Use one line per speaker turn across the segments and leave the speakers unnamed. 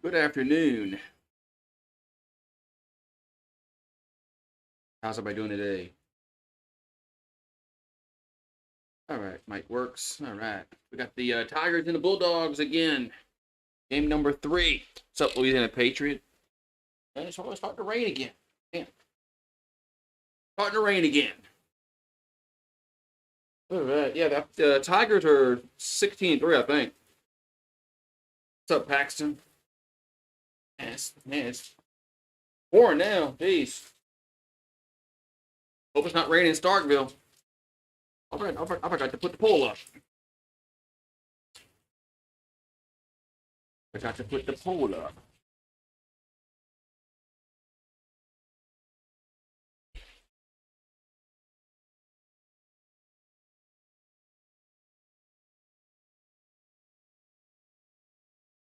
Good afternoon. How's everybody doing today? All right, mic works. All right. We got the Tigers and the Bulldogs again. Game number 3. What's up, Louisiana Patriot? And it's starting to rain again. Man. Starting to rain again. All right. Yeah, the Tigers are 16-3, I think. What's up, Paxton? Man, it's pouring now. Jeez. Hope it's not raining in Starkville. I forgot to put the poll up. Forgot to put the poll up.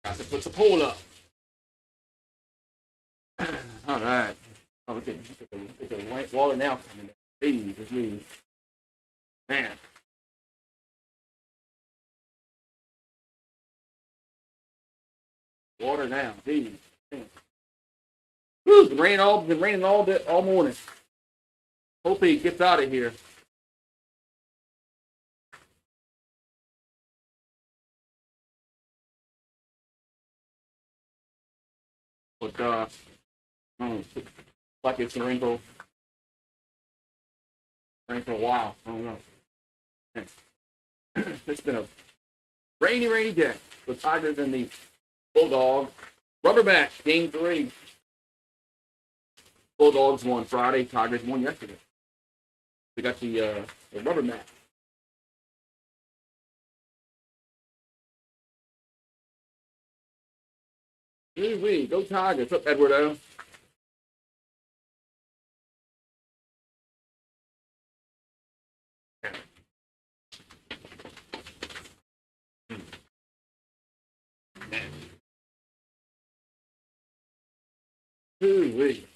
Got to put the poll up. All right. Oh, it's a white water now coming in. Jeez. Man. Water now. Jeez. Whew, been raining all morning. Hopefully it gets out of here. But like it's been raining for a while. I don't know. It's been a rainy day. The Tigers and the Bulldogs. Rubber match, game 3. Bulldogs won Friday. Tigers won yesterday. We got the rubber match. Wee, go Tigers. What's up, Edwardo? Wee.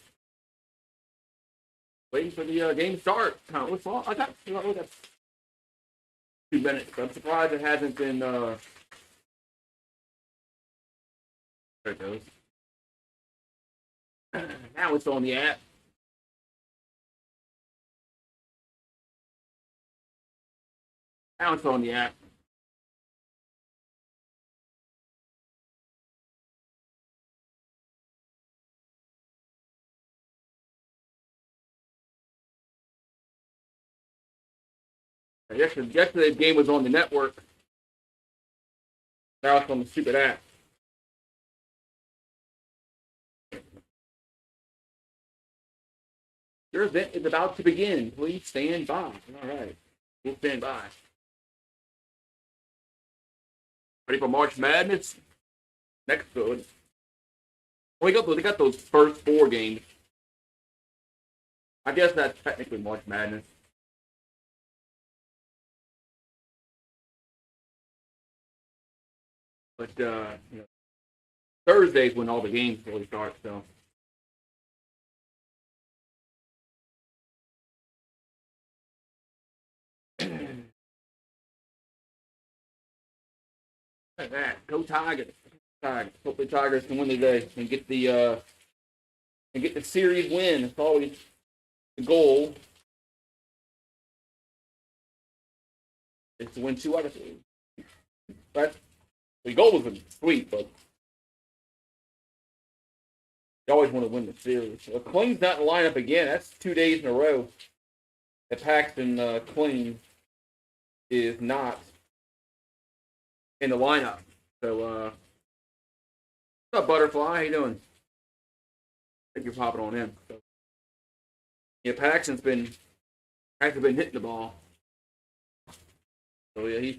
Waiting for the game to start. What's wrong? I got 2 minutes. I'm surprised it hasn't been. There it goes. Now it's on the app. Now it's on the app. Yesterday's game was on the network. Now it's on the stupid app. Your event is about to begin. Please stand by. All right. We'll stand by. Ready for March Madness? Next good. They got those first 4 games. I guess that's technically March Madness. But Thursday's when all the games really start. So. Look at that. Go Tigers. Hopefully Tigers can win today and get the series win. It's always the goal. Is to win 2 out of 3. But the goal was sweet, but you always want to win the series. So Kling's not in the lineup again. That's 2 days in a row that Paxton Kling is not in the lineup. So, what's up, Butterfly? How you doing? I think you're popping on in. So, yeah, Paxton's been hitting the ball. So yeah, he's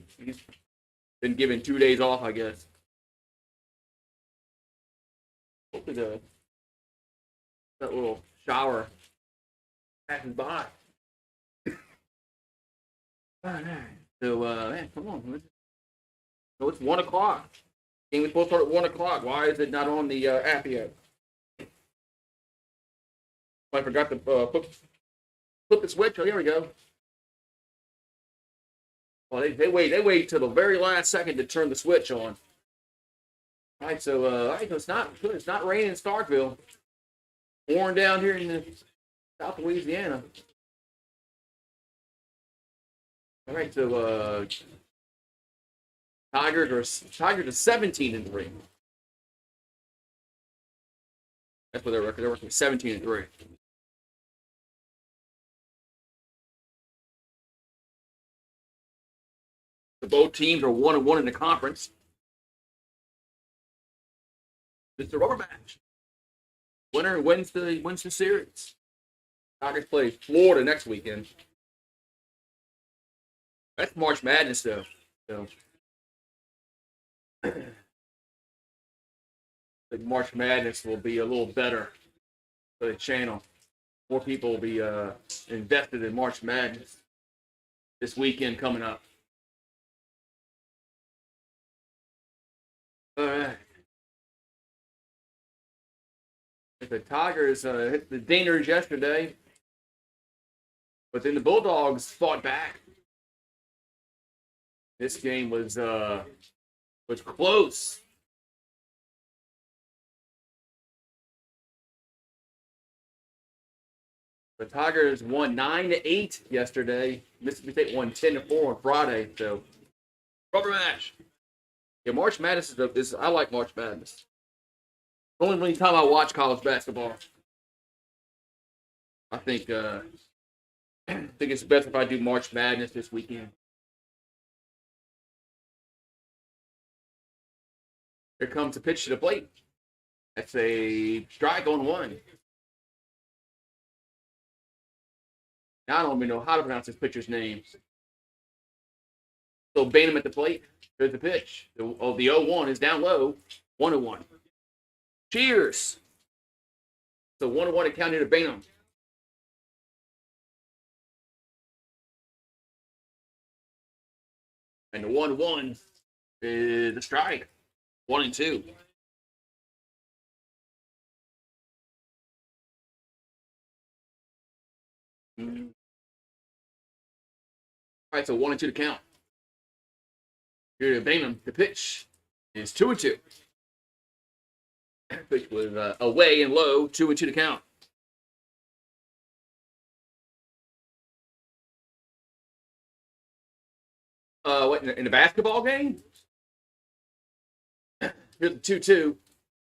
been given 2 days off, I guess. Hopefully that little shower passes by. All right. So, man, come on. So it's 1 o'clock. Game was supposed to start at 1 o'clock. Why is it not on the app yet? I forgot to flip the switch. Oh, here we go. Well, they wait till the very last second to turn the switch on. All right, so it's not raining in Starkville. Pouring down here in the South Louisiana. All right, so Tigers are 17-3. That's what their record. They're working 17-3. So both teams are 1-1 in the conference. It's a rubber match. Winner wins the series. Tigers play Florida next weekend. That's March Madness, though. So, I think March Madness will be a little better for the channel. More people will be invested in March Madness this weekend coming up. All right. The Tigers hit the dingers yesterday, but then the Bulldogs fought back. This game was close. The Tigers won 9-8 yesterday. Mississippi State won 10-4 on Friday. So, rubber match. Yeah, March Madness is I like March Madness. Only time I watch college basketball. I think it's best if I do March Madness this weekend. Here comes a pitch to the plate. That's a strike on one. Now I don't even know how to pronounce this pitcher's name. So Bainham at the plate. There's the pitch. The 0-1 is down low. 1-1. Cheers. So 1-1 to count here to Bainham. And the 1-1 is the strike. 1-2. All right, so 1-2 to count. Here to Bainham. The pitch is 2-2. Pitch was away and low. 2-2 to count. What in the basketball game? Here's the 2-2.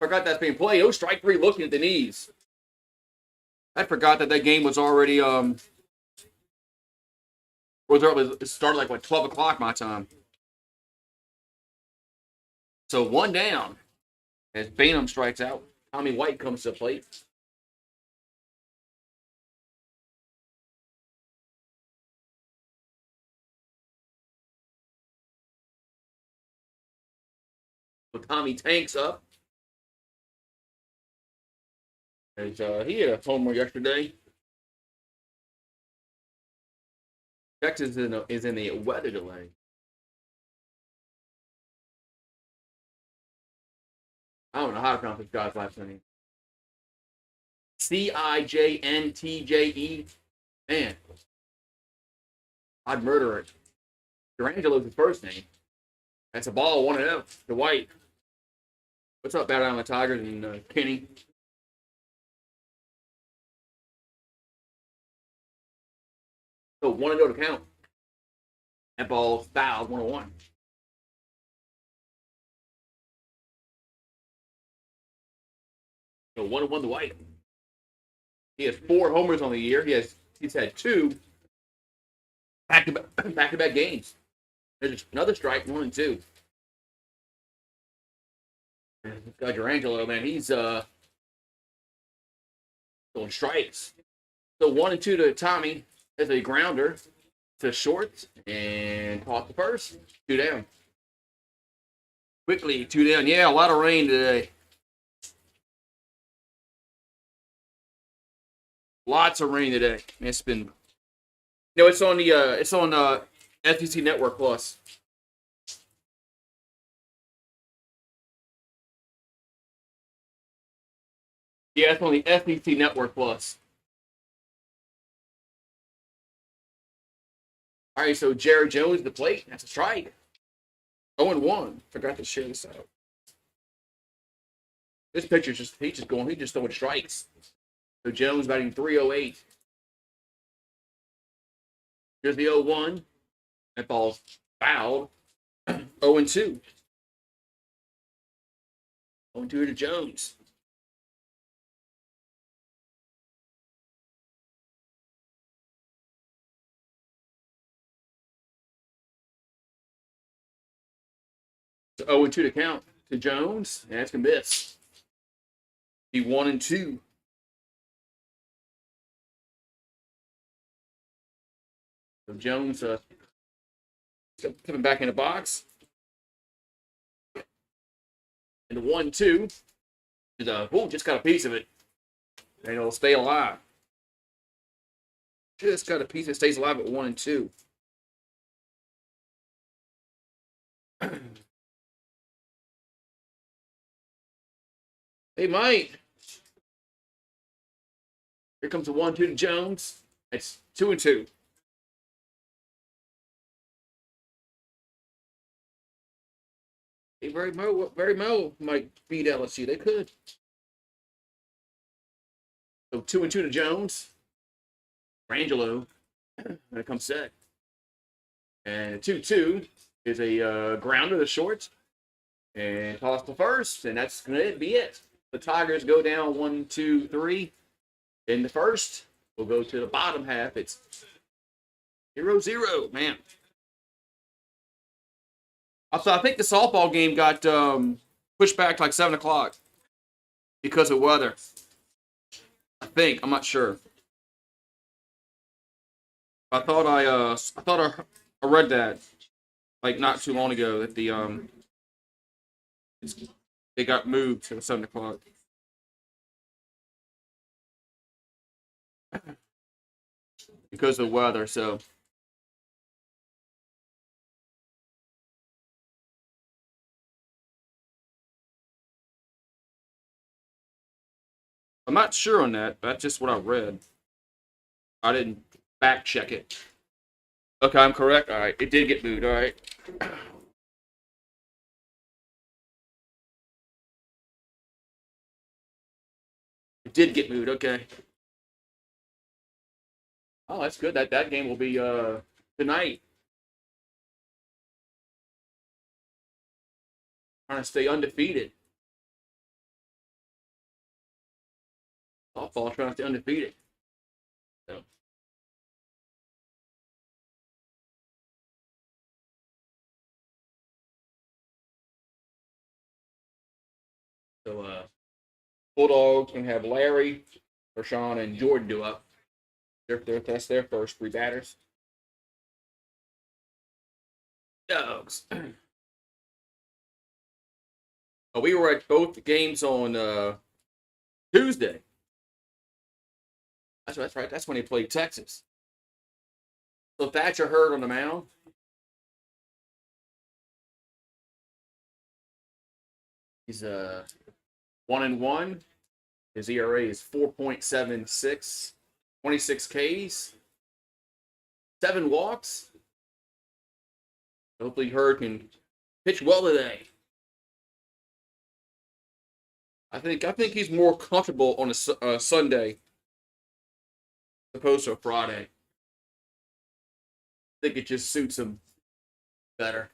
Forgot that's being played. Oh, strike three looking at the knees. I forgot that game was already it started like what 12 o'clock my time. So one down as Bainham strikes out. Tommy White comes to the plate. So Tommy tanks up. As, he had a homer yesterday. Texas is in the weather delay. I don't know how to pronounce this guy's last name. Cijntje. Man, I'd murder it. Durangelo's his first name. That's a ball, 1-0 to White. What's up, Battle Island Tigers and Kenny? So 1-0 to count. That ball's fouled, 1-1. So 1-1 to White. He has 4 homers on the year. He's had 2 back-to-back games. There's another strike, 1-2. This guy Durangelo, man, he's going strikes. So 1-2 to Tommy as a grounder to short and caught the first. 2 down. Quickly, 2 down. Yeah, a lot of rain today. Lots of rain today. It's been, it's on the SEC Network Plus. Yeah, it's on the SEC Network Plus. All right, so Jared Jones the plate. That's a strike. 0-1. Forgot to share this out. This pitcher's he's just throwing strikes. So Jones batting 308. Here's the 0-1. That ball's fouled. 0-2. 0-2 to Jones. So 0-2 to count to Jones. And that's going to miss. Be 1-2. So Jones coming back in the box. And the 1-2 is just got a piece of it. And it'll stay alive. Just got a piece that stays alive at 1-2. Hey, Mike. Here comes the 1-2 to Jones. It's 2-2. Hey, very Mo might beat LSU. They could. So 2-2 to Jones. Rangelo. Gonna come set. And 2-2 is a grounder to short. And toss to first. And that's gonna be it. The Tigers go down 1-2-3 in the first. We'll go to the bottom half. It's 0-0, man. I think the softball game got pushed back to like 7 o'clock because of weather. I'm not sure. I thought I read that like not too long ago that they got moved to 7 o'clock. Because of weather, so I'm not sure on that. That's just what I read. I didn't fact check it. Okay, I'm correct. All right, it did get moved. All right. It did get moved. Okay. Oh, that's good. That game will be tonight. Trying to stay undefeated. Softball trying to stay undefeated. So Bulldogs can have Larry, Rashawn, and Jordan do up. That's their first 3 batters. Dogs. We were at both games on Tuesday. That's right. That's when they played Texas. So Thatcher Hurd on the mound. He's 1-1. His ERA is 4.76. 26 Ks. 7 walks. Hopefully Hurd can pitch well today. I think he's more comfortable on a Sunday as opposed to a Friday. I think it just suits him better.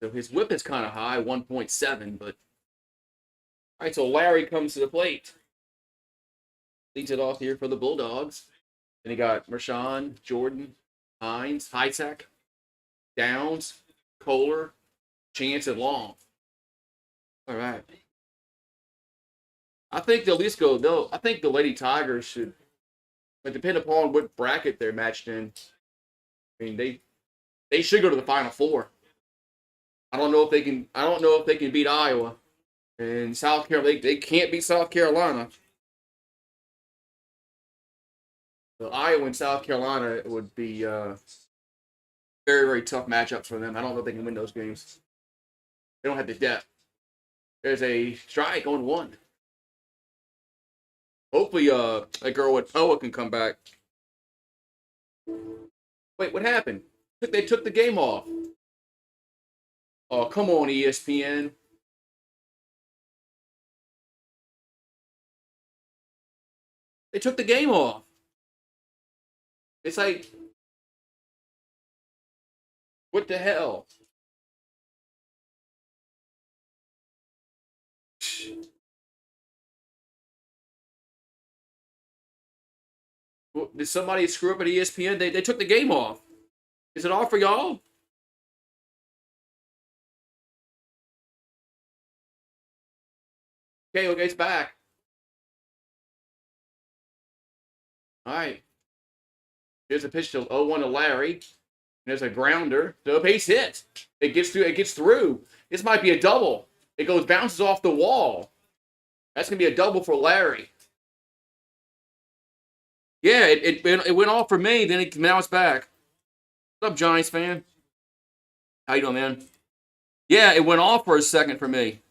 So his whip is kind of high, 1.7, but all right, so Larry comes to the plate. Leads it off here for the Bulldogs. Then he got Marshawn, Jordan, Hines, Hitech, Downs, Kohler, Chance, and Long. All right. I think they'll at least go. I think the Lady Tigers should, but depend upon what bracket they're matched in. I mean, they should go to the Final Four. I don't know if they can beat Iowa and South Carolina. They can't beat South Carolina. So Iowa and South Carolina would be very, very tough matchups for them. I don't know if they can win those games. They don't have the depth. There's a strike on 1. Hopefully, a girl with Poa can come back. Wait, what happened? They took the game off. Oh, come on, ESPN. They took the game off. It's like, what the hell? Did somebody screw up at ESPN? They took the game off. Is it off for y'all? Okay, it's back. All right. Here's a pitch to 0-1 to Larry. There's a grounder. The base hit. It gets through. It gets through. This might be a double. It bounces off the wall. That's gonna be a double for Larry. Yeah, it went off for me. Then now it's back. What's up, Giants fan? How you doing, man? Yeah, it went off for a second for me.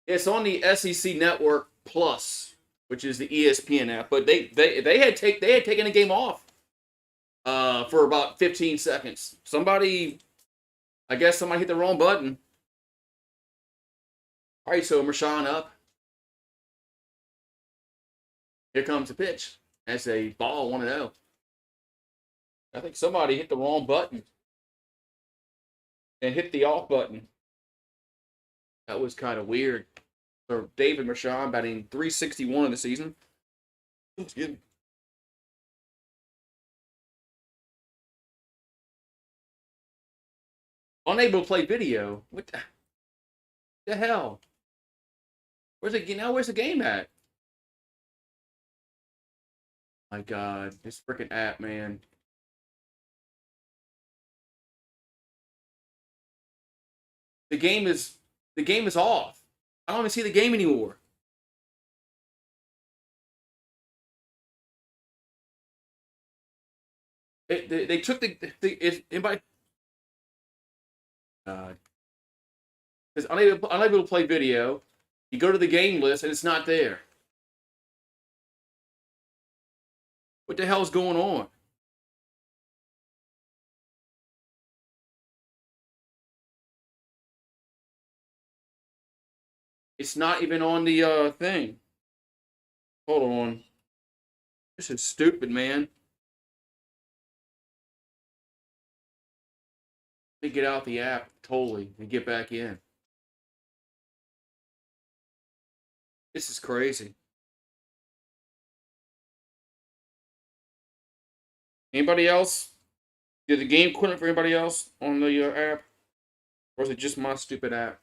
It's on the SEC Network Plus, which is the ESPN app. But they had taken the game off for about 15 seconds. I guess somebody hit the wrong button. All right, so Marshawn up. Here comes the pitch. That's a ball 1-0. I think somebody hit the wrong button and hit the off button. That was kind of weird. So David Marshawn batting .361 in the season. Excuse me. Unable to play video. What the hell? Where's the game at? My God, this freaking app, man. The game is off. I don't even see the game anymore. They took anybody. It's unable to play video. You go to the game list and it's not there. What the hell is going on? It's not even on the thing. Hold on. This is stupid, man. Let me get out the app totally and get back in. This is crazy. Anybody else? Did the game quit for anybody else on the app? Or is it just my stupid app?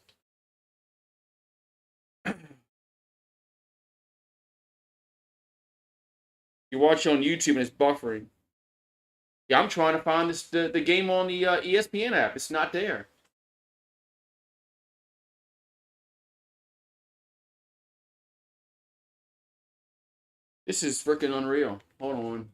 You watch on YouTube and it's buffering. Yeah, I'm trying to find the game on the ESPN app. It's not there. This is freaking unreal. Hold on.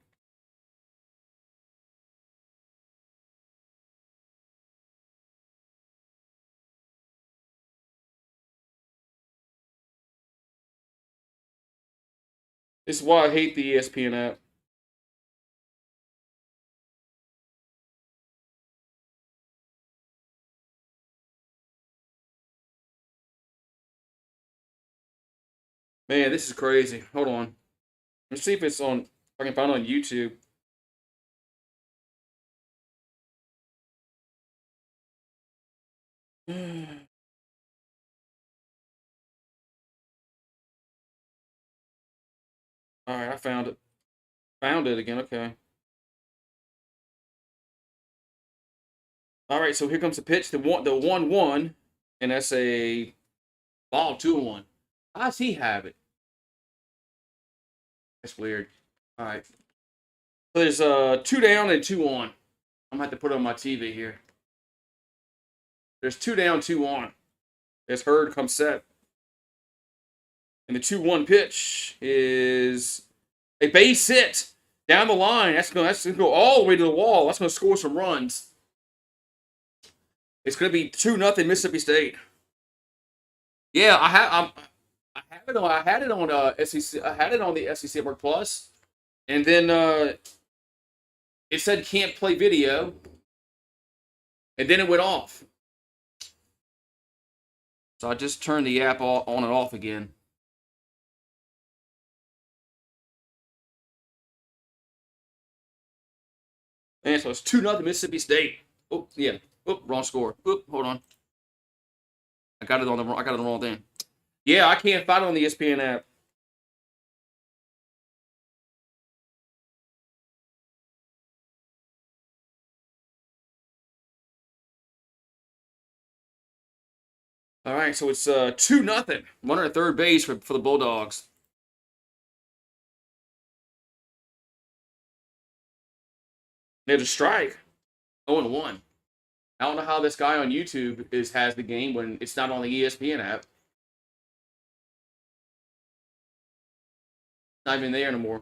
This is why I hate the ESPN app. Man, this is crazy. Hold on. Let's see if it's on. If I can find it on YouTube. All right, I found it. Found it again. Okay. All right, so here comes the pitch. The 1-1, and that's a ball 2-1. How does he have it? That's weird. All right. So there's 2 down and 2 on. I'm gonna have to put it on my TV here. There's 2 down, 2 on. As Hurd comes set. And the 2-1 pitch is a base hit down the line. That's gonna go all the way to the wall. That's gonna score some runs. It's gonna be 2-0 Mississippi State. Yeah, I have I had it on SEC. I had it on the SEC Network Plus, and then it said can't play video, and then it went off. So I just turned the app on and off again. And so it's 2-0 Mississippi State. Oh yeah. Oh, wrong score. Oh, hold on. I got it on the wrong thing. Yeah, I can't find it on the ESPN app. All right, so it's 2-0. Runner at third base for the Bulldogs. There's a strike. 0-1. I don't know how this guy on YouTube has the game when it's not on the ESPN app. Not even there anymore.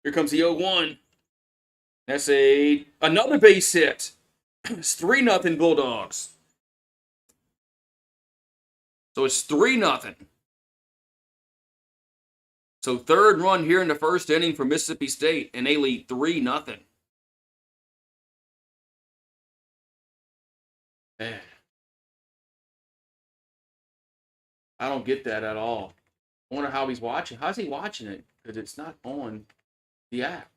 Here comes the 0-1. That's another base hit. It's 3-0 Bulldogs. So it's 3-0. So third run here in the first inning for Mississippi State, and they lead 3-0. Man. I don't get that at all. I wonder how he's watching. How's he watching it? Because it's not on the app.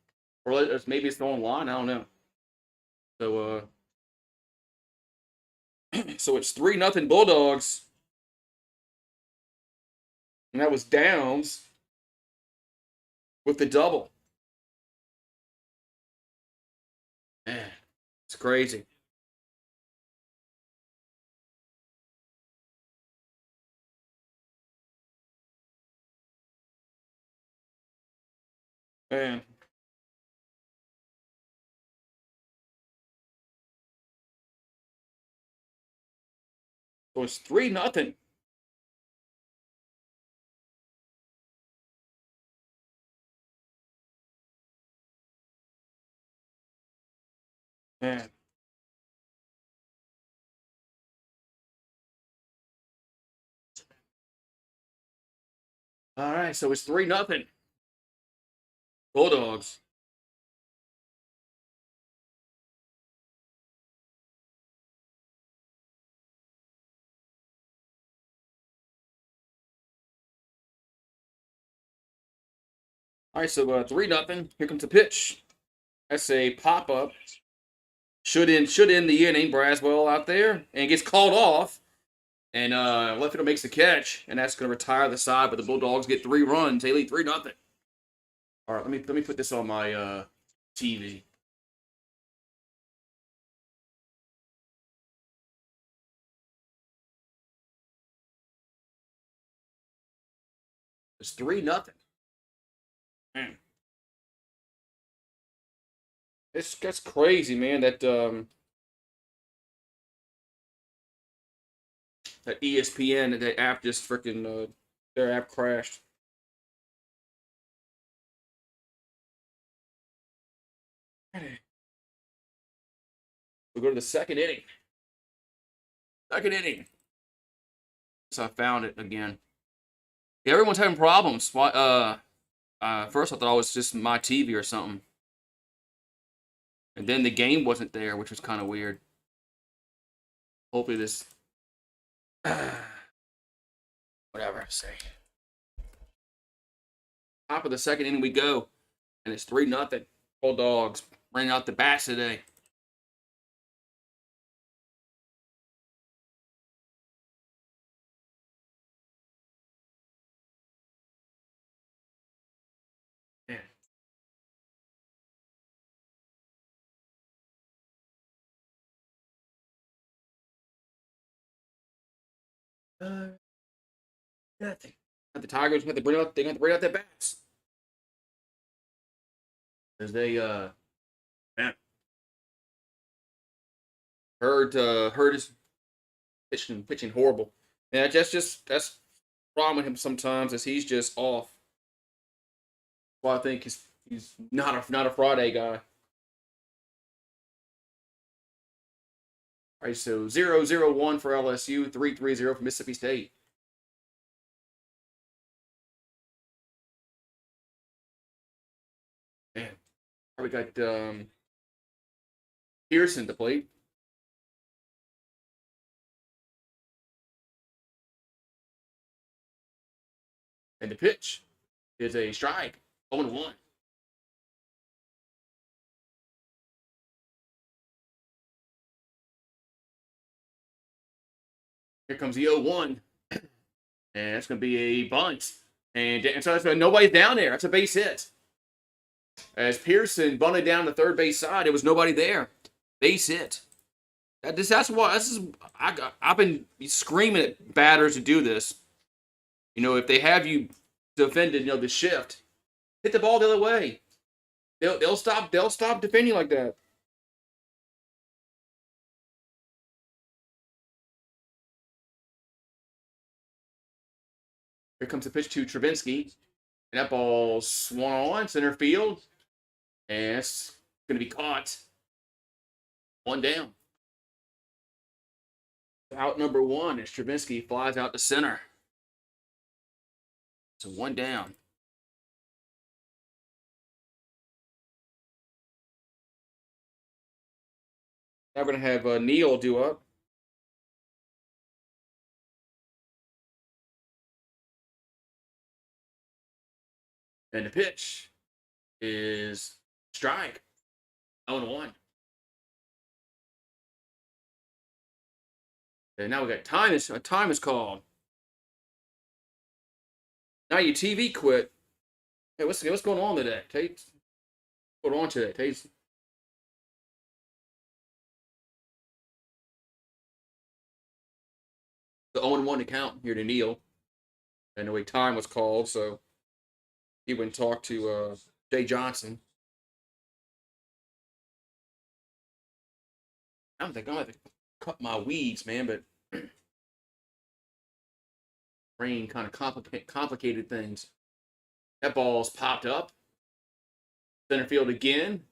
Or maybe it's online. I don't know. So, so it's 3-0 Bulldogs. And that was Downs with the double. Man, it's crazy. Man. So it's 3-0. Man. All right, so it's 3-0. Bulldogs. All right, so 3-0. Here comes the pitch. That's a pop up. Should end the inning. Braswell out there and gets called off. And left fielder makes the catch, and that's going to retire the side. But the Bulldogs get 3 runs. They lead 3-0. All right, let me put this on my TV. It's 3-0. Man, that's crazy, man. That that ESPN that app just freaking their app crashed. We go to the second inning. Second inning. So I found it again. Yeah, everyone's having problems. Why? First I thought it was just my TV or something, and then the game wasn't there, which was kind of weird. Hopefully this. Whatever I say. Top of the second inning we go, and it's 3-0. Bulldogs bring out the bats today. Man. Nothing. The Tigers have to bring out. They have to bring out their bats as they man, heard his pitching horrible. Yeah, that's problem with him sometimes is he's just off. Well, I think he's not a Friday guy. All right, so 0-0-1 for LSU, 3-3-0 for Mississippi State. Man, we got Pearson to play. And the pitch is a strike, 0-1. Here comes the 0-1. And that's going to be a bunt. And so nobody's down there. That's a base hit. As Pearson bunted down the third base side, there was nobody there. Base hit. That's why I've been screaming at batters to do this. You know, if they have you defended, you know, the shift, hit the ball the other way. They'll stop defending like that. Here comes the pitch to Travinsky. And that ball's swung on center field. And it's going to be caught. One down. Out number one as Travinsky flies out to center. So one down. Now we're going to have Neal do up. And the pitch is strike. 0-1. And now we got time is called. Now your TV quit. Hey, what's going on today, Tate? What's going on today, Tate? The 0-1 account here to Neal. And the way time was called, so he went and talked to Jay Johnson. I don't think I'm going to cut my weeds, man, but rain kind of complicated things. That ball's popped up. Center field again.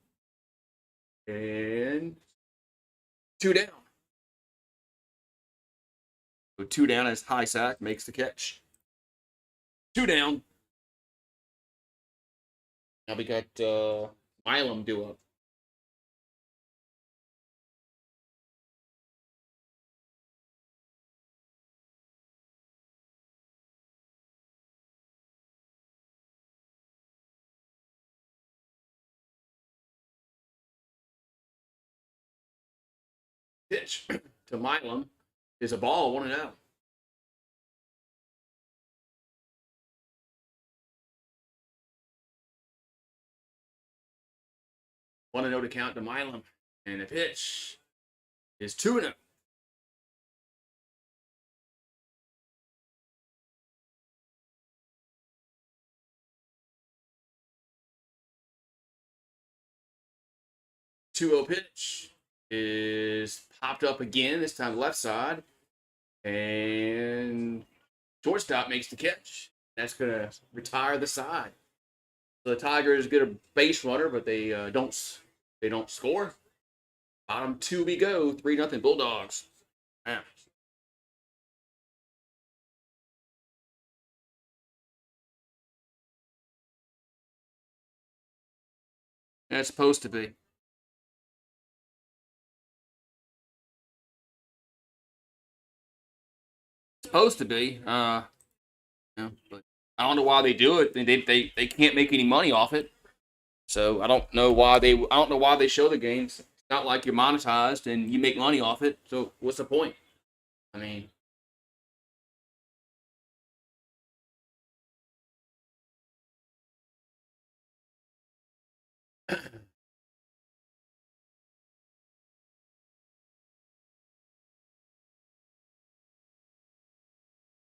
And 2 down. So 2 down as High Sack makes the catch. 2 down. Now we got Milam due up. Pitch to Milam is a ball, 1-0. One to count to Milam. And the pitch is 2-0. Pitch is popped up again, this time left side. And shortstop makes the catch. That's going to retire the side. So the Tigers get a base runner, but they don't score. Bottom 2 we go, 3-0 Bulldogs. Yeah. That's supposed to be. Supposed to be. But I don't know why they do it. They can't make any money off it. So I don't know why they show the games. It's not like you're monetized and you make money off it. So what's the point? I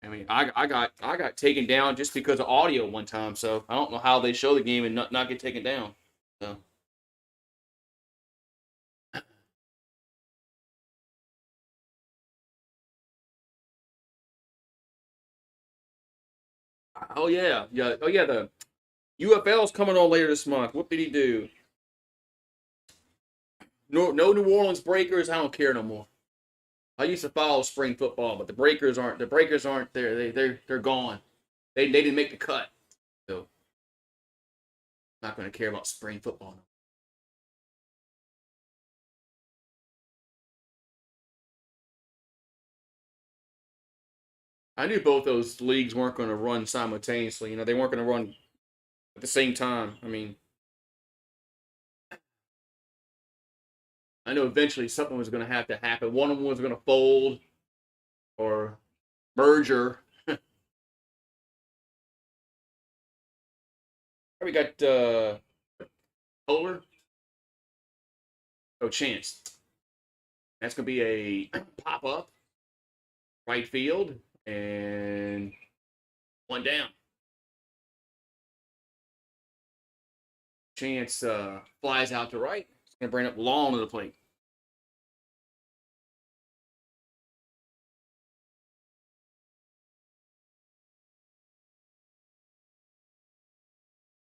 mean, I got taken down just because of audio one time. So I don't know how they show the game and not get taken down. So. Oh yeah. Oh yeah. The UFL's coming on later this month. What did he do? No New Orleans Breakers. I don't care no more. I used to follow spring football, but the Breakers aren't. The Breakers aren't there. They're gone. They didn't make the cut. So I'm not going to care about spring football. I knew both those leagues weren't going to run simultaneously. You know, they weren't going to run at the same time. I mean, I know eventually something was going to have to happen. One of them was going to fold or merger. We got Kohler. Oh, Chance. That's going to be a pop up right field and one down. Chance flies out to right. It's going to bring up Long to the plate.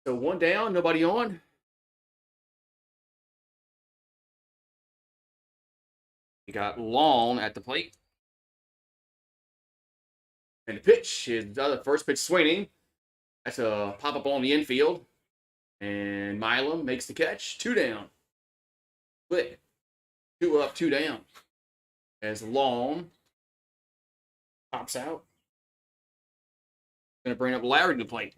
So one down, nobody on. You got Long at the plate. And the pitch is the first pitch swinging. That's a pop up on the infield. And Milam makes the catch. 2 down. Quick. 2 up, 2 down. As Long pops out. Going to bring up Larry to the plate.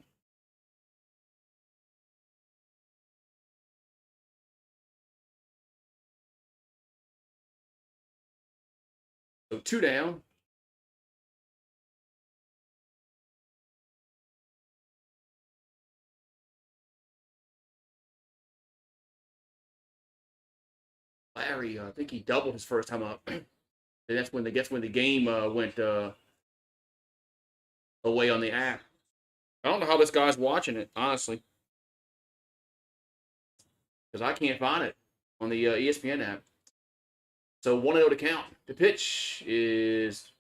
So 2 down. Larry, I think he doubled his first time up. And that's when the game went away on the app. I don't know how this guy's watching it, honestly, because I can't find it on the ESPN app. So 1-0 to count. The pitch is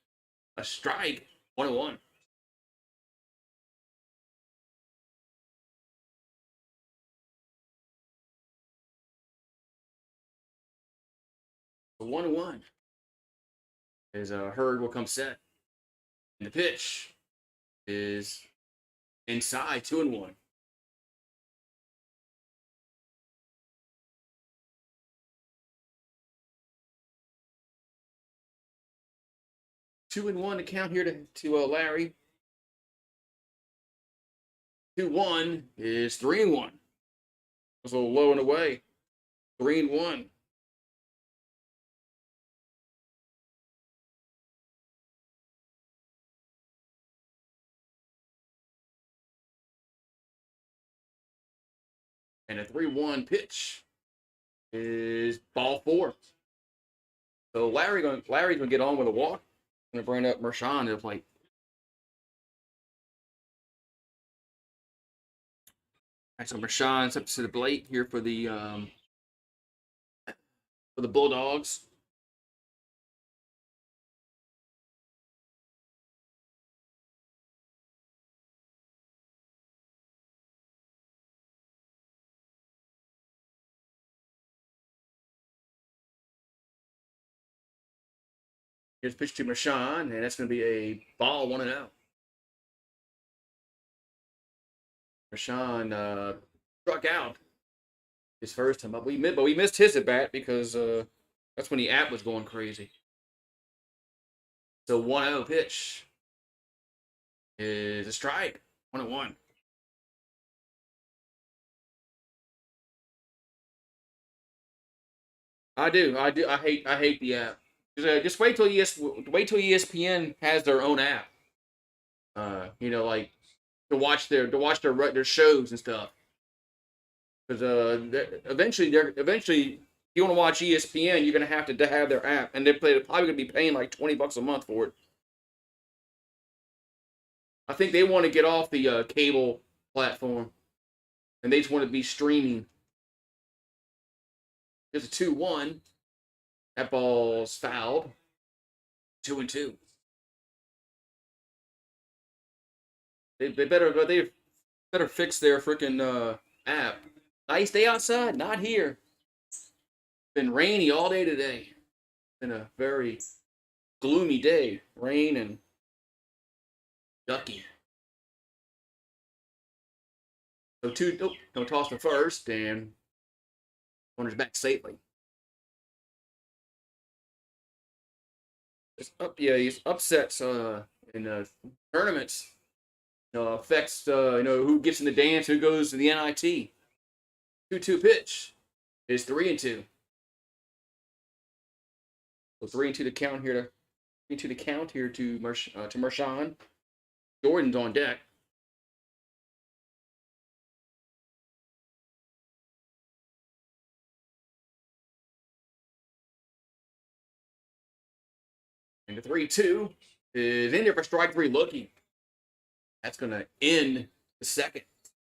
a strike. 1-1. So 1-1. As Hurd will come set. And the pitch is inside. 2-1. Two and one to count here to Larry. 2-1 is 3-1. Was a little low and away. 3-1. And a 3-1 pitch is ball 4. So Larry's gonna get on with a walk. Gonna bring up Mershon to the plate. All right, so Mershon's up to the plate here for the Bulldogs. Here's pitch to Mershon, and that's going to be a ball 1-0. Mershon struck out his first time, but we missed his at bat because that's when the app was going crazy. So 1-0 pitch is a strike. 1-1. I do. I hate the app. Just wait till ESPN has their own app. Like to watch their shows and stuff. Because eventually you want to watch ESPN, you're gonna have to have their app, and they're probably gonna be paying like $20 a month for it. I think they want to get off the cable platform, and they just want to be streaming. There's a 2-1. That ball's fouled. 2-2. They better fix their freaking app. Nice day outside. Not here. Been rainy all day today. Been a very gloomy day, rain and ducky. So don't toss the first, and runners back safely. These upsets in tournaments affects who gets in the dance, who goes to the NIT. 2-2 pitch is 3-2. So 3-2 to count here to 3-2 to count here to Marshawn. Jordan's on deck. And the 3-2 is in there for strike three looking. That's going to end the second.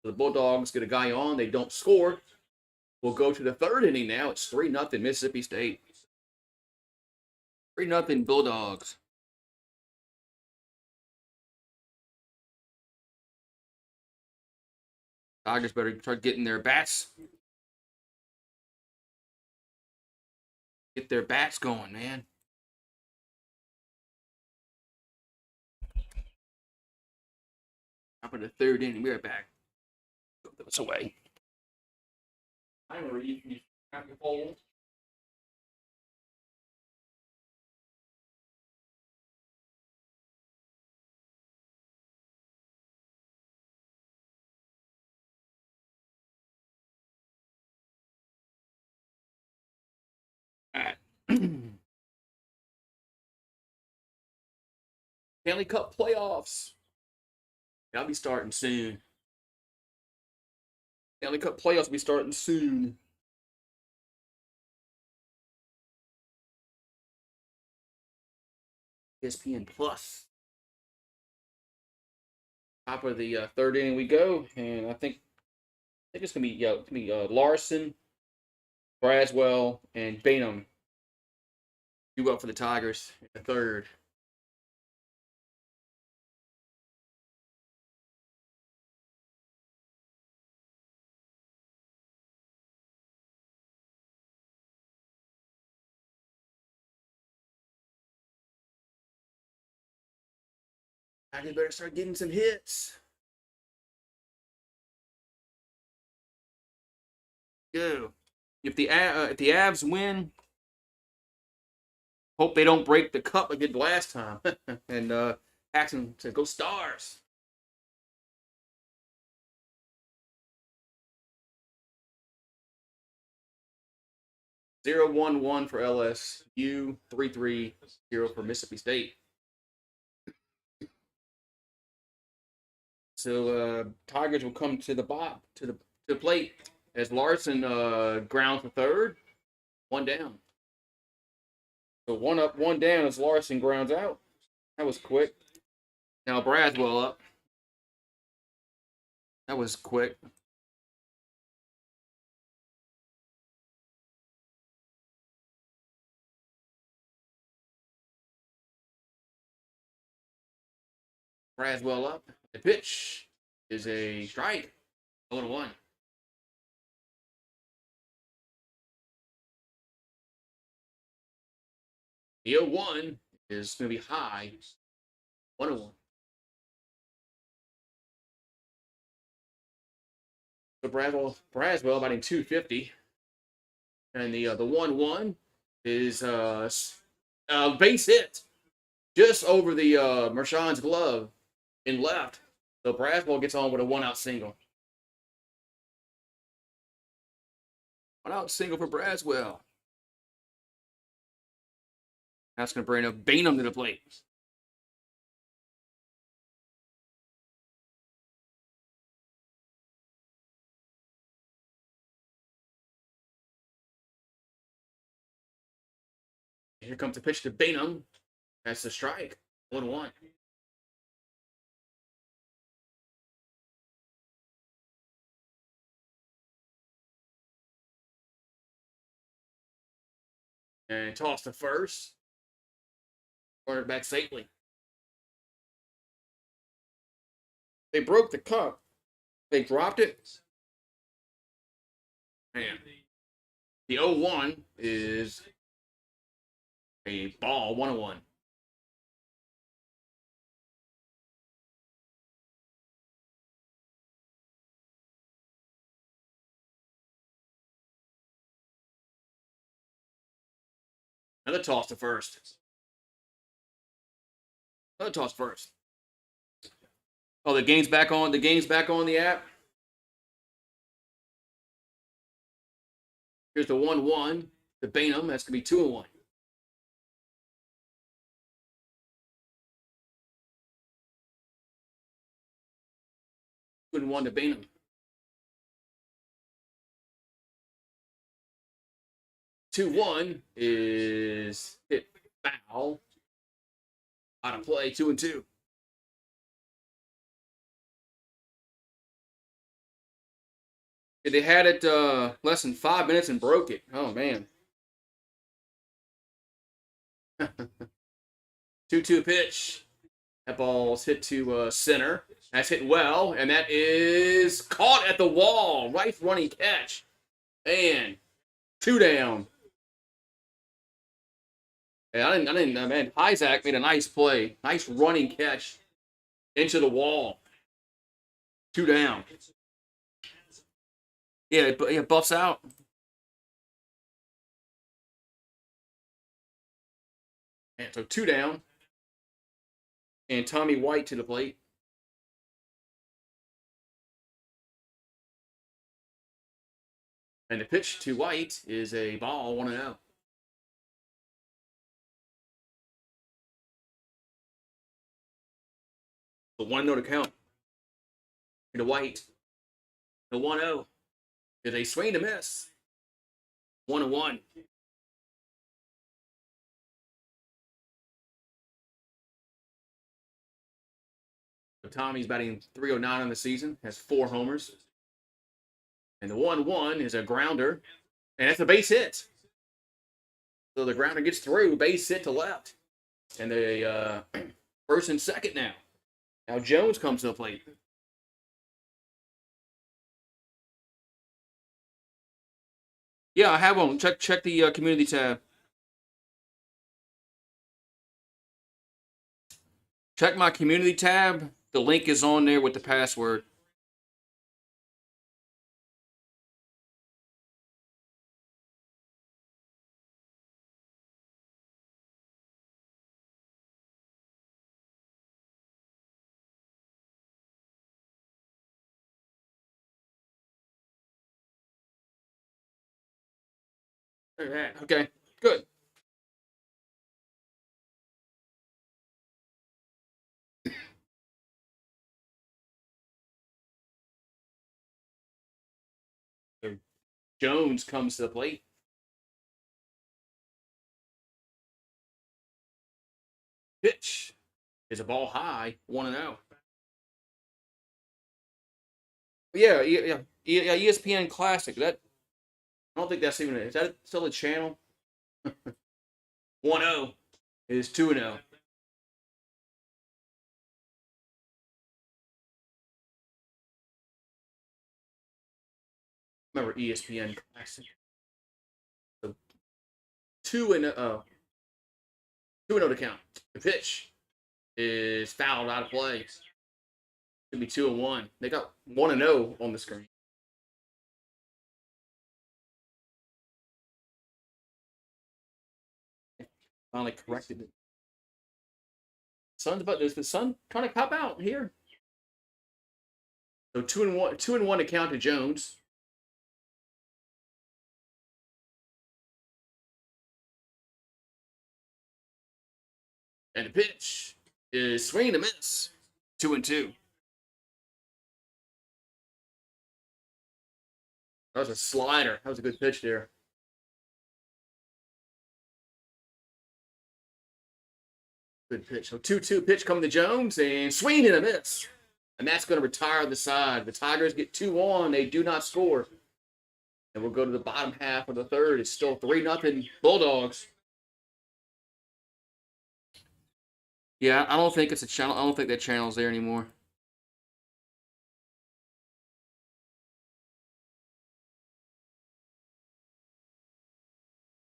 So the Bulldogs get a guy on. They don't score. We'll go to the third inning now. It's 3-0 Mississippi State. 3-0 Bulldogs. Tigers better start getting their bats. Get their bats going, man. Top of the third inning. We're back. It's away. I'm ready. You have your poll. All right. Stanley Cup playoffs. That'll be starting soon. Stanley Cup playoffs will be starting soon. ESPN Plus. Top of the third inning we go, and I think it's gonna be Larson, Braswell, and Bainham do up for the Tigers in the third. Tigers better start getting some hits. Go. If the Avs win, hope they don't break the cup like they did last time. And Paxton said, "Go Stars." Zero 1-1 for LSU, 3-3-0 for Mississippi State. So Tigers will come to the plate as Larson grounds for third, one down. So one up, one down as Larson grounds out. That was quick. Now Braswell up. That was quick. Braswell up. The pitch is a strike. 0-1. The 0-1 is going to be high. 1-1. So Braswell batting 250. And the 1-1 is base hit just over the Marshawn's glove in left. So Braswell gets on with a 1-out single. 1-out single for Braswell. That's going to bring up Bainham to the plate. Here comes the pitch to Bainham. That's the strike. 1-1. And toss to first. Runner back safely. They broke the cup. They dropped it. Man. The 0-1 is a ball, 1-1. Another toss to first. Another toss first. Oh, the game's back on. The game's back on the app. Here's the 1-1. The Bainham. That's gonna be 2-1. Couldn't won to Bainham. 2-1 is hit foul. Out of play, 2-2. They had it less than 5 minutes and broke it. Oh, man. 2-2 pitch. That ball's hit to center. That's hit well, and that is caught at the wall. Right running catch. And 2 down. Yeah, I didn't, man. Isaac made a nice play. Nice running catch into the wall. 2 down. Yeah, buffs out. And so 2 down. And Tommy White to the plate. And the pitch to White is a ball, 1-0. The 1-0 to count. And to White. The 1-0 is a swing to miss. 1-1. So Tommy's batting .309 on the season, has 4 homers. And the 1-1 is a grounder, and that's a base hit. So the grounder gets through, base hit to left. And the first and second now. Now Jones comes to the plate. Yeah, I have one. Check the community tab. Check my community tab. The link is on there with the password. All right. Okay, good. So Jones comes to the plate. Pitch is a ball high, 1-0. Yeah, ESPN Classic. That I don't think that's even. Is that still a channel? 1-0 is 2-0. Remember ESPN Classic. So 2-0 to count. The pitch is fouled out of play. Could be 2-1. They got 1-0 on the screen. Finally corrected it. Sun's about this. The Sun trying to cop out here. So 2-1 to count to Jones. And the pitch is swinging a miss. 2-2. That was a slider. That was a good pitch there. Good pitch. So 2-2 pitch coming to Jones and swing and a miss. And that's going to retire the side. The Tigers get 2 on. They do not score. And we'll go to the bottom half of the third. It's still 3-0 Bulldogs. Yeah, I don't think it's a channel. I don't think that channel's there anymore.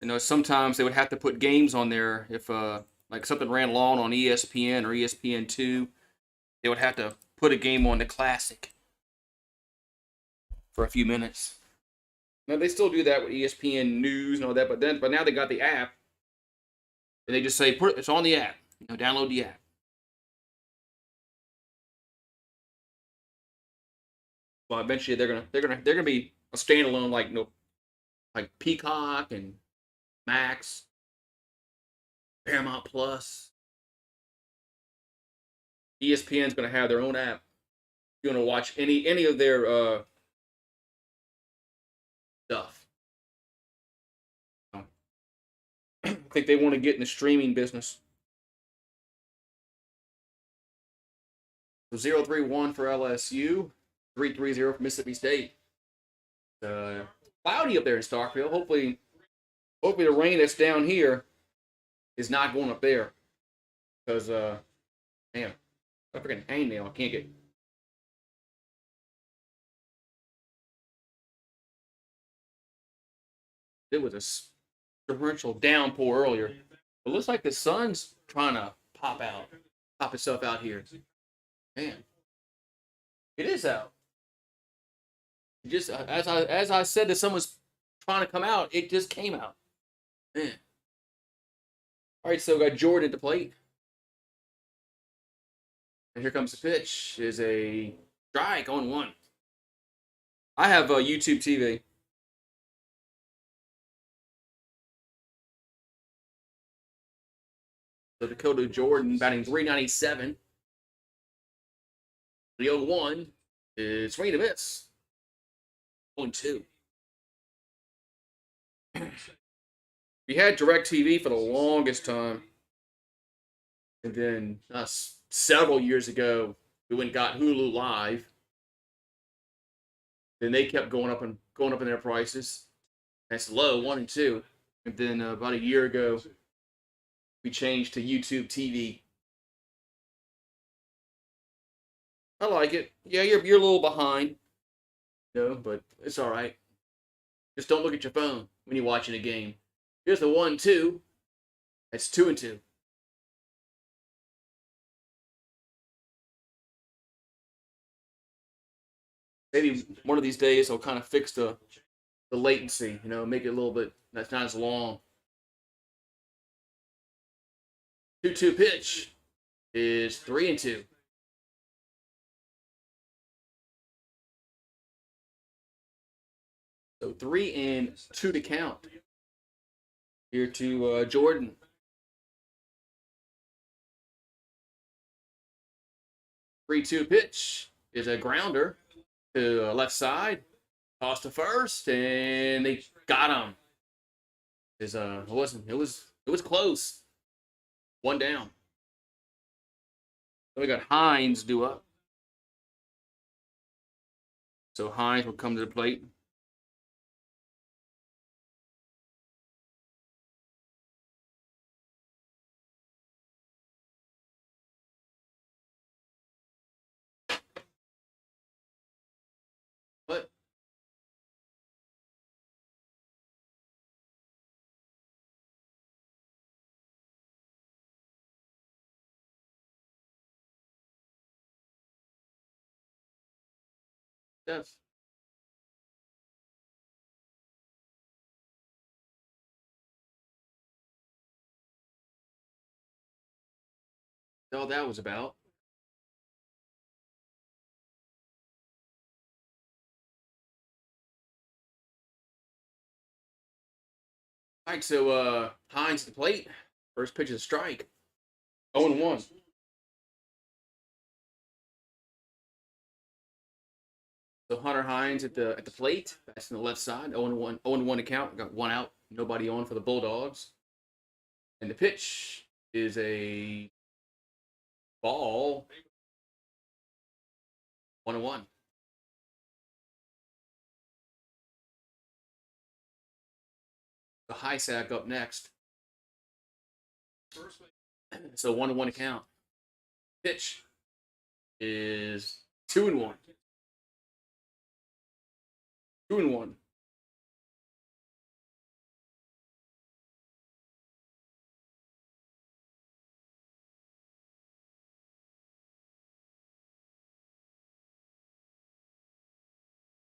You know, sometimes they would have to put games on there if like something ran long on ESPN or ESPN2. They would have to put a game on the Classic for a few minutes. Now they still do that with ESPN News and all that, but now they got the app. And they just say it's on the app. Download the app. Well, eventually they're gonna be a standalone like Peacock and Max, Paramount Plus. ESPN's gonna have their own app. If you want to watch any of their stuff. I think they want to get in the streaming business. So 0-3-1 for LSU, 3-3-0 for Mississippi State. Cloudy up there in Starkville. Hopefully the rain that's down here is not going up there. Because damn, I freaking hangnail. I can't get. It was a torrential downpour earlier. It looks like the sun's trying to pop itself out here. Man, it is out. Just as I said that someone's trying to come out, it just came out. Man. All right, so we got Jordan at the plate. And here comes the pitch. Is a strike on 1. I have a YouTube TV. So Dakota Jordan batting .397. 301 is swing to miss. 0-2. We had DirecTV for the longest time. And then several years ago, we went and got Hulu Live. Then they kept going up in their prices. That's low, 1 and 2. And then about a year ago, we changed to YouTube TV. I like it. Yeah, you're a little behind, but it's all right. Just don't look at your phone when you're watching a game. Here's the 1-2. That's 2 and 2. Maybe one of these days I'll kind of fix the latency, make it a little bit that's not as long. 2-2 pitch is 3 and 2. So 3 and 2 to count. Here to Jordan. 3-2 pitch is a grounder to left side. Toss to first, and they got him. It was close. 1 down. So we got Hines due up. So Hines will come to the plate. But that's all that was about. All right, so Hines at the plate. First pitch is a strike. 0-1. So Hunter Hines at the plate. That's in the left side. 0-1. 0-1 account. Got 1 out. Nobody on for the Bulldogs. And the pitch is a ball. 1-1. The high sack up next. So 1-1 account. Pitch is 2-1. 2-1.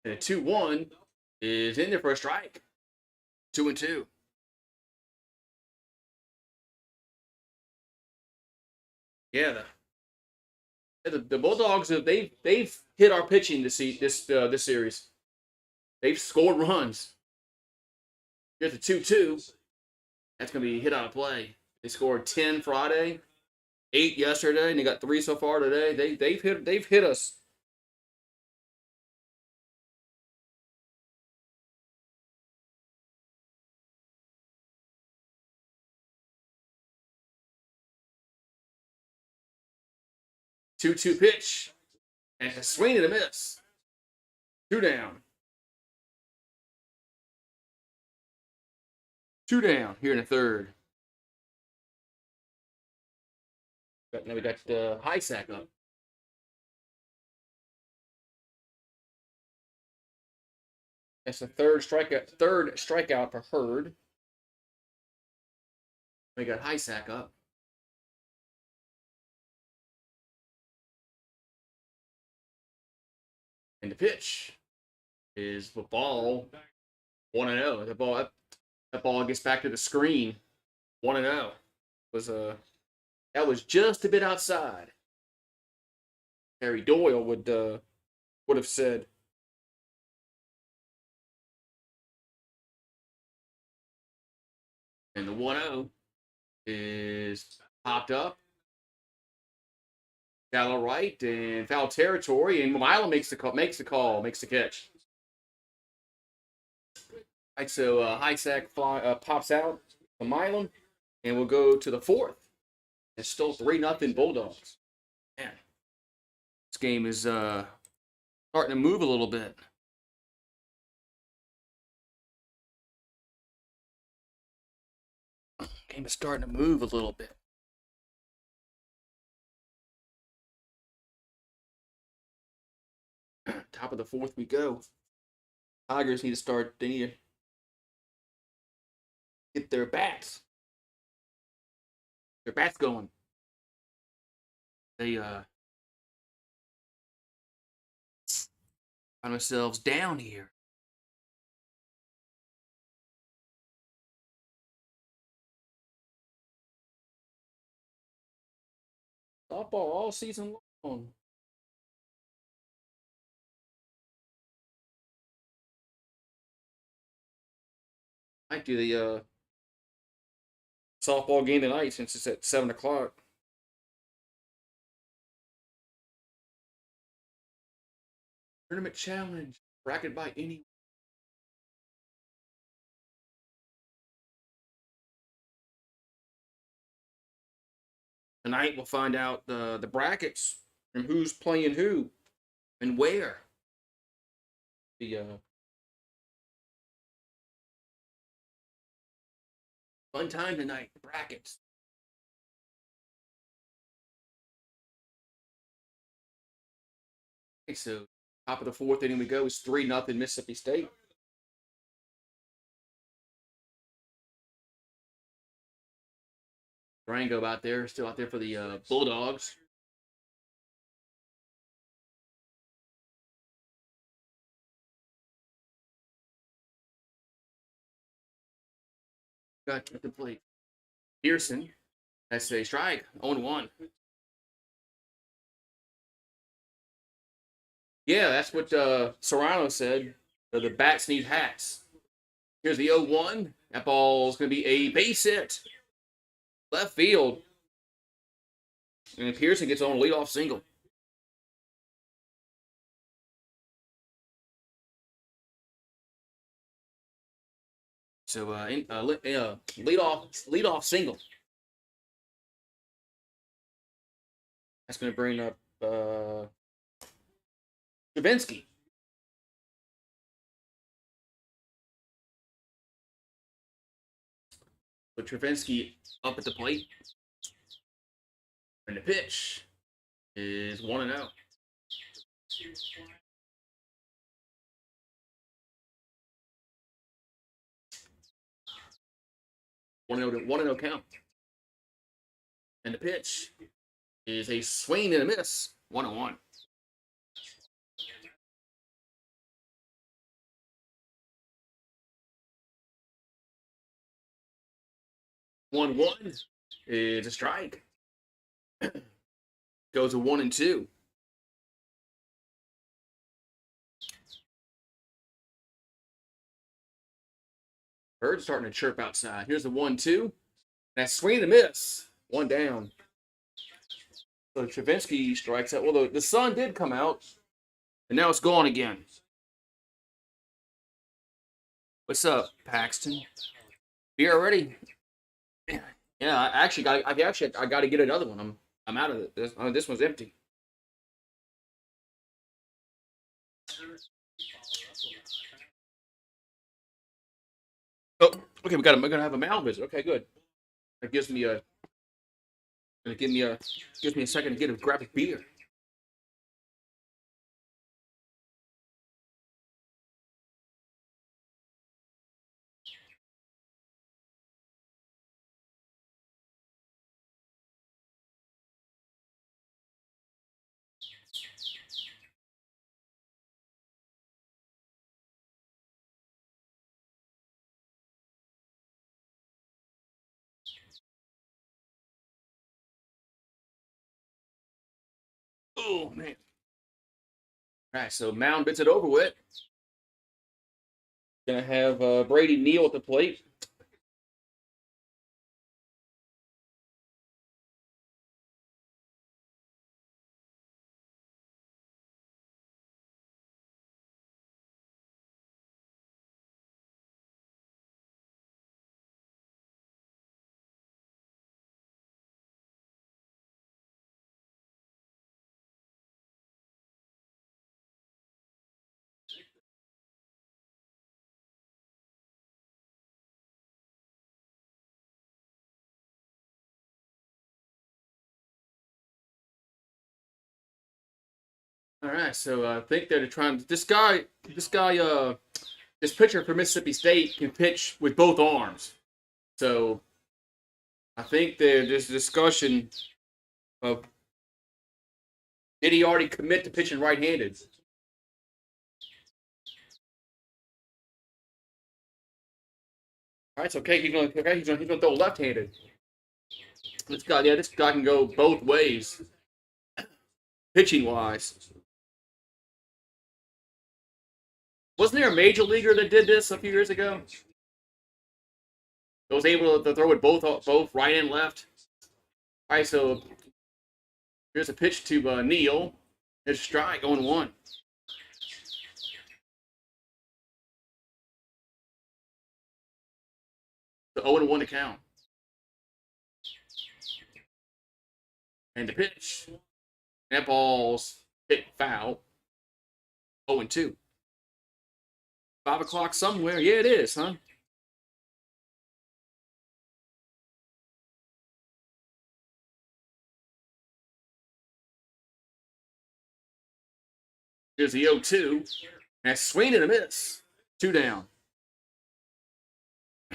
And a 2-1 is in there for a strike. 2-2. Yeah, the Bulldogs they've hit our pitching this series. They've scored runs. Here's a 2-2. That's gonna be hit on a play. They scored 10 Friday, 8 yesterday, and they got 3 so far today. They've hit us. 2-2 pitch and a swing and a miss. 2 down. 2 down here in the third. Now we got high sack up. That's the third strikeout for Hurd. We got high sack up. And the pitch is the ball 1-0. That ball gets back to the screen. 1-0. That was just a bit outside. Harry Doyle would have said. And the 1-0 is popped up. Shallow right and foul territory, and Milam makes the catch. Right, so high sack pops out for Milam, and we'll go to the fourth. It's still 3-0 Bulldogs. Man, this game is starting to move a little bit. Game is starting to move a little bit. Top of the fourth we go. Tigers need to start. They need to get their bats going. They find themselves down here. Softball all season long. Might do the softball game tonight since it's at 7 o'clock. Tournament challenge, bracket by any. Tonight we'll find out the brackets and who's playing who and where. The fun time tonight, the brackets. Okay, so top of the fourth inning we go. It's 3-0 Mississippi State. Durango out there, still out there for the Bulldogs. Got the plate. Pearson, that's a strike, 0-1. Yeah, that's what Serrano said. The bats need hats. Here's the 0-1. That ball's going to be a base hit. Left field. And Pearson gets on a leadoff single. So leadoff single. That's going to bring up Stravinsky. So Stravinsky up at the plate. And the pitch is 1-0. One and 0 count. And the pitch is a swing and a miss. 1-1. One is a strike. Goes to 1 and 2. Bird's starting to chirp outside. Here's the 1-2. That's swing and a miss. 1 down. So Travinsky strikes out. Well, the sun did come out, and now it's gone again. What's up, Paxton? Beer already? Yeah, I got to get another one. I'm out of it. This one's empty. Oh, okay. We're gonna have a mound visit. Okay, good. That gives me a second to get a grab a beer. Oh man. All right, so mound bits it over with. Gonna have Brady Neal at the plate. All right, so I think they're trying. This pitcher for Mississippi State can pitch with both arms. So I think there's a discussion of did he already commit to pitching right-handed? All right, so okay, he's gonna throw left-handed. This guy can go both ways, pitching wise. Wasn't there a major leaguer that did this a few years ago? That was able to throw it both right and left. All right, so here's a pitch to Neal. There's a strike, 0-1. So 0-1 to count. And the pitch. That ball's hit foul. 0-2. 5 o'clock somewhere. Yeah, it is, huh? Here's the 0-2. And swing and a miss. 2 down.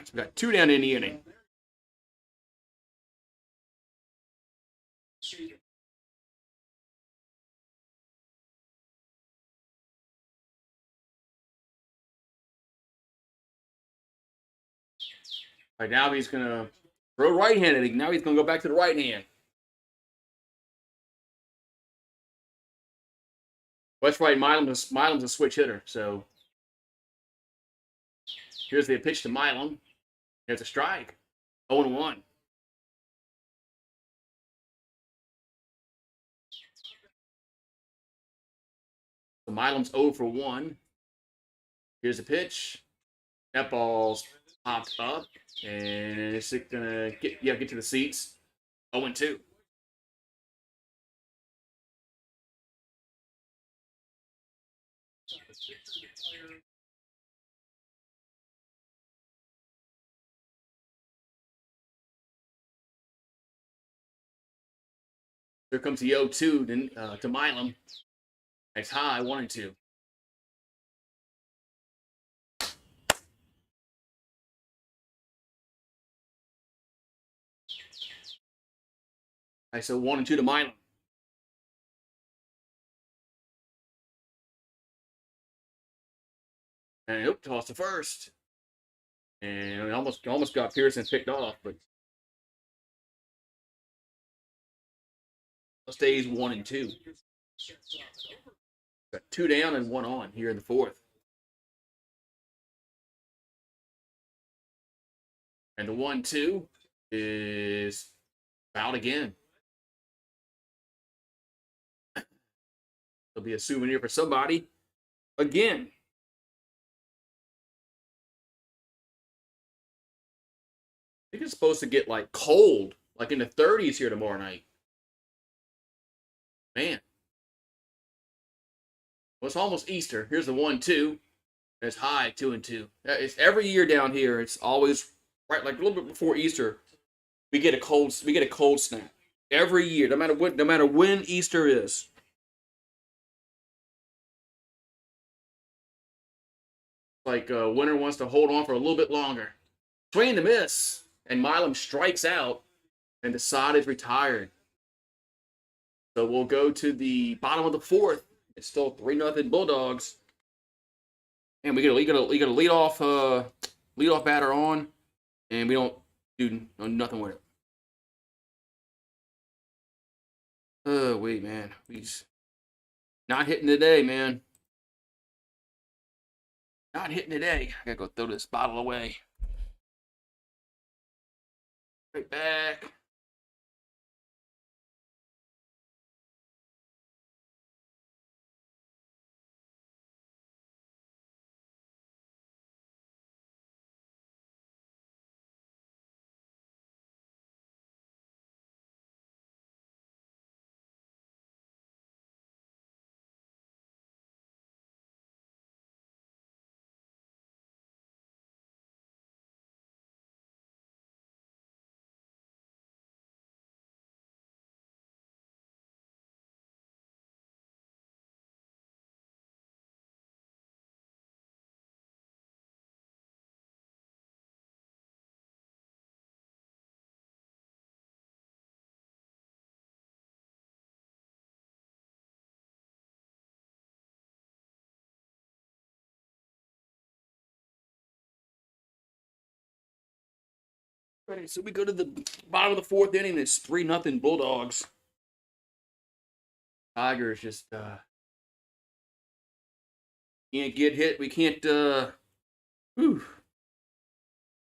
So we got 2 down in the inning. All right, now he's going to throw right-handed. Now he's going to go back to the right hand. Well, that's right. Milam's a switch hitter. So here's the pitch to Milam. There's a strike. 0-1. So Milam's 0-1. Here's the pitch. That ball's popped up. And it's going to get to the seats. 0-2. Here comes the 0-2 to Milam. That's high, 1-2. All right, so 1-2 to Milam. And toss to first. And almost got Pearson picked off, but Stays 1 and 2. Got 2 down and 1 on here in the fourth. And the 1-2 is fouled again. It'll be a souvenir for somebody again. I think it's supposed to get like cold, like in the 30s here tomorrow night. Man. Well, it's almost Easter. Here's the 1-2. It's high, 2 and 2. It's every year down here. It's always right, like a little bit before Easter. We get a cold snap every year, no matter when Easter is. Like winter wants to hold on for a little bit longer. Swing and a miss, and Milam strikes out, and the side is retired. So we'll go to the bottom of the fourth. It's still 3-0 Bulldogs. And we get a lead off batter on, and we don't do nothing with it. Oh wait, man, he's not hitting today, man. Not hitting today. I gotta go throw this bottle away. Right back. Ready, so we go to the bottom of the fourth inning. It's 3-0 Bulldogs. Tigers just can't get hit. We can't.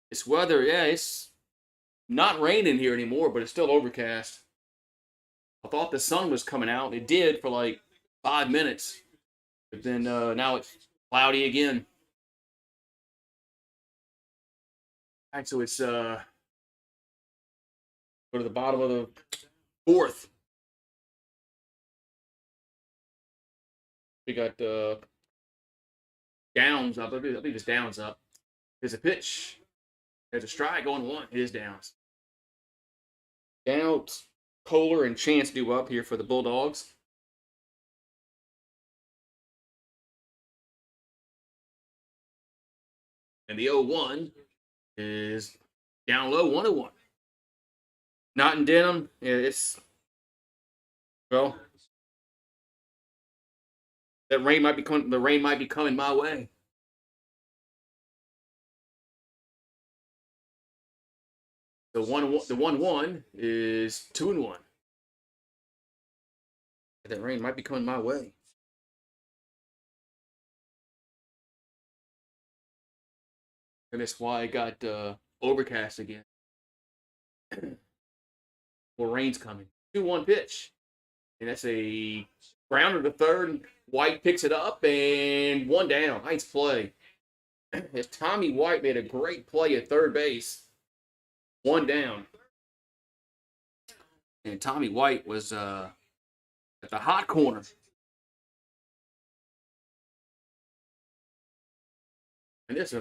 It's weather. Yeah, it's not raining here anymore, but it's still overcast. I thought the sun was coming out. It did for like 5 minutes, but then now it's cloudy again. All right, so it's go to the bottom of the fourth. We got Downs up. I think it's Downs up. There's a pitch. There's a strike going 1. It is Downs. Downs, Kohler, and Chance do up here for the Bulldogs. And the 0-1 is down low, 1-1. Not in denim. Yeah, it's, well, the rain might be coming my way. The 1-1 is 2-1. That rain might be coming my way. And that's why I got overcast again. Well, rain's coming. 2-1 pitch. And that's a grounder to third. White picks it up and 1 down. Nice play. As Tommy White made a great play at third base. 1 down. And Tommy White was at the hot corner. And there's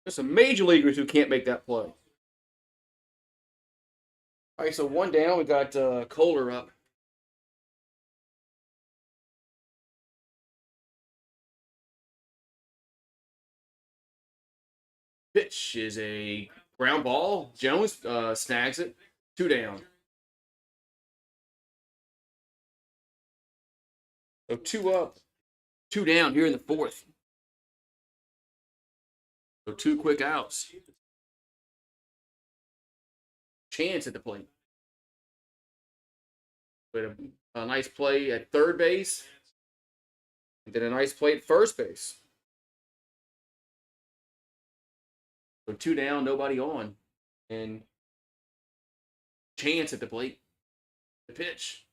some major leaguers who can't make that play. All right, so 1 down. We got Kohler up. Pitch is a ground ball. Jones snags it. 2 down. So 2 up, 2 down here in the fourth. So 2 quick outs. Chance at the plate. with a nice play at third base, and then a nice play at first base. So 2 down, nobody on, and Chance at the plate. The pitch.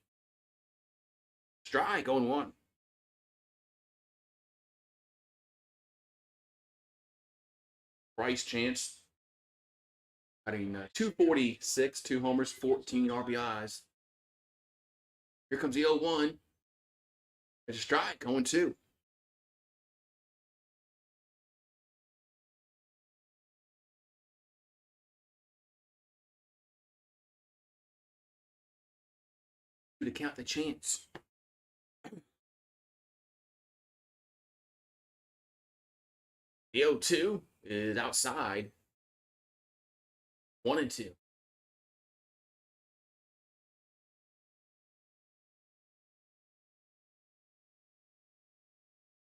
Strike on 1. Bryce Chance. I mean, 246, 2 homers, 14 RBIs. Here comes the 0-1. It's a strike, going 2. To count the Chance. The 0-2 is outside. 1-2.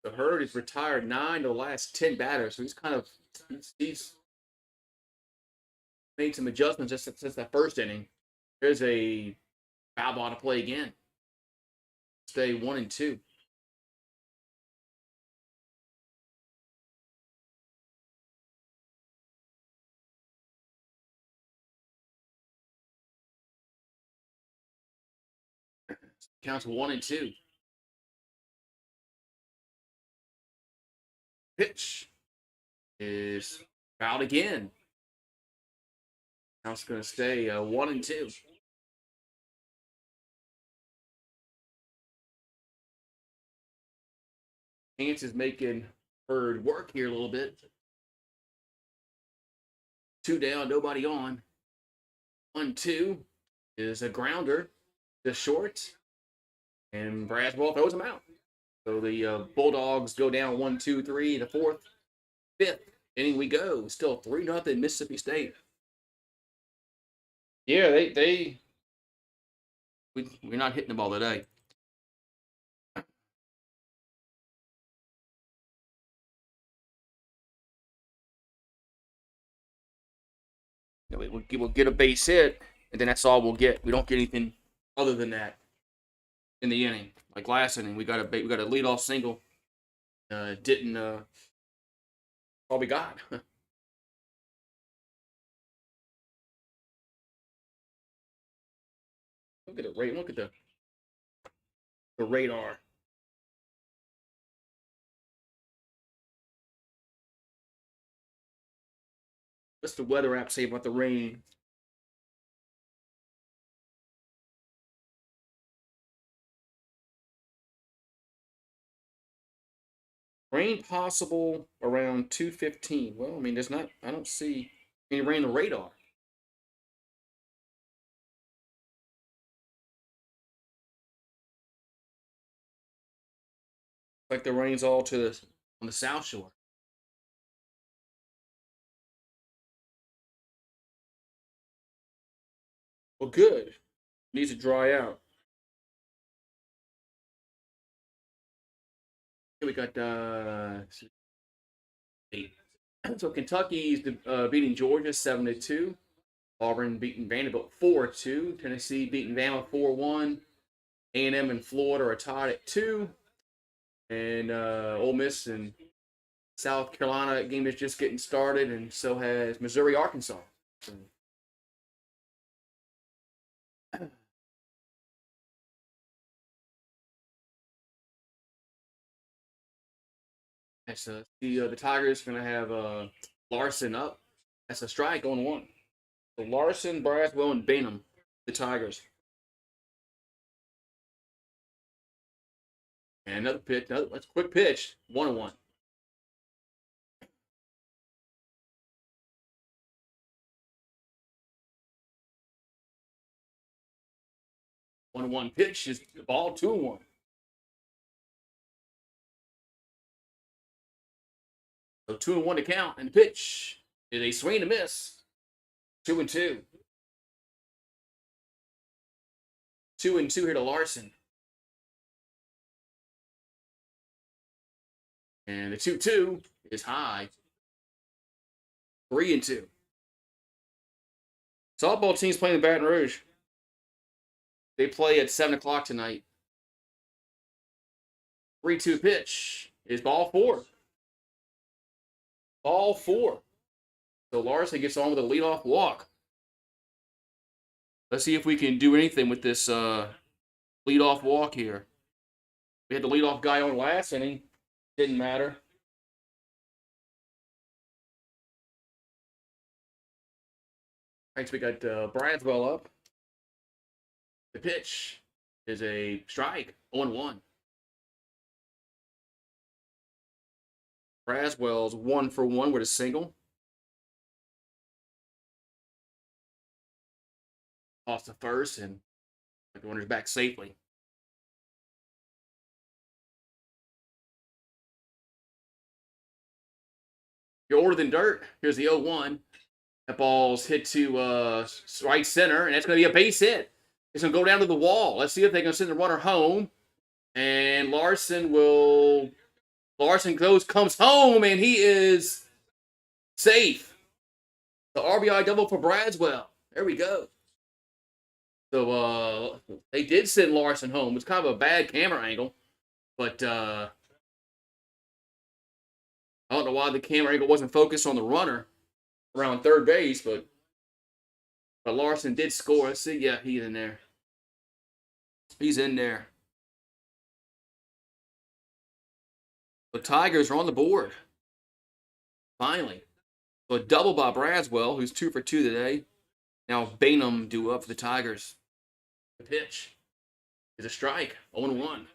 The Herd has retired 9 of the last 10 batters, so he's made some adjustments just since that first inning. There's a foul ball to play again. Stay 1-2. Counts 1-2. Pitch is fouled again. Now it's going to stay 1-2. Chance is making Herd work here a little bit. 2 down, nobody on. 1-2 is a grounder to short, and Braswell throws him out. So the Bulldogs go down 1-2-3. The 4th, 5th inning we go. Still 3-0 Mississippi State. Yeah, we're not hitting the ball today. We'll get a base hit, and then that's all we'll get. We don't get anything other than that in the inning. Like last inning, we got a leadoff single. Didn't all we got. Look at the rate. Look at the radar. What's the weather app say about the rain? Rain possible around 2:15. Well, I mean, I don't see any rain on the radar. Like the rain's all on the South Shore. Well, good. Needs to dry out. Here we got so Kentucky's beating Georgia 7-2. Auburn beating Vanderbilt 4-2. Tennessee beating Bama 4-1. A&M and Florida are tied at 2. And Ole Miss and South Carolina game is just getting started, and so has Missouri, Arkansas. So the Tigers are going to have Larson up. That's a strike on 1. So Larson, Braswell, and Bainham, the Tigers. And another pitch. That's a quick pitch. 1-1. One pitch is the ball 2-1. So 2-1 to count, and the pitch is a swing and a miss. 2-2. 2-2 here to Larson. And the 2-2 is high. 3-2. Softball team's playing in Baton Rouge. They play at 7 o'clock tonight. 3-2 pitch is ball four. Ball four. So Larson gets on with a leadoff walk. Let's see if we can do anything with this leadoff walk here. We had the leadoff guy on last inning. Didn't matter. Thanks, we got Bradswell up. The pitch is a strike, 0-1. Braswell's 1 for 1 with a single. Off the first, and the runner's back safely. You're older than dirt. Here's the 0-1. That ball's hit to right center, and that's going to be a base hit. It's going to go down to the wall. Let's see if they can send the runner home. And Larson comes home, and he is safe. The RBI double for Bradswell. There we go. So they did send Larson home. It's kind of a bad camera angle, but I don't know why the camera angle wasn't focused on the runner around third base, but Larson did score. Let's see. Yeah, he's in there. He's in there. The Tigers are on the board. Finally. So a double by Bradswell, who's 2 for 2 today. Now Bainham due up for the Tigers. The pitch is a strike, 0-1.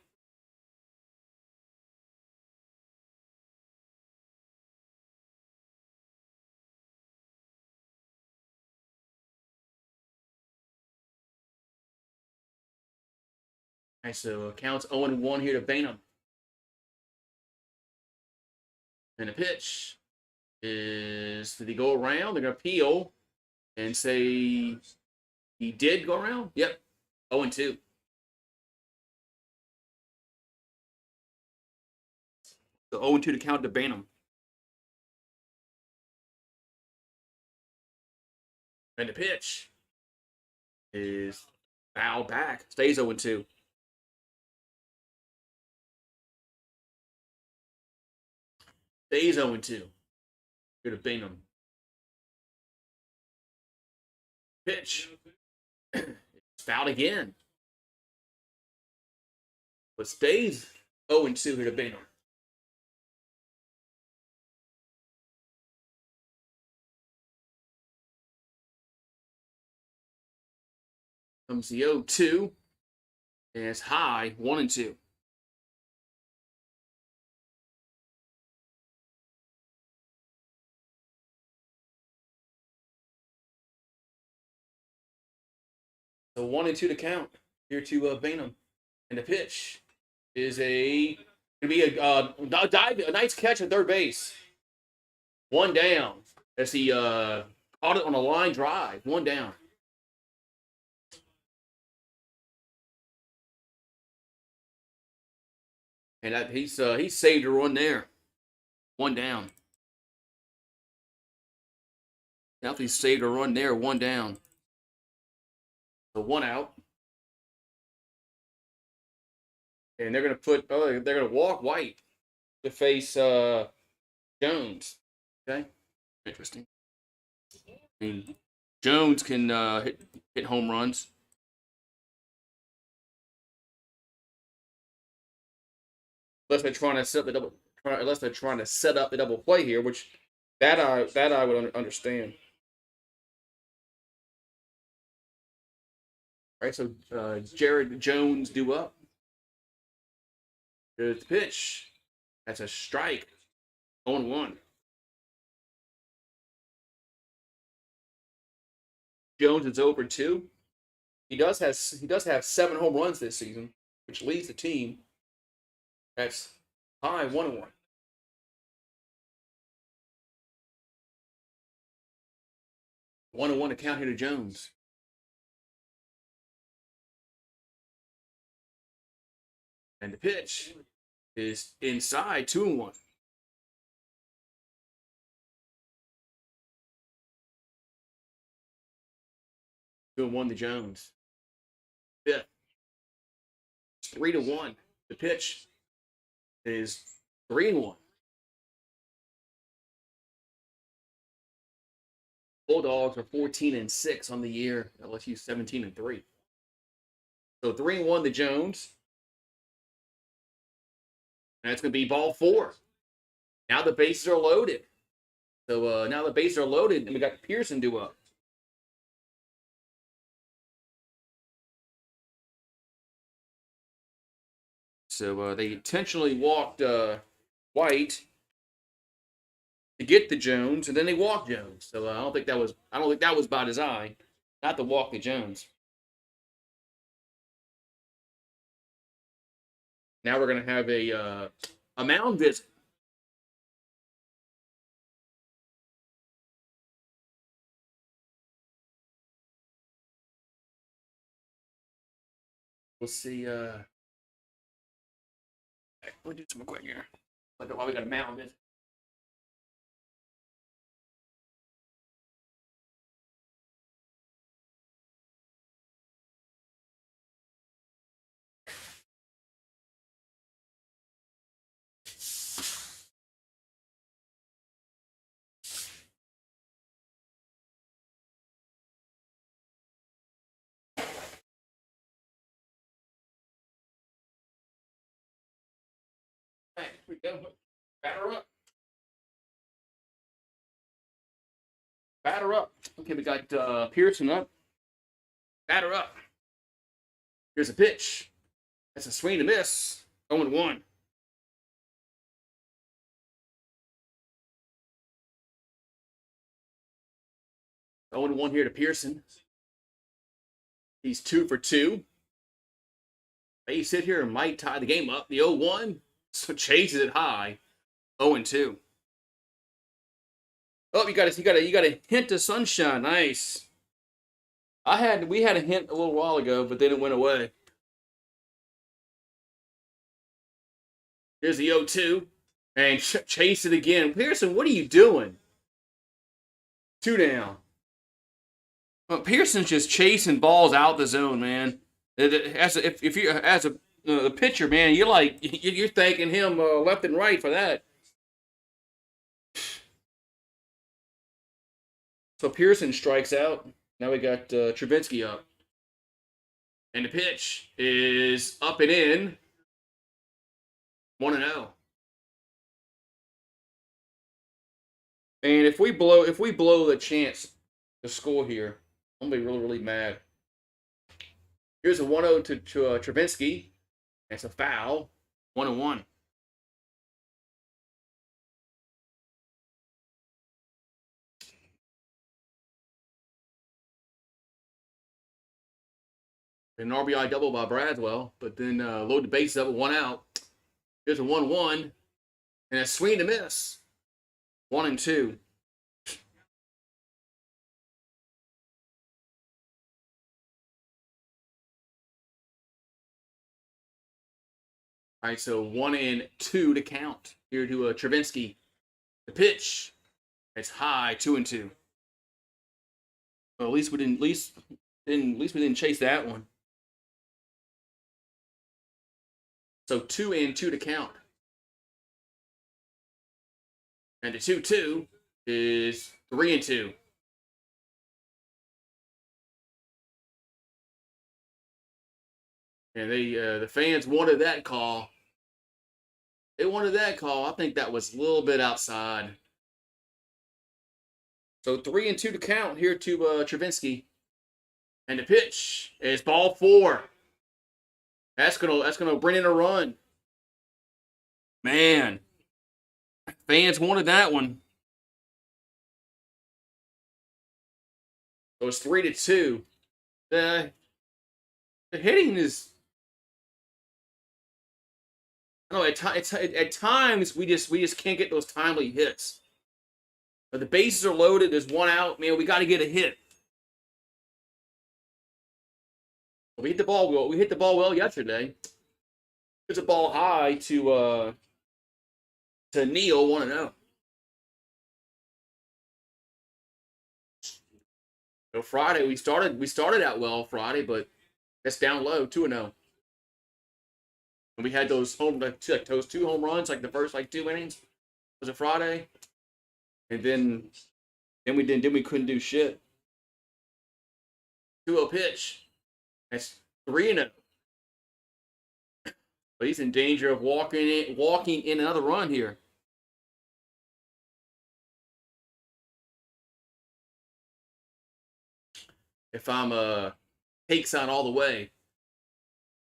All right, so counts 0-1 here to Bainham. And the pitch is, did he go around? They're going to peel and say he did go around? Yep, 0-2. So 0-2 to count to Bainham. And the pitch is fouled back. Stays 0-2. Stays 0-2. Here to Bainham. Pitch. It's fouled again. But stays 0-2 here to Bainham. Comes the 0-2. And it's high, 1-2. So 1-2 to count here to Bainham. And the pitch is a nice catch at third base. One down as he caught it on a line drive. One down. And he saved a run there. One down. Now he saved a run there. One down. So one out. And they're gonna walk White to face Jones. Okay, interesting. I mean, Jones can hit home runs. Unless they're trying to set up the double play here, which that I would understand. All right, so Jared Jones due up. Here's the pitch. That's a strike. 0-1. Jones is over 2. He does have 7 home runs this season, which leads the team. That's high, 1-1. 1-1 to count here to Jones. And the pitch is inside, 2-1. 2-1 to Jones. fifth. It's 3-1. The pitch is 3-1. Bulldogs are 14-6 on the year. LSU 17-3. So 3-1 to Jones. And it's going to be ball 4. Now the bases are loaded. So now the bases are loaded, and we got Pearson due up. So they intentionally walked White to get the Jones, and then they walked Jones. So I don't think that was by design, not to walk the Jones. Now we're gonna have a mound visit. We'll see. We'll do some quick here. While we got a mound visit. All right, here we go. Batter up. Batter up. Okay, we got Pearson up. Batter up. Here's a pitch. That's a swing and a miss. 0-1. Oh and 1 here to Pearson. He's 2 for 2. Base hit here and might tie the game up. The 0-1. So chases it high. 0-2. Oh, you got a hint of sunshine. Nice. We had a hint a little while ago, but then it went away. Here's the 0-2. And chase it again. Pearson, what are you doing? 2 down. Well, Pearson's just chasing balls out the zone, man. If you're as a pitcher, man, you're thanking him left and right for that. So Pearson strikes out. Now we got Travinsky up, and the pitch is up and in. 1-0. And if we blow the chance to score here, I'm gonna be really, really mad. Here's a 1-0 to Travinsky. It's a foul. 1-1. An RBI double by Bradwell, but then load the base up with 1 out. Here's a 1-1, and a swing to miss. 1-2. All right, so 1-2 to count here to Travinsky. The pitch, it's high, 2-2. Well, at least we didn't chase that one. So 2-2 to count. And the 2-2 is 3-2. And the fans wanted that call. They wanted that call. I think that was a little bit outside. So 3-2 to count here to Travinsky. And the pitch is ball 4. That's gonna bring in a run. Man, fans wanted that one. So it's 3-2. The hitting is. No, at times we just can't get those timely hits. But the bases are loaded. There's 1 out. Man, we got to get a hit. We hit the ball well. We hit the ball well yesterday. There's a ball high to Neal. 1-0. So Friday we started out well Friday, but That's down low, 2-0. And we had those those 2 home runs, like the first 2 innings. Was it Friday? And then we couldn't do shit. 2-0 pitch. That's 3-0. But he's in danger of walking in another run here. If I'm takes on all the way,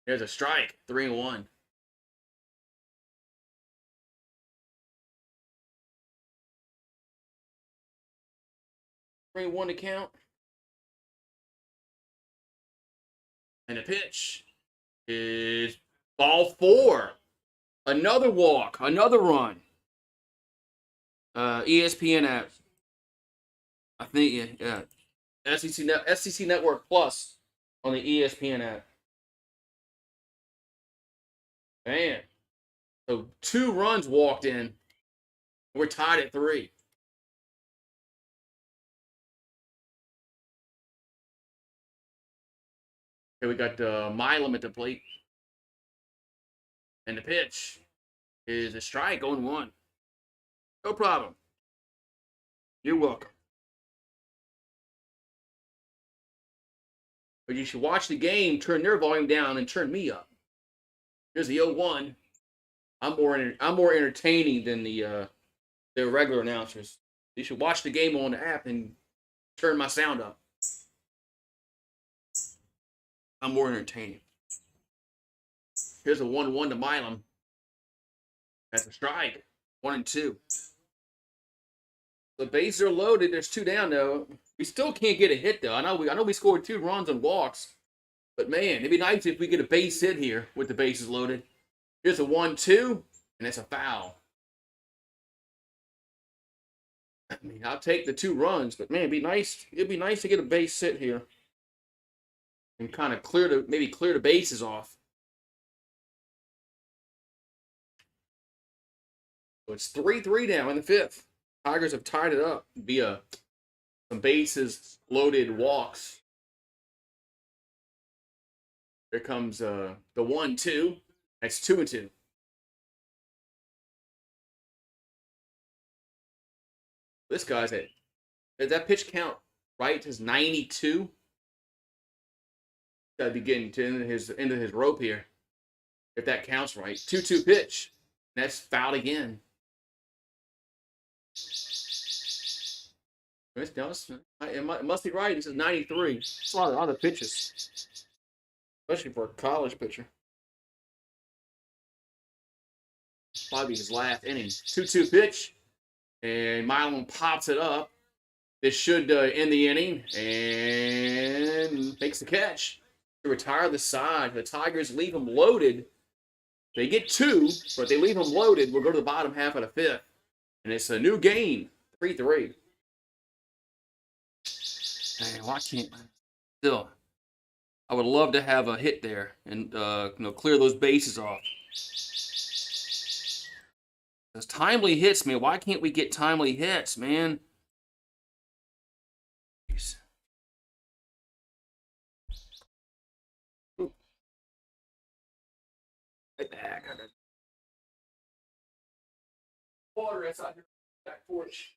there's a strike. 3-1. 3-1 to count. And the pitch is ball 4. Another walk. Another run. ESPN app. I think, yeah. SEC Network Plus on the ESPN app. Man. So 2 runs walked in. We're tied at 3. Okay, we got Milam at the plate. And the pitch is a strike, 0-1. No problem. You're welcome. But you should watch the game, turn their volume down, and turn me up. Here's the 0-1. I'm more entertaining than the regular announcers. You should watch the game on the app and turn my sound up. I'm more entertaining. Here's a 1-1 to Milam. That's a strike. 1-2. The bases are loaded. There's 2 down though. We still can't get a hit though. I know we scored 2 runs on walks, but man, it'd be nice if we get a base hit here with the bases loaded. Here's a 1-2, and that's a foul. I mean, I'll take the 2 runs, but man, it'd be nice. It'd be nice to get a base hit here and kind of clear the bases off. So it's 3-3 now in the 5th. Tigers have tied it up via some bases loaded walks. Here comes the 1-2. That's 2-2. This guy's at. Does that pitch count right? His 92. Got to be getting to into his rope here. If that counts right. 2-2 pitch. That's fouled again. It must be right. This is 93. It's a lot of pitches, especially for a college pitcher. Probably his last inning. 2-2 pitch, and Milam pops it up. This should end the inning, and makes the catch to retire the side. The Tigers leave him loaded. They get 2, but they leave him loaded. We'll go to the bottom half of the 5th, and it's a new game, 3-3. Man, why can't still? I would love to have a hit there and clear those bases off. Those timely hits, man. Why can't we get timely hits, man? Jeez. Right back. I got water outside your back porch.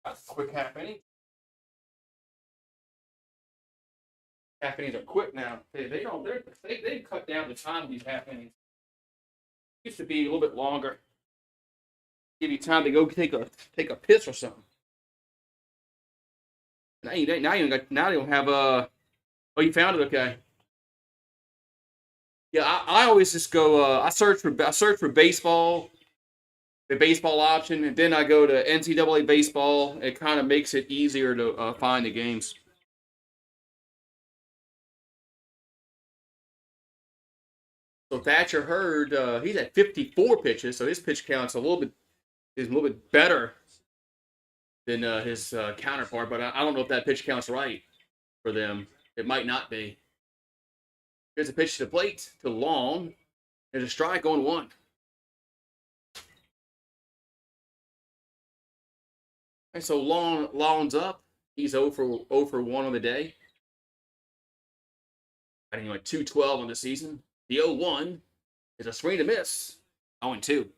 That's a quick half inning. Half innings are quick now. They cut down the time of these half innings. Used to be a little bit longer. Give you time to go take a piss or something. Now you don't have a. Oh, you found it. Okay. Yeah, I always just go. I search for baseball, the baseball option, and then I go to NCAA baseball. It kind of makes it easier to find the games. So Thatcher Hurd, he's at 54 pitches, so his pitch count's a little bit better than his counterpart. But I don't know if that pitch count's right for them. It might not be. Here's a pitch to the plate to Long. There's a strike on one. And so Long's up. He's 0 for 1 on the day. Batting like 212 on the season. The 0-1 is a swing to miss. 0-2.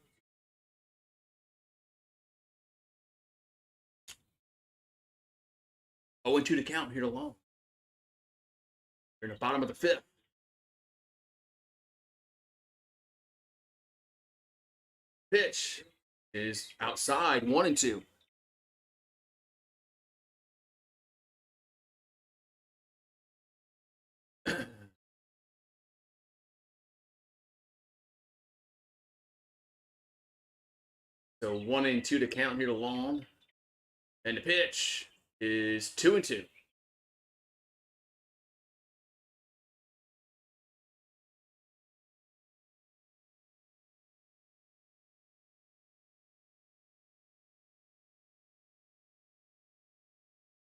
0-2 to count here to Long. We're in the bottom of the fifth. Pitch is outside, 1-2. So 1-2 to count here to Long. And the pitch is 2-2.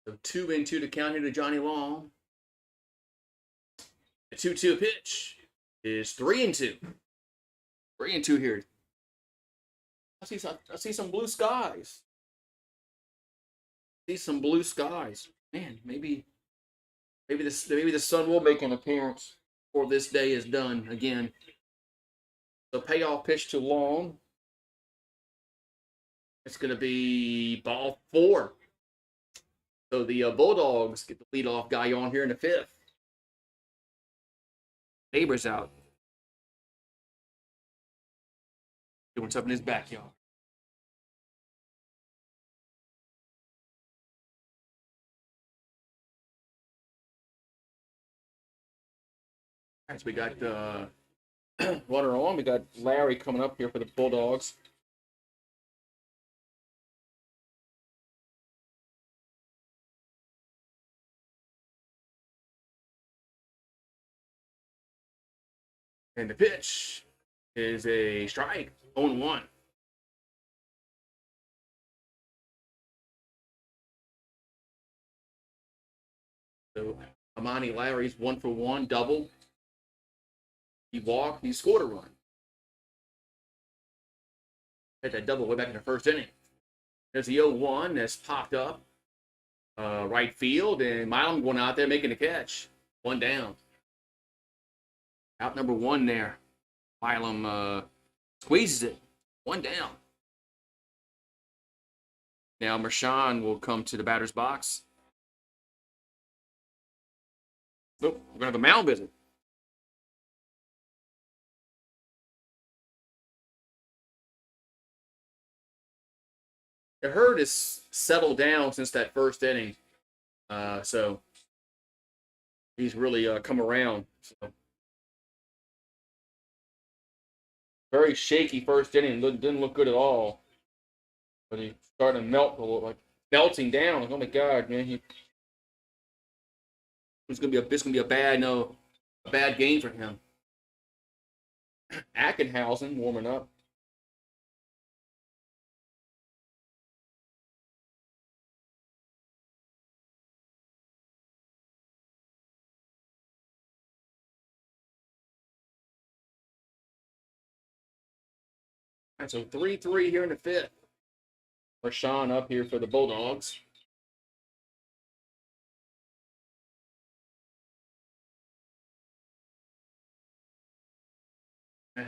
So 2-2 to count here to Johnny Long. The 2-2 pitch is 3-2. 3-2 here. I see some blue skies. See some blue skies. Man, maybe the sun will make an appearance before this day is done again. The payoff pitch to Long. It's going to be ball 4. So the Bulldogs get the leadoff guy on here in the 5th. Neighbor's out. Doing something in his backyard. All right, so we got runner on. We got Larry coming up here for the Bulldogs. And the pitch is a strike, 0-1. So Amani Larry's 1 for 1, double. He walked, he scored a run. Hit that double way back in the first inning. There's the 0-1 that's popped up. Right field, and Milam going out there making the catch. 1 down. Out number 1 there. Milam squeezes it. 1 down. Now Marshawn will come to the batter's box. Nope, we're going to have a mound visit. The Herd has settled down since that first inning. So he's really come around. So. Very shaky first inning. Didn't look good at all. But he's starting to melt a little, like melting down. Like, oh my God, man! It's gonna be a bad game for him. Ackenhausen warming up. All right, so 3-3 here in the 5th. Rashawn up here for the Bulldogs.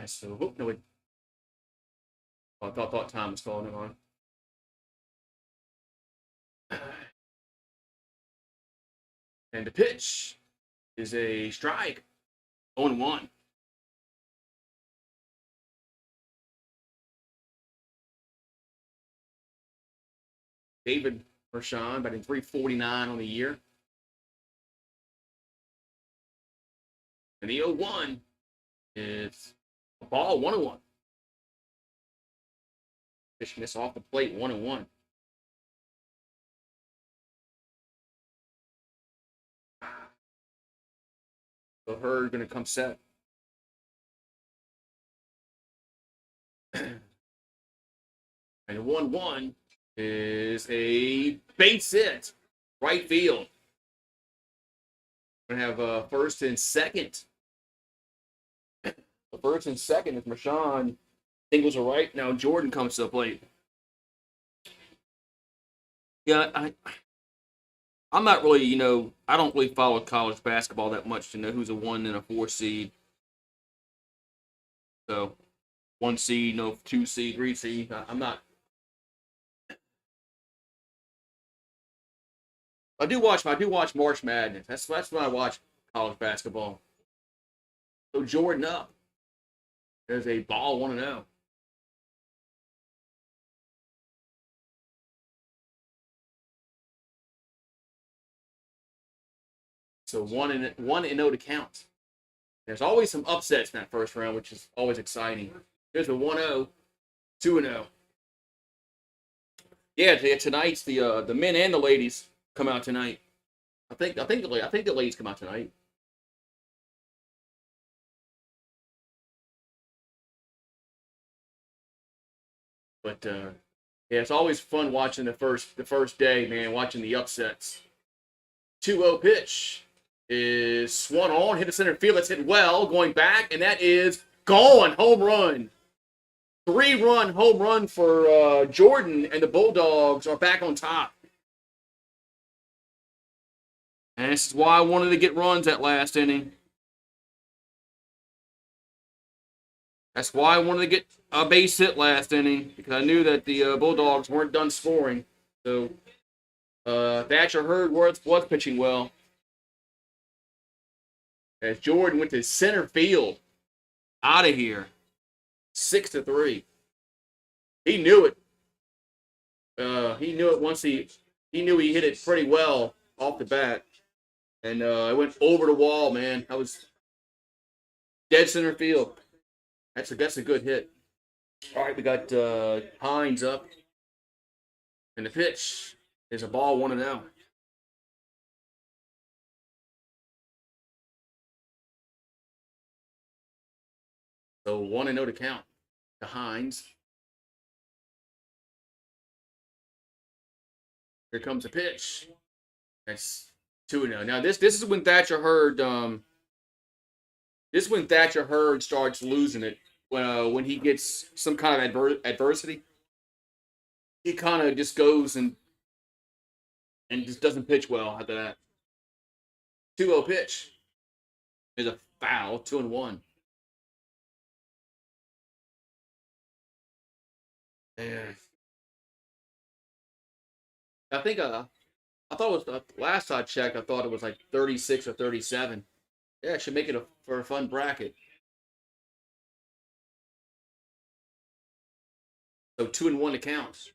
So, oh, no, I thought time was calling on. And the pitch is a strike. 0-1. David Rashawn batting 349 on the year. And the 0-1 It's a ball 1-1. Fishing this off the plate 1-1. So Hurd going to come set. And 1-1 is a base hit. Right field. We're going to have first and second. The first and second is Marshawn. Singles are right. Now Jordan comes to the plate. Yeah, I'm not really, I don't really follow college basketball that much to know who's a 1 and a 4 seed. So, 1 seed, 2 seed, 3 seed. I'm not. I do watch March Madness. That's when I watch college basketball. So Jordan up. There's a ball 1-0. So 1-0 to count. There's always some upsets in that first round, which is always exciting. There's a 1-0, 2-0. Yeah, tonight's the men and the ladies come out tonight. I think the ladies come out tonight. But yeah, it's always fun watching the first day, man. Watching the upsets. 2-0 pitch is swung on, hit the center field. That's hit well, going back, and that is gone. Home run. 3-run home run for Jordan, and the Bulldogs are back on top. And this is why I wanted to get runs that last inning. That's why I wanted to get a base hit last inning, because I knew that the Bulldogs weren't done scoring. So Thatcher Hurd was pitching well. As Jordan went to center field, out of here, 6-3. He knew it. He knew it once he knew he hit it pretty well off the bat, and it went over the wall, man. That was dead center field. That's a good hit. All right, we got Hines up, and the pitch is a ball 1-0. So 1-0 to count to Hines. Here comes a pitch. That's 2-0. Now this is when Thatcher Hurd starts losing it. When he gets some kind of adversity, he kind of just goes and just doesn't pitch well after that. 2-0 pitch is a foul. 2-1. Yeah. I think I thought it was last I checked. I thought it was like 36 or 37. Yeah, it should make it for a fun bracket. So 2-1 to count.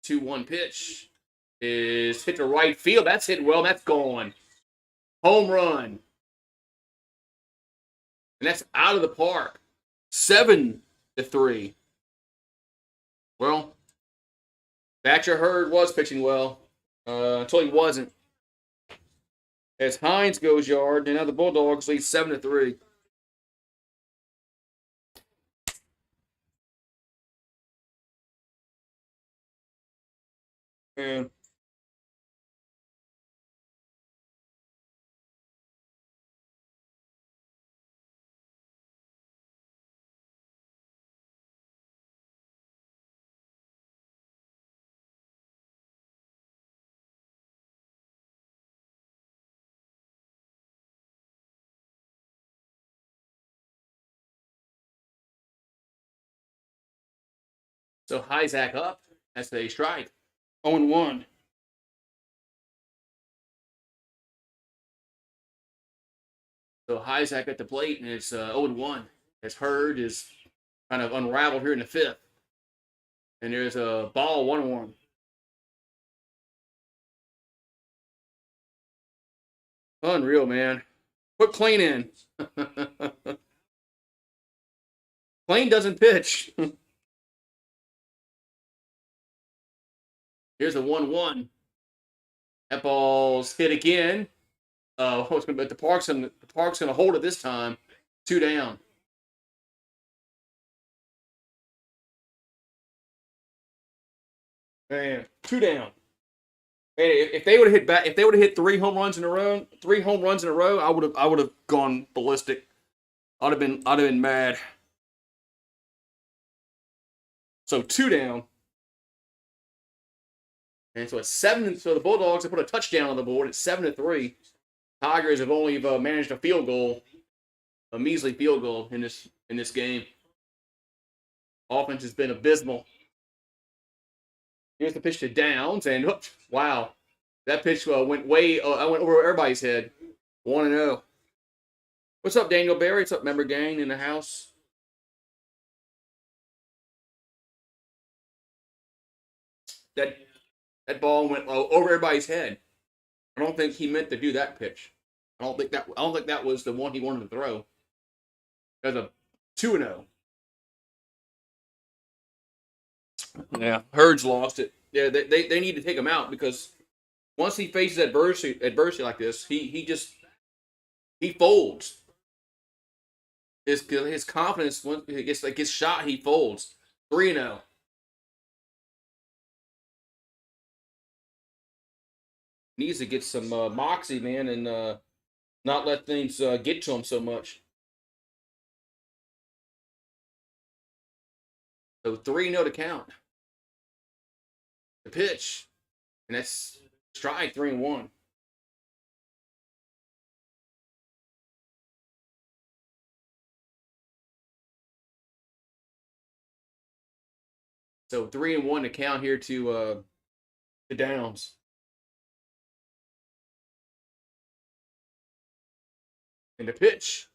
2-1 pitch is hit to right field. That's hit well. That's gone. Home run. And that's out of the park. 7-3. Well, Thatcher Hurd was pitching well until he wasn't. As Hines goes yard, and now the Bulldogs lead 7-3. And so Hyzak up. That's a strike. 0-1. So Hyzak at the plate, and it's 0-1. As Hurd is kind of unraveled here in the fifth. And there's a ball 1-1. Unreal, man. Put clean in. Plain doesn't pitch. Here's a 1-1. That ball's hit again. But the Park's gonna hold it this time. 2 down. Man, 2 down. Man, if they would have hit back, if they would have hit 3 home runs in a row, I would have gone ballistic. I'd have been mad. So 2 down. And so it's 7. So the Bulldogs have put a touchdown on the board. It's 7-3. Tigers have only managed a field goal, a measly field goal in this game. Offense has been abysmal. Here's the pitch to Downs, and oops, wow, that pitch went way. I went over everybody's head. 1-0. What's up, Daniel Barry? What's up, member gang in the house? That ball went over everybody's head. I don't think he meant to do that pitch. I don't think that was the one he wanted to throw. That's a 2-0. Yeah, Hurd's lost it. Yeah, they need to take him out because once he faces adversity like this, he folds. His confidence when he gets shot, he folds. 3-0. Needs to get some moxie, man, and not let things get to him so much. So 3-0 to count. The pitch, and that's strike 3-1. So 3-1 to count here to the Downs. And the pitch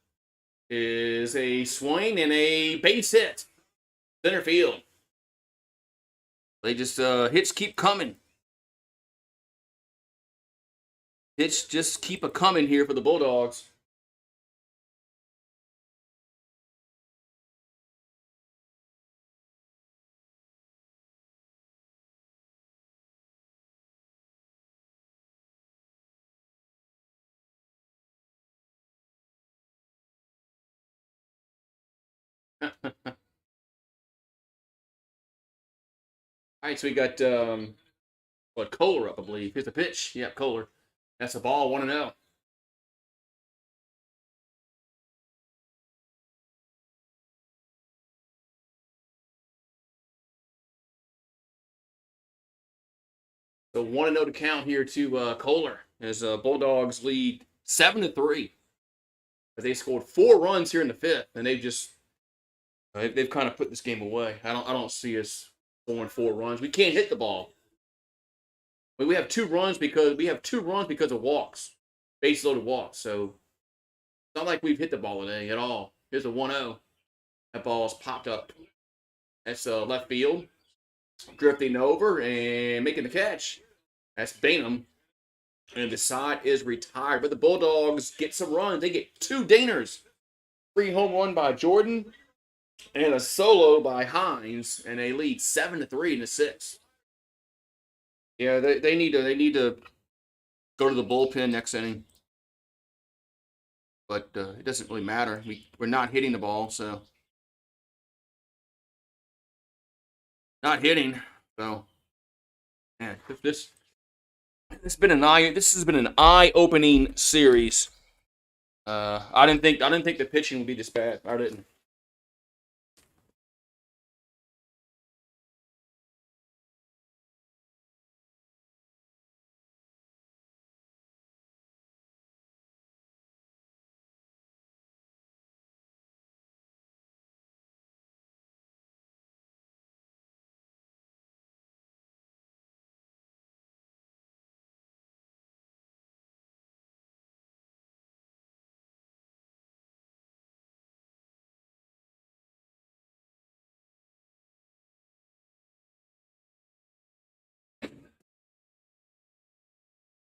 is a swing and a base hit. Center field. They just hits keep coming. Hits just keep a coming here for the Bulldogs. All right, so we got Kohler up, I believe. Here's the pitch. Yeah, Kohler. That's a ball, 1-0. So 1-0 to count here to Kohler as Bulldogs lead 7-3. As they scored 4 runs here in the 5th, and they've kind of put this game away. I don't see us scoring 4 runs. We can't hit the ball. But we have 2 runs because of walks, base loaded walks. So it's not like we've hit the ball today at all. Here's a 1-0. That ball's popped up. That's left field, drifting over and making the catch. That's Bainham, and the side is retired. But the Bulldogs get some runs. They get 2 dingers, 3 home run by Jordan, and a solo by Hines, and they lead 7-3 in the 6th. Yeah, they need to go to the bullpen next inning, but it doesn't really matter. We're not hitting the ball, so not hitting. So, man, this has been an eye-opening series. I didn't think the pitching would be this bad. I didn't.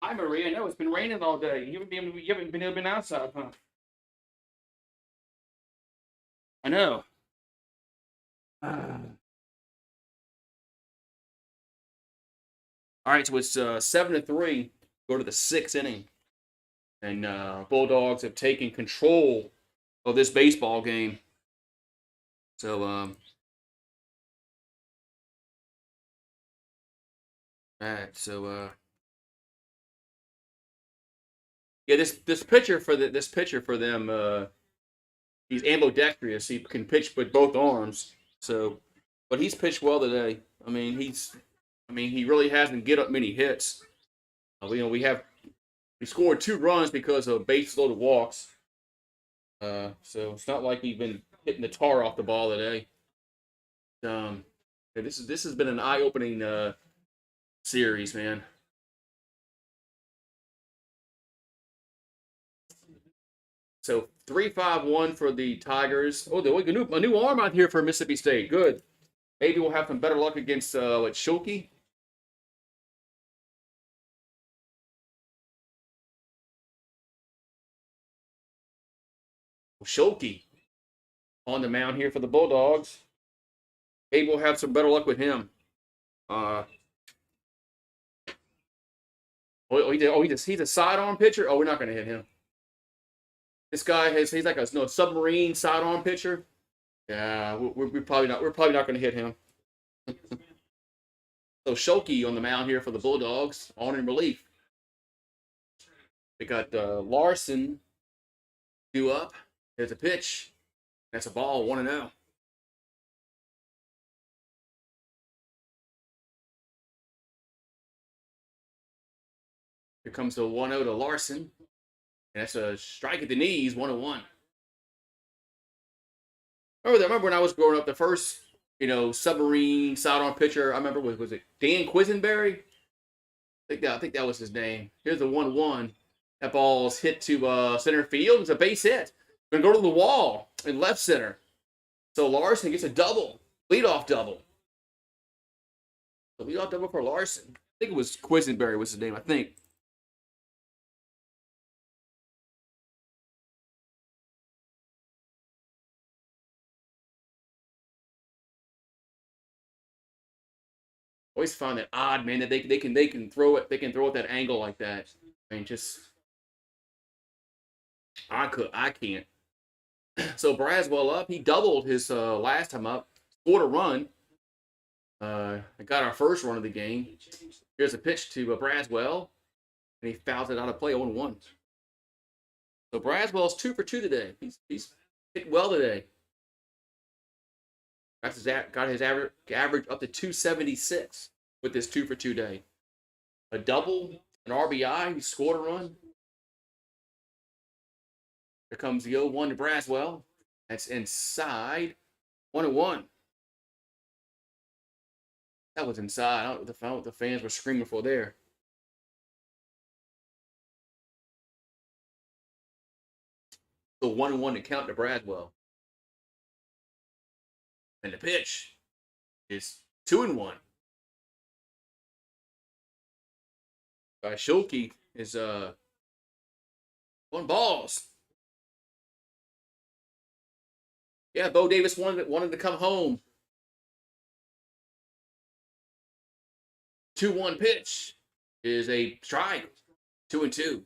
Hi, Maria. I know it's been raining all day. You haven't been able to be outside, huh? I know. All right, so it's 7-3. Go to the sixth inning, and Bulldogs have taken control of this baseball game. So, all right, so yeah, this pitcher for them, he's ambidextrous. He can pitch with both arms. So, but he's pitched well today. He really hasn't get up many hits. We scored 2 runs because of base loaded walks. So it's not like we've been hitting the tar off the ball today. This has been an eye opening series, man. So 3-5-1 for the Tigers. Oh, a new arm out here for Mississippi State. Good. Maybe we'll have some better luck against Schulke. Schulke on the mound here for the Bulldogs. Maybe we'll have some better luck with him. He's a sidearm pitcher. Oh, we're not going to hit him. This guy he's like a submarine sidearm pitcher. Yeah, we're probably not going to hit him. So Schulke on the mound here for the Bulldogs, on in relief. They got Larson due up. There's a pitch. That's a ball, 1-0. Here comes the 1-0 to Larson. And that's a strike at the knees, 1-1. Remember when I was growing up, the first, submarine sidearm pitcher I remember was it Dan Quisenberry? I think that was his name. Here's the 1-1. That ball's hit to center field. It's a base hit. Going to go to the wall in left center. So Larson gets a double, leadoff double. The leadoff double for Larson. I think it was Quisenberry was his name, I think. Always find that odd, man, that they can throw it at that angle like that. I mean, just I can't. So Braswell up. He doubled his last time up, scored a run. Got our first run of the game. Here's a pitch to Braswell, and he fouls it out of play 0-1. So Braswell's 2 for 2 today. He's hit well today. Got his average up to 276 with this 2 for 2 day. A double, an RBI. He scored a run. Here comes the 0-1 to Braswell. That's inside. 1-1. That was inside. I don't know what the fans were screaming for there. So 1-1 to count to Braswell. And the pitch is 2-1. Schulke is 1 balls. Yeah, Bo Davis wanted to come home. 2-1 pitch is a strike. 2-2.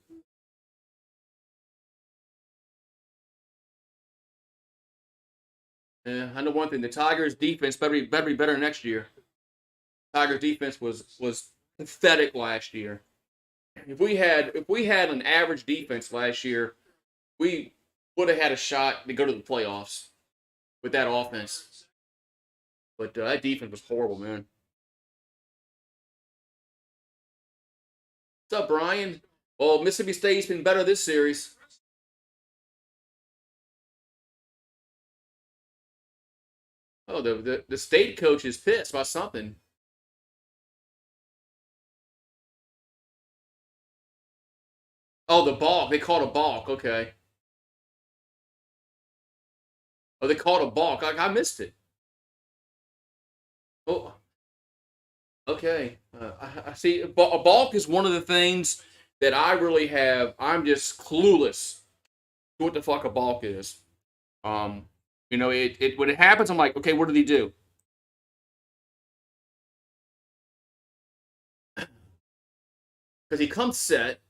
I know one thing: the Tigers' defense better be better next year. Tigers' defense was pathetic last year. If we had an average defense last year, we would have had a shot to go to the playoffs with that offense. But that defense was horrible, man. What's up, Brian? Well, Mississippi State's been better this series. Oh, the state coach is pissed about something. Oh, the balk. They called a balk. Okay. Oh, they called a balk. I missed it. Oh, okay. I see. A balk is one of the things that I really have. I'm just clueless to what the fuck a balk is. It when it happens, I'm like, okay, what did he do? because he comes set.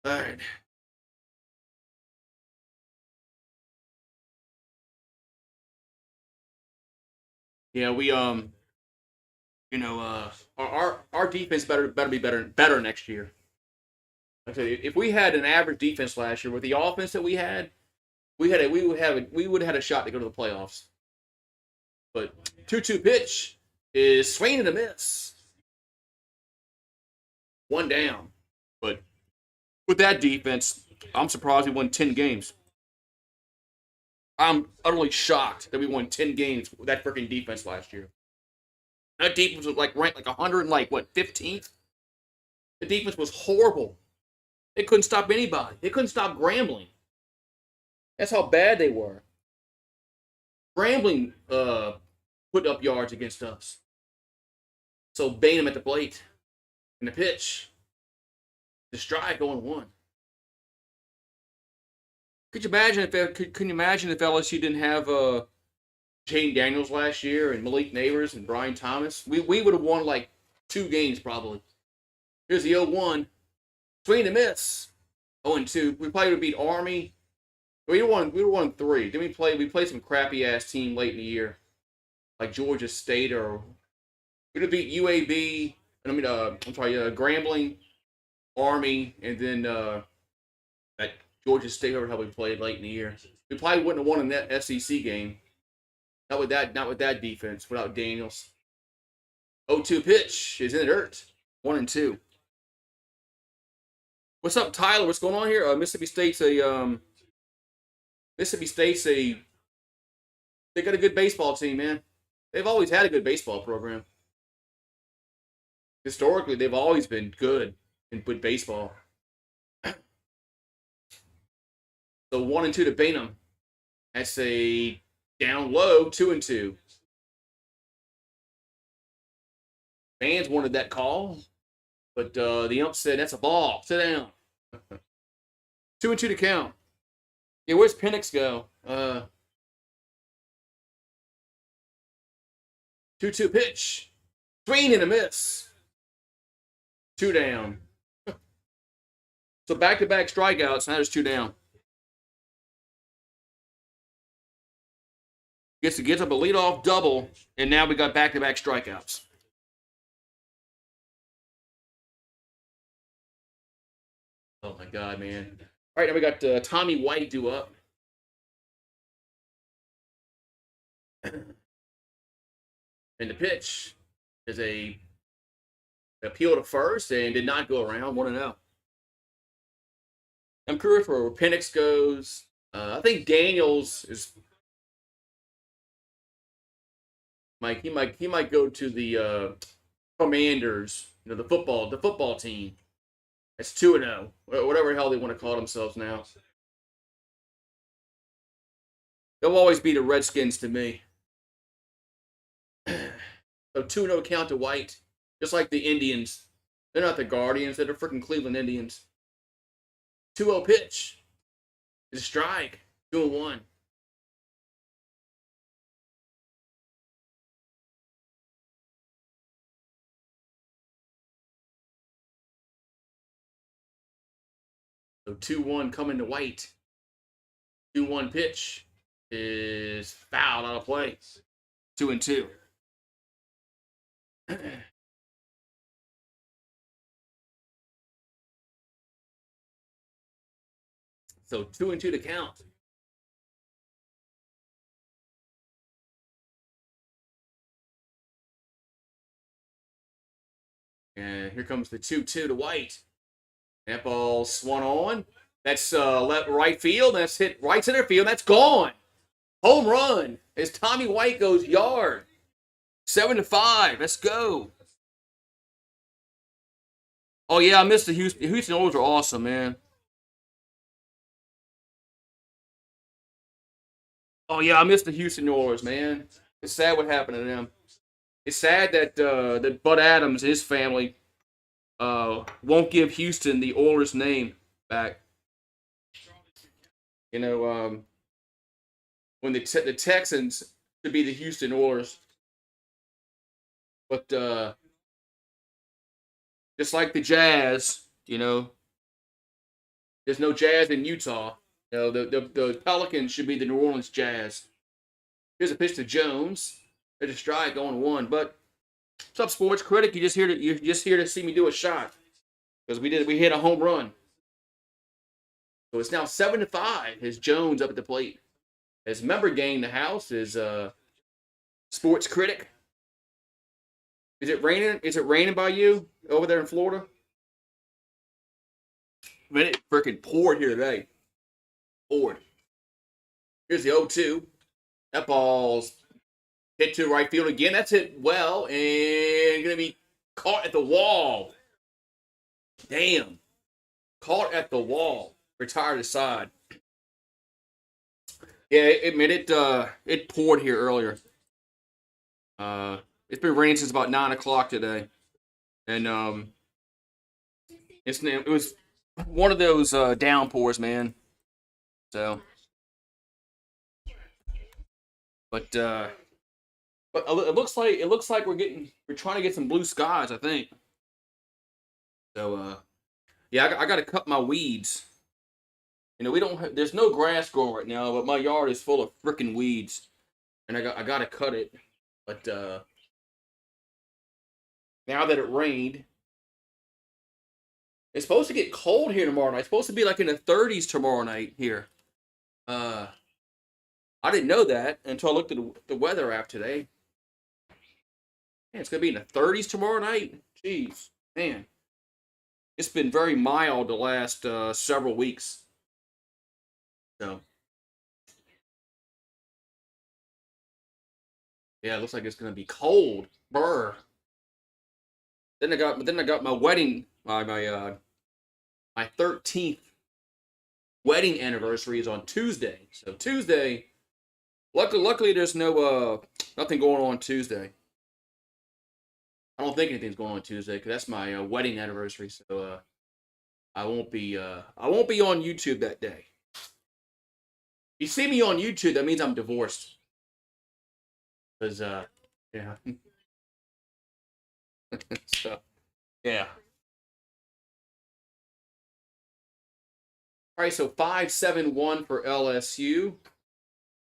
All right. Yeah, we our defense better be better next year. Like I said, if we had an average defense last year with the offense that we would have had a shot to go to the playoffs. But 2-2 pitch is swinging and a miss. One down. But with that defense, I'm surprised we won 10 games. I'm utterly shocked that we won 10 games with that freaking defense last year. That defense was like ranked like 100 and like what 15th. The defense was horrible. They couldn't stop anybody. They couldn't stop Grambling. That's how bad they were. Grambling put up yards against us. So Bainham at the plate and the pitch, the strike going one. Could you imagine if LSU didn't have Jane Daniels last year and Malik Neighbors and Brian Thomas? We would have won like 2 games probably. Here's the 0-1. Swing and miss. 0-2. We probably would beat Army. We won 3. Then we played some crappy ass team late in the year, like Georgia State, or we'd have beat UAB. Grambling, Army, and then that Georgia State, whoever we played late in the year. We probably wouldn't have won in that SEC game. Not with that defense. Without Daniels. 0-2 pitch is in the dirt. 1-2. What's up, Tyler? What's going on here? Mississippi State's they got a good baseball team, man. They've always had a good baseball program. Historically, they've always been good in good baseball. So 1-2 to Bainham. That's a down low, 2-2. Fans wanted that call, but the ump said that's a ball. Sit down. 2-2 to count. Yeah, where's Penix go? 2-2 pitch. Swing and a miss. 2 down. So back-to-back strikeouts. Now there's 2 down. Gets up a leadoff double, and now we got back-to-back strikeouts. Oh my God, man! All right, now we got Tommy White due up. And the pitch is a appeal to first and did not go around. 1-0. I'm curious where Penix goes. I think Daniels is he might go to the Commanders. The football team. That's 2-0. Whatever the hell they want to call themselves now. They'll always be the Redskins to me. So 2-0 count to White. Just like the Indians. They're not the Guardians. They're the freaking Cleveland Indians. 2-0 pitch. It's a strike. 2-1. So 2-1 coming to White. 2-1 pitch is fouled out of play. 2-2. So 2-2 to count. And here comes the 2-2 to White. That ball swung on. That's left right field. That's hit right center field. That's gone. Home run as Tommy White goes yard. 7-5. Let's go. Oh yeah, I missed the Houston Oilers are awesome, man. Oh yeah, I missed the Houston Oilers, man. It's sad what happened to them. It's sad that that Bud Adams and his family won't give Houston the Oilers name back. When the Texans to be the Houston Oilers. But just like the Jazz, there's no Jazz in Utah. The Pelicans should be the New Orleans Jazz. Here's a pitch to Jones. There's a strike on 1. But what's up, sports critic? You're just here to see me do a shot because we hit a home run. So it's now 7-5. As Jones up at the plate. As member gang, the house is sports critic. Is it raining? Is it raining by you over there in Florida? Man, it freaking poured here today. Poured. Here's the 0-2. That ball's hit to right field again. That's hit well and going to be caught at the wall. Damn. Caught at the wall. Retired aside. Yeah, it poured here earlier. It's been raining since about 9 o'clock today. And it was one of those downpours, man. So, but it looks like we're trying to get some blue skies, I think. So, yeah, I got to cut my weeds. There's no grass growing right now, but my yard is full of freaking weeds, and I got to cut it. But now that it rained, it's supposed to get cold here tomorrow night. It's supposed to be like in the 30s tomorrow night here. I didn't know that until I looked at the weather app today. Man, it's going to be in the 30s tomorrow night? Jeez, man. It's been very mild the last several weeks. So, yeah, it looks like it's going to be cold. Brr. Then I got my wedding, my 13th wedding anniversary is on Tuesday. So Tuesday, luckily there's nothing going on Tuesday. I don't think anything's going on Tuesday because that's my wedding anniversary. So I won't be on YouTube that day. If you see me on YouTube, that means I'm divorced. Because yeah. So yeah. All right, so 5-7-1 for LSU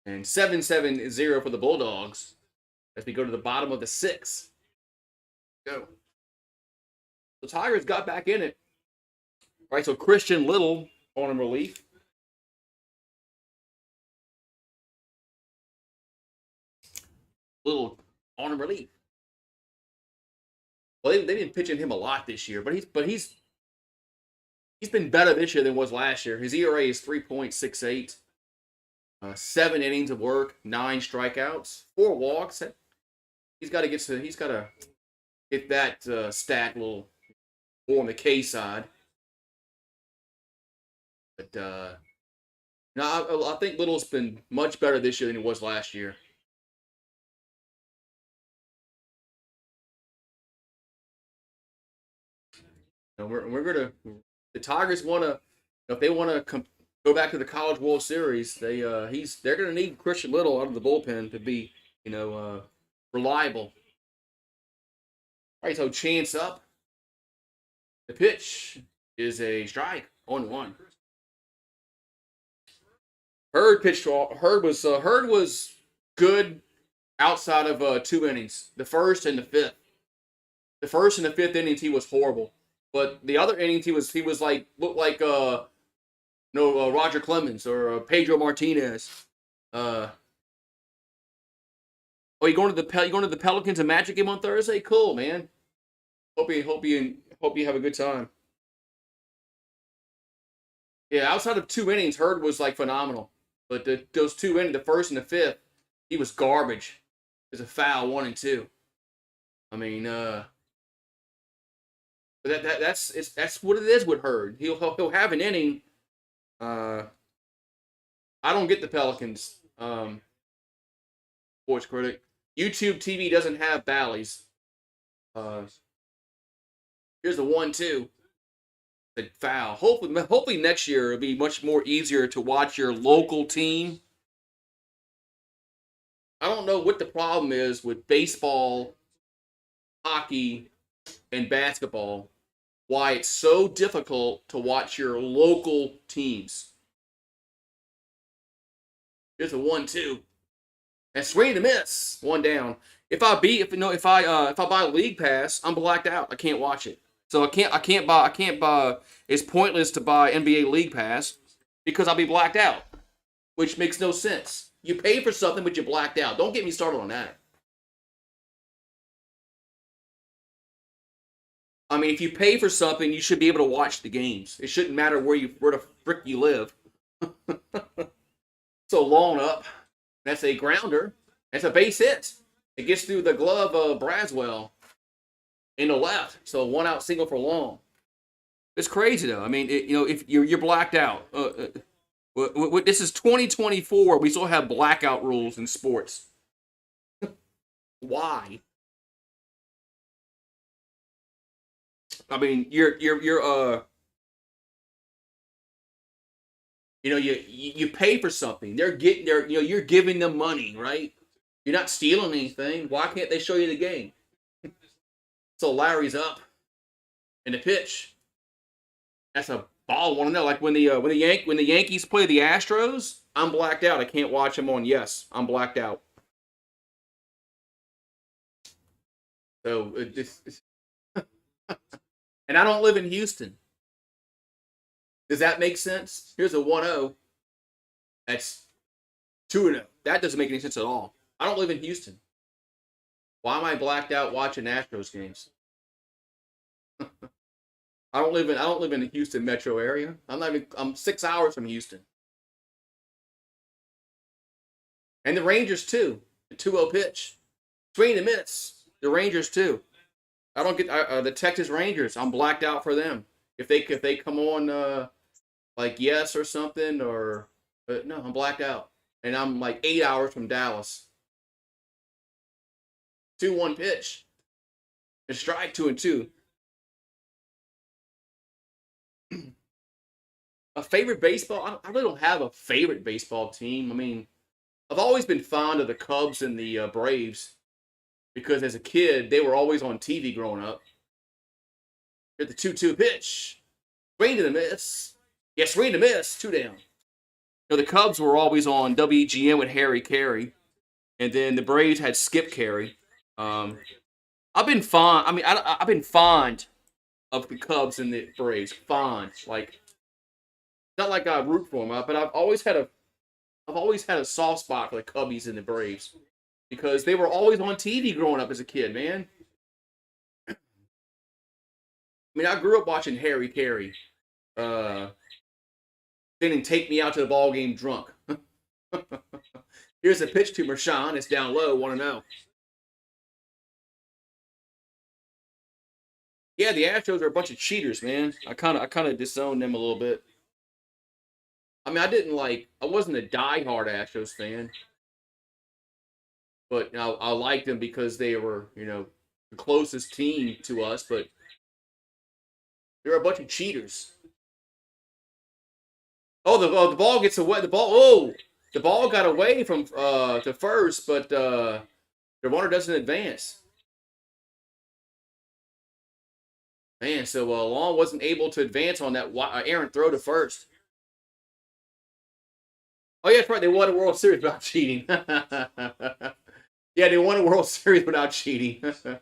and 7-7-0 for the Bulldogs as we go to the bottom of the 6th. Go. The Tigers got back in it. All right, so Christian Little on relief. Little on relief. Well, they've been pitching him a lot this year, but he's been better this year than was last year. His ERA is 3.68. 7 innings of work, 9 strikeouts, 4 walks. He's got to get that stat a little more on the K side. But no, I think Little's been much better this year than he was last year. And the Tigers want to, if they want to go back to the College World Series, they're going to need Christian Little out of the bullpen to be, reliable. All right, so chance up. The pitch is a strike on 1. Hurd was good outside of 2 innings. The first and the fifth. The first and the fifth innings he was horrible. But the other innings he looked like Roger Clemens or Pedro Martinez. You going to the Pelicans and Magic game on Thursday? Cool, man. Hope you have a good time. Yeah, outside of 2 innings, Hurd was like phenomenal. But those 2 innings, the first and the fifth, he was garbage. It was a foul, 1 and 2. I mean, but that's what it is with Hurd. He'll have an inning. I don't get the Pelicans. Sports critic. YouTube TV doesn't have Bally's. Here's the 1-2. The foul. Hopefully next year it'll be much more easier to watch your local team. I don't know what the problem is with baseball, hockey, and basketball. Why it's so difficult to watch your local teams. Here's a 1-2. And swing to miss. One down. If I buy a league pass, I'm blacked out. I can't watch it. So I can't buy. It's pointless to buy NBA league pass because I'll be blacked out, which makes no sense. You pay for something, but you're blacked out. Don't get me started on that. I mean, if you pay for something, you should be able to watch the games. It shouldn't matter where the frick you live. So long up. That's a grounder. That's a base hit. It gets through the glove of Braswell in the left. So 1 out single for long. It's crazy though. I mean, if you're blacked out. This is 2024. We still have blackout rules in sports. Why? I mean, you pay for something. You're giving them money, right? You're not stealing anything. Why can't they show you the game? So Larry's up, and the pitch. That's a ball. Want to know? Like when the Yankees play the Astros, I'm blacked out. I can't watch them on. Yes, I'm blacked out. So and I don't live in Houston. Does that make sense? Here's a 1-0. That's 2-0. That doesn't make any sense at all. I don't live in Houston. Why am I blacked out watching Astros games? I don't live in the Houston metro area. I'm 6 hours from Houston. And the Rangers too. The 2-0 pitch. Swing and miss. The Rangers too. I don't get the Texas Rangers. I'm blacked out for them. If they come on like yes or something but no, I'm blacked out. And I'm like 8 hours from Dallas. 2-1 pitch. And strike 2-2. A favorite baseball? I really don't have a favorite baseball team. I mean, I've always been fond of the Cubs and the Braves because as a kid, they were always on TV growing up. Hit the 2-2 pitch. Swing to the miss. Yeah, swing to miss. 2 down. The Cubs were always on WGN with Harry Carey. And then the Braves had Skip Carey. I've been fond. I mean, I've been fond of the Cubs and the Braves. Fond. Like, not like I root for them, but I've always had a soft spot for the Cubbies and the Braves. Because they were always on TV growing up as a kid, man. I mean, I grew up watching Harry Carey. Didn't take me out to the ball game drunk. Here's a pitch to Mershon. It's down low. 1-0. Yeah, the Astros are a bunch of cheaters, man. I kind of disowned them a little bit. I mean, I wasn't a diehard Astros fan, but I liked them because they were, the closest team to us. But they're a bunch of cheaters. Oh, the ball gets away. The ball got away from to first, but the runner doesn't advance. Man, so Long wasn't able to advance on that errant throw to first. Oh, yeah, that's right. They won a World Series without cheating. Yeah, they won a World Series without cheating. So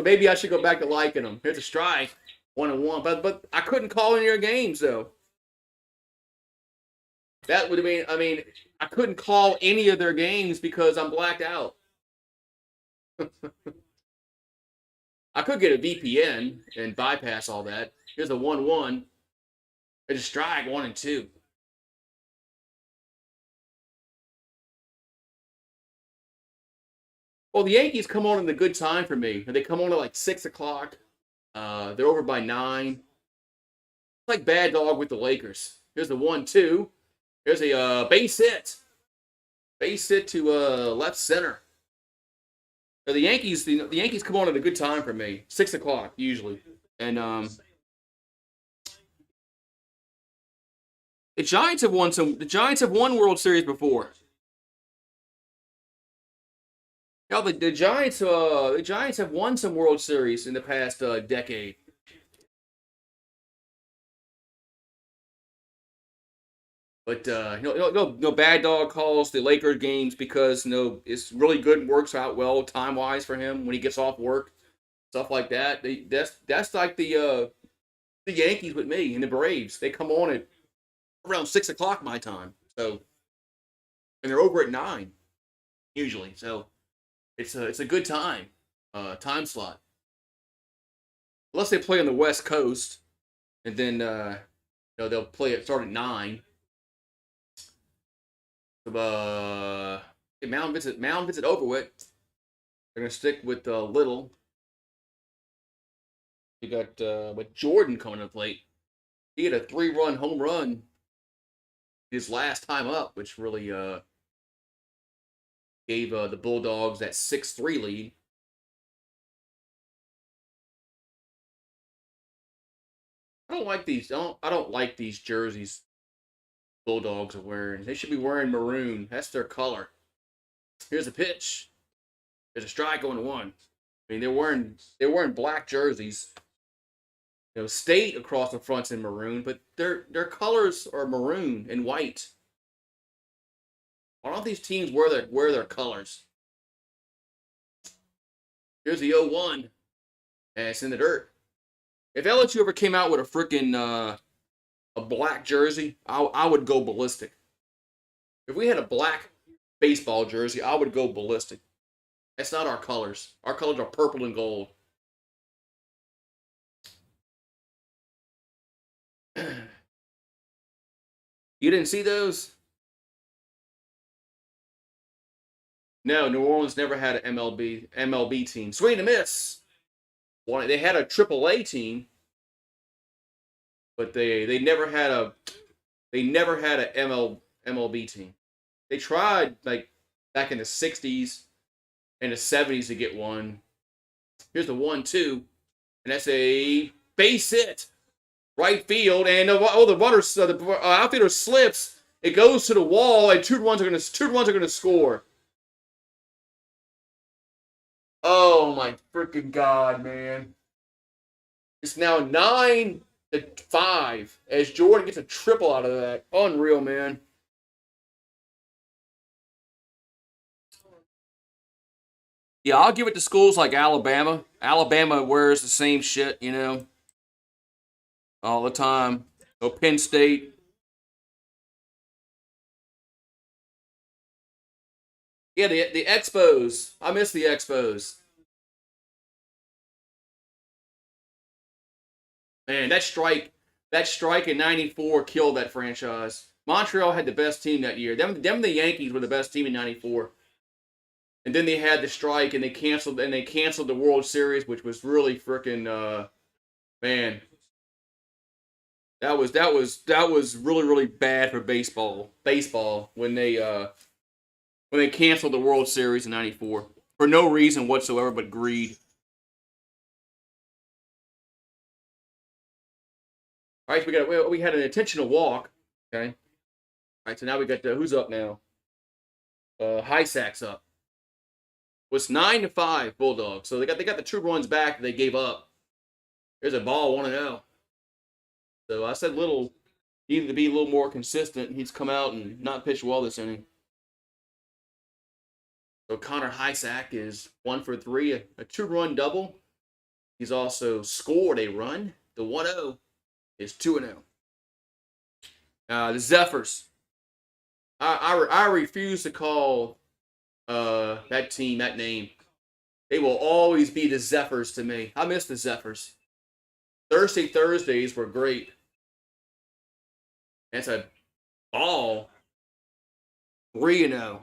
maybe I should go back to liking them. Here's a strike. 1-1. But I couldn't call any of their games, though. That would mean, I couldn't call any of their games because I'm blacked out. I could get a VPN and bypass all that. Here's a 1-1. It's a strike, 1-2. Well, the Yankees come on in a good time for me. They come on at like 6 o'clock. They're over by 9. It's like bad dog with the Lakers. Here's the 1-2. Here's a base hit. Base hit to left center. The Yankees come on at a good time for me. 6 o'clock usually, and the Giants have won World Series before. Now the Giants have won some World Series in the past decade. But no bad dog calls the Lakers games because it's really good and works out well time wise for him when he gets off work, stuff like that. That's like the Yankees with me and the Braves. They come on at around 6 o'clock my time, so and they're over at 9 usually. So it's a good time slot. Unless they play on the West Coast, and then they'll start at 9. Mound visit over with. They're gonna stick with Little. You got with Jordan coming to the plate. He had a 3-run home run his last time up, which really gave the Bulldogs that 6-3 lead. I don't like these. I don't like these jerseys Bulldogs are wearing. They should be wearing maroon. That's their color. Here's a pitch. There's a strike going to 1. I mean, they're wearing black jerseys. State across the front's in maroon, but their colors are maroon and white. Why don't these teams wear their colors? Here's the 0-1, and it's in the dirt. If LSU ever came out with a freaking a black jersey, I would go ballistic. If we had a black baseball jersey, I would go ballistic. That's not our colors. Our colors are purple and gold. You didn't see those? No, New Orleans never had an MLB team. Swing and a miss. They had a AAA team, but they never had a MLB team. They tried like back in the 60s and the 70s to get one. Here's the 1-2, and that's a base hit, right field, and the outfielder slips. It goes to the wall, and two runs are gonna score. Oh my freaking God, man! It's now 9-5 as Jordan gets a triple out of that. Unreal, man. Yeah, I'll give it to schools like Alabama. Alabama wears the same shit, all the time. Penn State. Yeah, the Expos. I miss the Expos. Man, that strike in '94 killed that franchise. Montreal had the best team that year. Them the Yankees were the best team in '94. And then they had the strike, and they canceled the World Series, which was really freaking man. That was really bad for baseball. Baseball when they canceled the World Series in '94 for no reason whatsoever but greed. All right, we had an intentional walk. Okay. All right, so now we got who's up now? Hisack's up. Was 9-5 Bulldogs. So they got the 2 runs back that they gave up. There's a ball 1-0. So I said Little needed to be a little more consistent. He's come out and not pitched well this inning. So Connor Hisack is 1 for 3, a 2-run double. He's also scored a run. The 1-0 is 2-0. The Zephyrs. I refuse to call that team that name. They will always be the Zephyrs to me. I miss the Zephyrs. Thursdays were great. That's a ball. 3-0.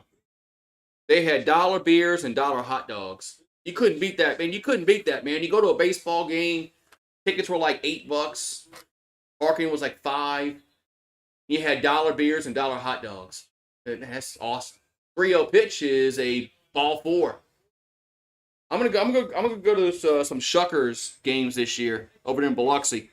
They had dollar beers and dollar hot dogs. You couldn't beat that, man. You go to a baseball game, tickets were like $8. Parking was like $5. You had dollar beers and dollar hot dogs. That's awesome. 3-0 pitch is a ball 4. I'm gonna go to some Shuckers games this year over there in Biloxi.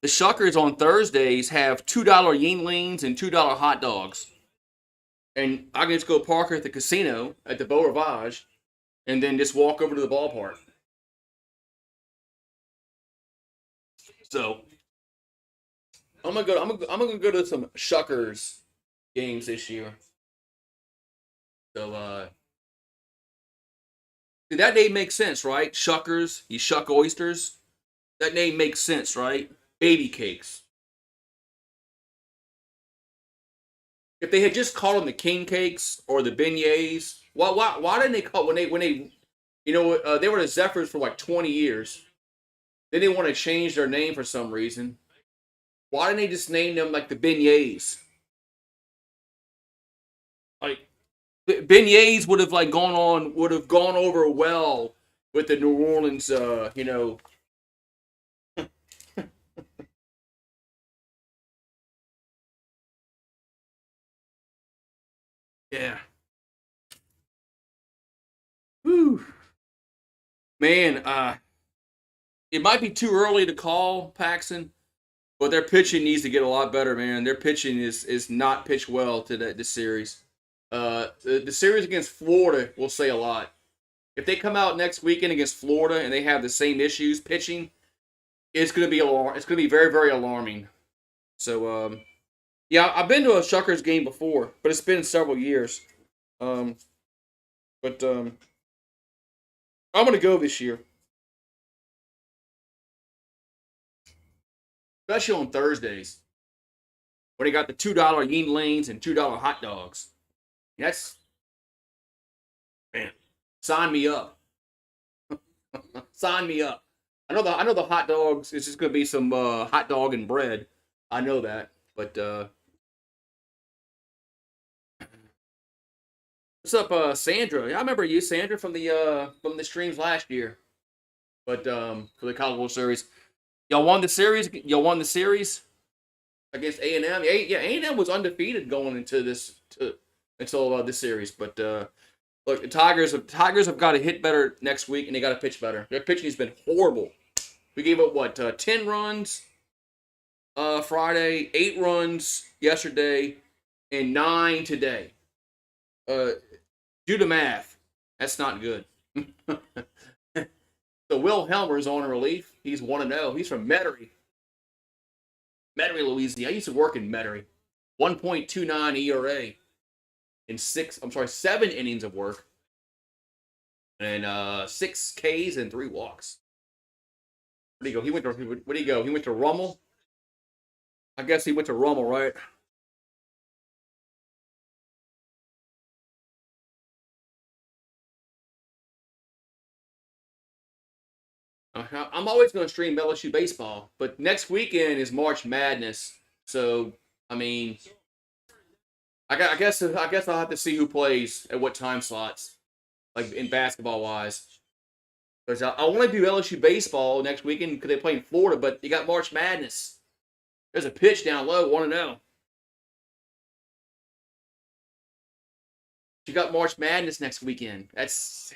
The Shuckers on Thursdays have $2 Yinglings and $2 hot dogs. and I can just go park at the casino at the Beau Rivage, and then just walk over to the ballpark. So I'm gonna go to some Shuckers games this year. So that name makes sense, right? Shuckers, you shuck oysters. That name makes sense, right? Baby cakes. If they had just called them the king cakes or the beignets, why didn't they call when they they were the Zephyrs for like 20 years. Then they want to change their name for some reason. Why didn't they just name them like the beignets? Like beignets would have gone over well with the New Orleans yeah. Whew. Man, it might be too early to call Paxton, but their pitching needs to get a lot better, man. Their pitching is not pitched well to this series. The series against Florida will say a lot. If they come out next weekend against Florida and they have the same issues pitching, it's going to be It's going to be very, very alarming. So, yeah, I've been to a Shuckers game before, but it's been several years. Um, but I'm going to go this year, especially on Thursdays when they got the $2 yin lanes and $2 hot dogs. That's man, sign me up. Sign me up. I know the hot dogs. It's just gonna be some hot dog and bread. I know that, but what's up, Sandra? Yeah, I remember you, Sandra, from the streams last year. But for the College World Series, y'all won the series. Y'all won the series against A&M. Yeah, A&M was undefeated going into until this series. But look, the Tigers have got to hit better next week, and they got to pitch better. Their pitching has been horrible. We gave up 10 runs Friday, 8 runs yesterday, and 9 today. Do the math. That's not good. So Will Helmer's on relief. He's 1-0. He's from Metairie, Louisiana. I used to work in Metairie. 1.29 ERA in 7 innings of work, and 6 Ks and 3 walks. Where'd he go? Where'd he go? He went to Rummel. I guess he went to Rummel, right? I'm always going to stream LSU baseball, but next weekend is March Madness. So, I mean, I guess I'll have to see who plays at what time slots, like in basketball wise. Because I want to do LSU baseball next weekend because they play in Florida, but you got March Madness. There's a pitch down low, 1-0. You got March Madness next weekend. That's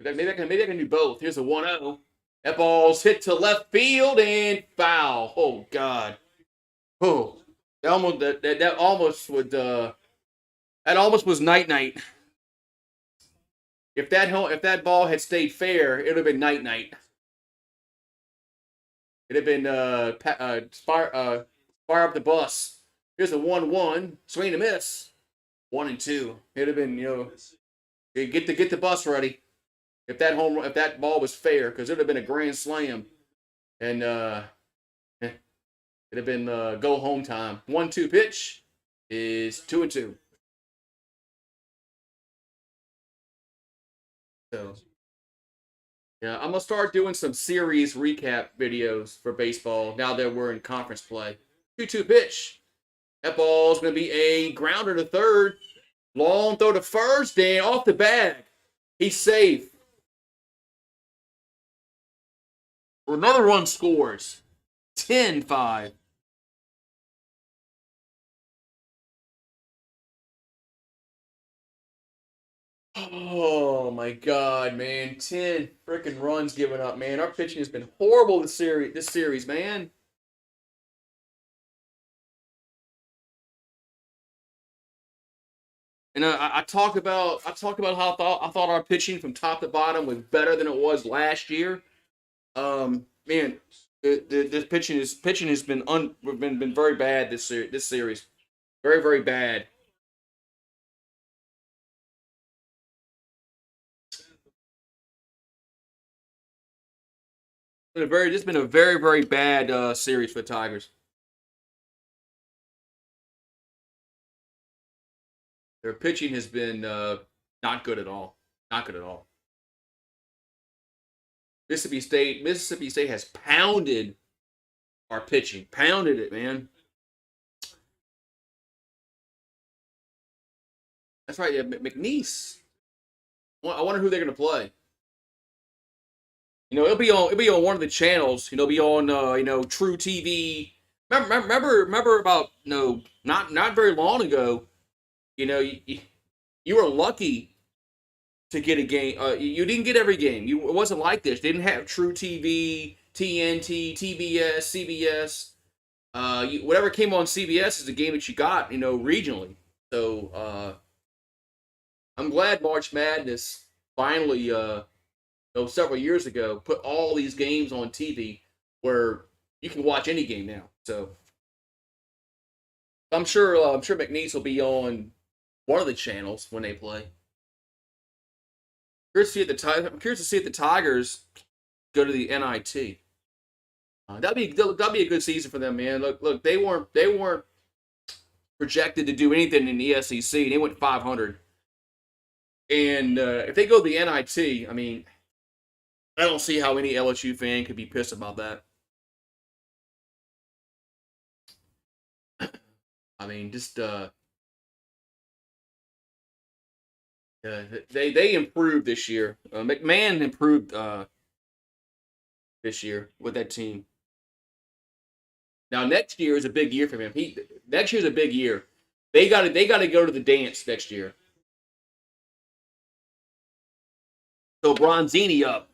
maybe I can do both. Here's a 1-0. That ball's hit to left field and foul. Oh God. Oh, that almost was night. If that ball had stayed fair, it would have been night. It'd have been fire up the bus. Here's a 1-1. Swing and a miss. 1-2. It'd have been get the bus ready. If that ball was fair, because it'd have been a grand slam, and it'd have been go home time. 1-2 pitch is 2-2. So yeah, I'm gonna start doing some series recap videos for baseball now that we're in conference play. 2-2 pitch. That ball's gonna be a grounder to third. Long throw to first, and off the bag. He's safe. Another run scores. 10-5. Oh my God, man! 10 freaking runs given up, man. Our pitching has been horrible this series, man. And I talk about how I thought our pitching from top to bottom was better than it was last year. Man, this pitching has been very bad this series, very very bad. This has been a very very bad series for the Tigers. Their pitching has been not good at all. Not good at all. Mississippi State has pounded our pitching, pounded it, man. That's right, yeah, McNeese. I wonder who they're going to play. It'll be on one of the channels. It'll be on True TV. Remember about not very long ago. You were lucky to get a game. You didn't get every game. It wasn't like this. They didn't have True TV, TNT, TBS, CBS. Whatever came on CBS is the game that you got. Regionally. So I'm glad March Madness finally, several years ago, put all these games on TV where you can watch any game now. So I'm sure McNeese will be on one of the channels when they play. I'm curious to see if the Tigers go to the NIT. That'd be a good season for them, man. Look, they weren't projected to do anything in the SEC. They went 500, and if they go to the NIT, I mean, I don't see how any LSU fan could be pissed about that. I mean, just they improved this year. McMahon improved this year with that team. Now next year is a big year for him. Next year's a big year. They got to go to the dance next year. So Bronzini up.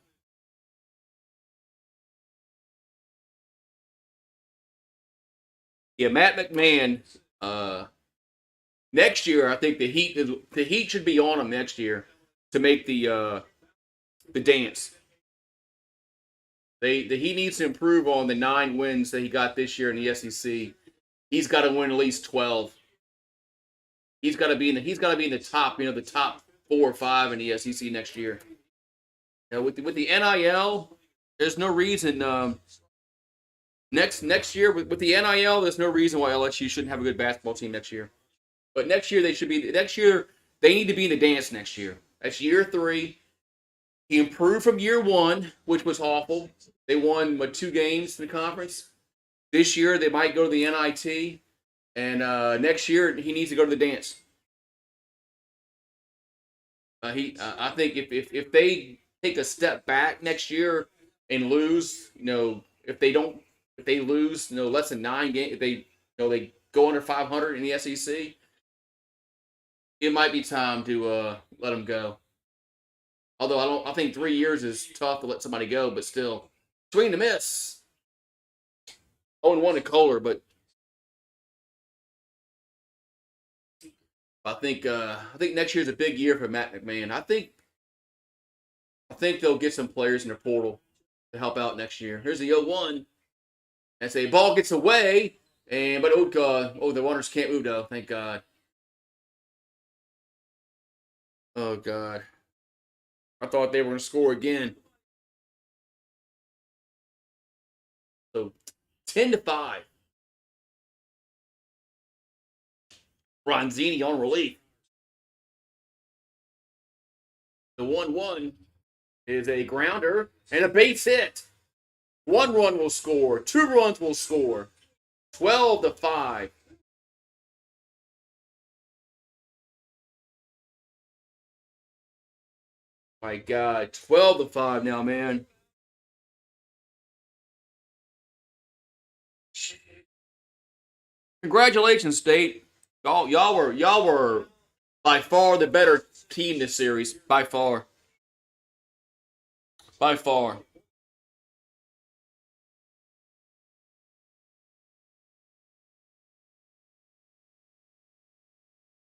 Yeah, Matt McMahon. Next year, I think the Heat should be on him next year to make the dance. He needs to improve on the 9 wins that he got this year in the SEC. He's got to win at least 12. He's got to be in the top, the top 4 or 5 in the SEC next year. With the NIL, there's no reason. Next year with the NIL, there's no reason why LSU shouldn't have a good basketball team next year. But next year they need to be in the dance next year. That's year 3. He improved from year 1, which was awful. They won 2 games in the conference. This year they might go to the NIT, and next year he needs to go to the dance. I think if they take a step back next year and lose, if they lose, less than 9 games, if they go under 500 in the SEC, it might be time to let them go. Although I think 3 years is tough to let somebody go, but still, swing and a miss. 0-1 to Kohler, but I think next year's a big year for Matt McMahon. I think they'll get some players in the portal to help out next year. Here's the 0-1. And say ball gets away, but oh god, the runners can't move though. Thank God. Oh god, I thought they were going to score again. So 10-5. Bronzini on relief. The 1-1 is a grounder and a base hit. 1 run will score. 2 runs will score. 12-5. My God, 12-5 now, man. Congratulations, State. Y'all were by far the better team this series. By far. By far.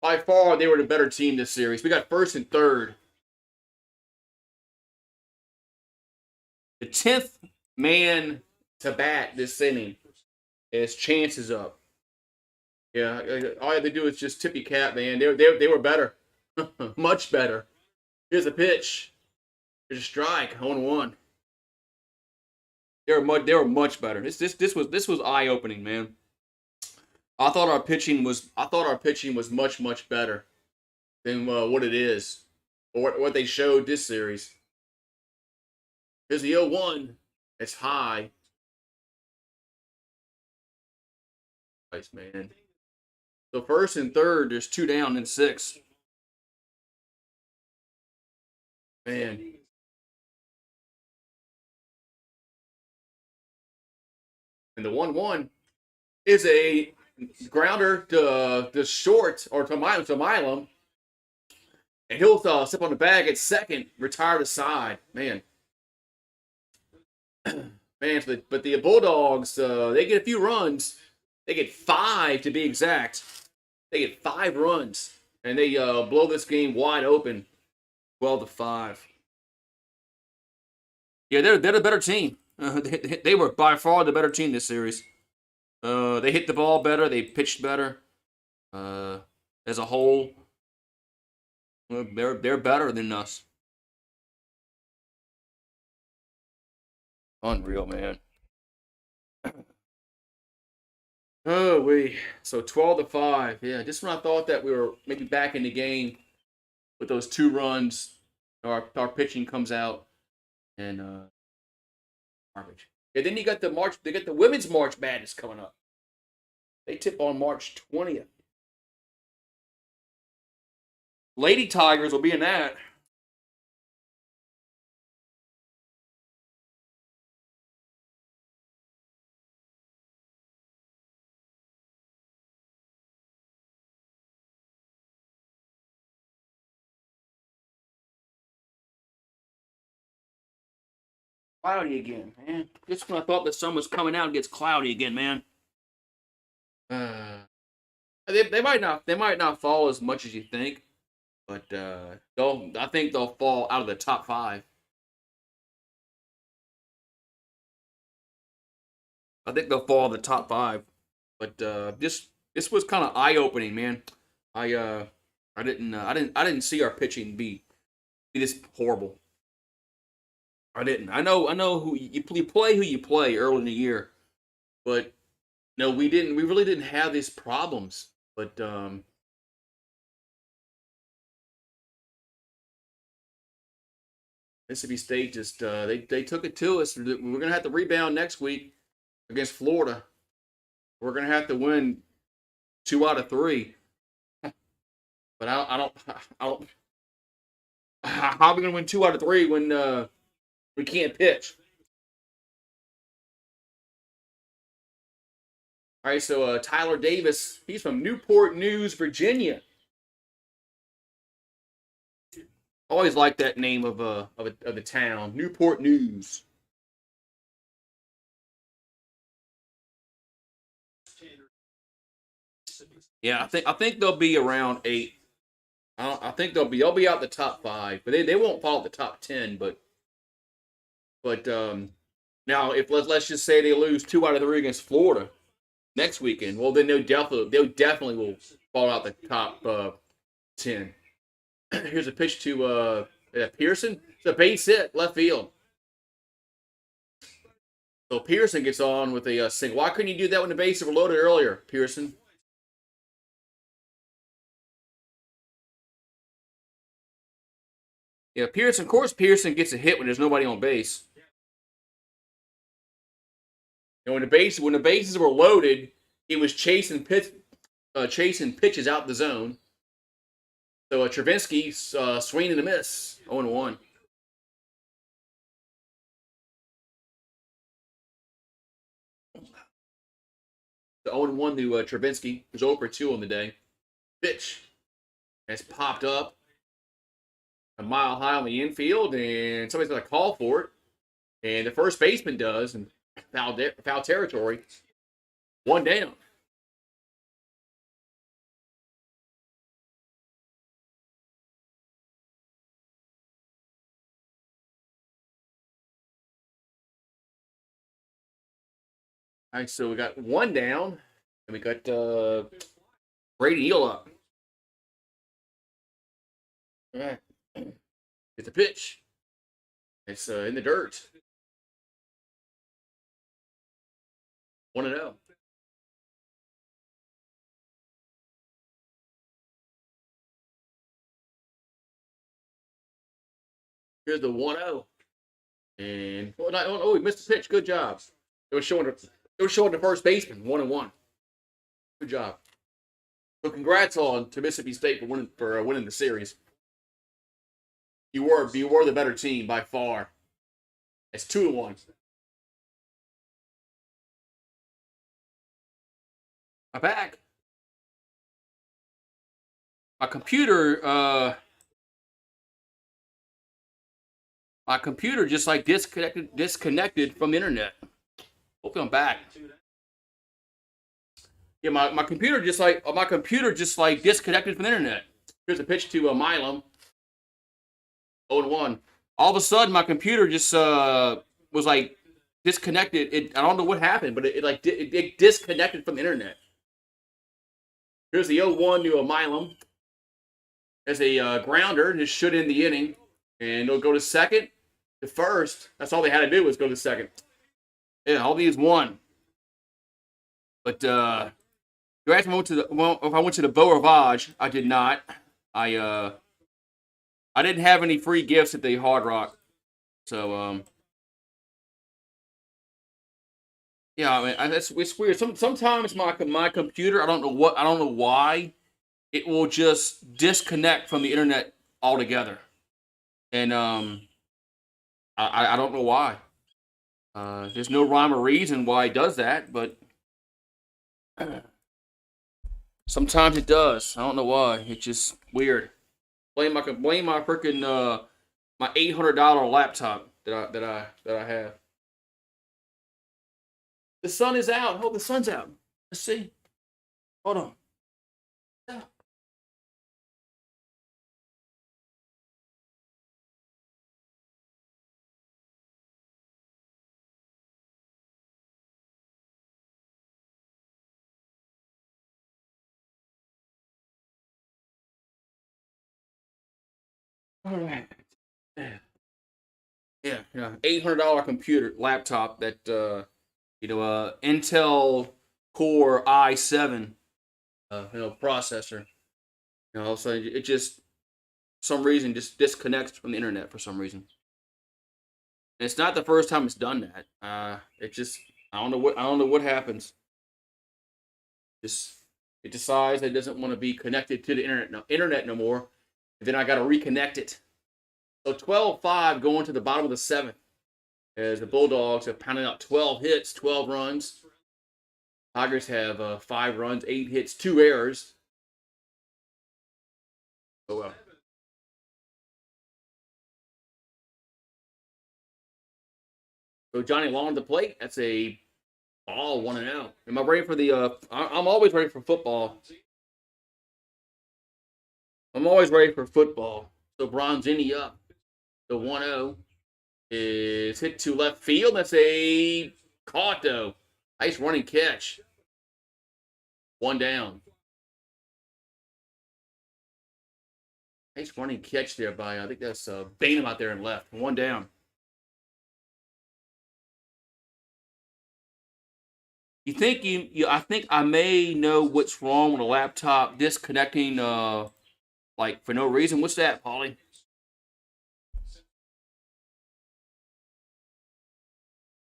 by far, they were the better team this series. We got first and third. The 10th man to bat this inning. His chances up. Yeah, all you have to do is just tip your cap, man. They were better. Much better. Here's a pitch. Here's a strike. 0-1. They were much better. This was eye opening, man. I thought our pitching was much better than what it is, or what they showed this series. Here's the 0-1. It's high. Nice, man. So first and third, there's 2 down and 6. Man. And the 1-1 is a grounder to short or to Milam. And he'll step on the bag at second, retire to side. Man. Man, but the Bulldogs, they get a few runs. They get 5 to be exact. They get 5 runs. And they blow this game wide open. 12-5. Yeah, they're the better team. They were by far the better team this series. They hit the ball better. They pitched better. As a whole, they're better than us. Unreal, man. Oh, so 12-5. Yeah, just when I thought that we were maybe back in the game with those 2 runs, our pitching comes out and garbage. Yeah, then you got they got the women's March Madness coming up. They tip on March 20th. Lady Tigers will be in that. Cloudy again, man. Just when I thought the sun was coming out, it gets cloudy again, man. They might not fall as much as you think, but I think they'll fall out of the top 5. I think they'll fall in the top 5, but this was kind of eye opening, man. I didn't see our pitching be this horrible. I didn't. I know who you play who you play early in the year, but no, we didn't. We really didn't have these problems. But Mississippi State just they took it to us. We're gonna have to rebound next week against Florida. We're gonna have to win 2 out of 3. But I don't. How are we gonna win 2 out of 3 when we can't pitch? All right, so Tyler Davis, he's from Newport News, Virginia. Always like that name of the town, Newport News. Yeah, I think they'll be around 8. I think they'll be out the top 5, but they won't fall out the top 10. But now if let's just say they lose 2 out of 3 against Florida next weekend, well then they definitely will fall out the top 10. Here's a pitch to Pearson. It's a base hit, left field. So Pearson gets on with a single. Why couldn't you do that when the bases were loaded earlier, Pearson? Yeah, Pearson. Of course, Pearson gets a hit when there's nobody on base. And when the bases were loaded, he was chasing pitches out the zone. So Travinsky swing and a miss, 0-1. The 0-1 to Travinsky. There's 0-2 on the day. Pitch has popped up a mile high on the infield, and somebody's going to call for it. And the first baseman does, and foul territory. 1 down. All right, so we got one down, and we got Brady Eel up. All right, it's a pitch. It's in the dirt. 1-0. Here's the 1-0. And he missed the pitch. Good job. It was showing the first baseman 1-1. Good job. So congrats on to Mississippi State for winning the series. You were the better team by far. It's 2-1. I'm back. My computer just like disconnected from the internet. Hopefully I'm back. Yeah, my computer just like disconnected from the internet. Here's a pitch to Milam. 0-1. All of a sudden, my computer just was like disconnected. I don't know what happened, but it disconnected from the internet. Here's the 0-1 to Milam. As a grounder, just should end the inning, and it'll go to second, to first. That's all they had to do was go to second. Yeah, all these won. But you asked me if I went to the Beau Rivage. I did not. I didn't have any free gifts at the Hard Rock, so yeah. I mean, it's weird. Sometimes my computer, I don't know why, it will just disconnect from the internet altogether, and I don't know why. There's no rhyme or reason why it does that, but sometimes it does. I don't know why. It's just weird. Blame my freaking my $800 laptop that I have. The sun is out. Oh, the sun's out. Let's see. Hold on. Yeah. All right. Yeah, $800 computer laptop that Intel Core i7 processor. So it just some reason just disconnects from the internet for some reason. And it's not the first time it's done that. It just I don't know what happens. Just it decides it doesn't want to be connected to the internet no more. And then I got to reconnect it. So 12-5 going to the bottom of the seventh as the Bulldogs have pounded out 12 hits, 12 runs. Tigers have 5 runs, 8 hits, 2 errors. Oh well. So Johnny Long to the plate. That's a ball, 1-0. Am I ready for the? I'm always ready for football. I'm always ready for football. So Bronzini up. The 1-0 is hit to left field. That's a caught though. Nice running catch. 1 down. Nice running catch there by I think that's Bainham out there in left. 1 down. You think I think I may know what's wrong with a laptop disconnecting like for no reason. What's that, Paulie?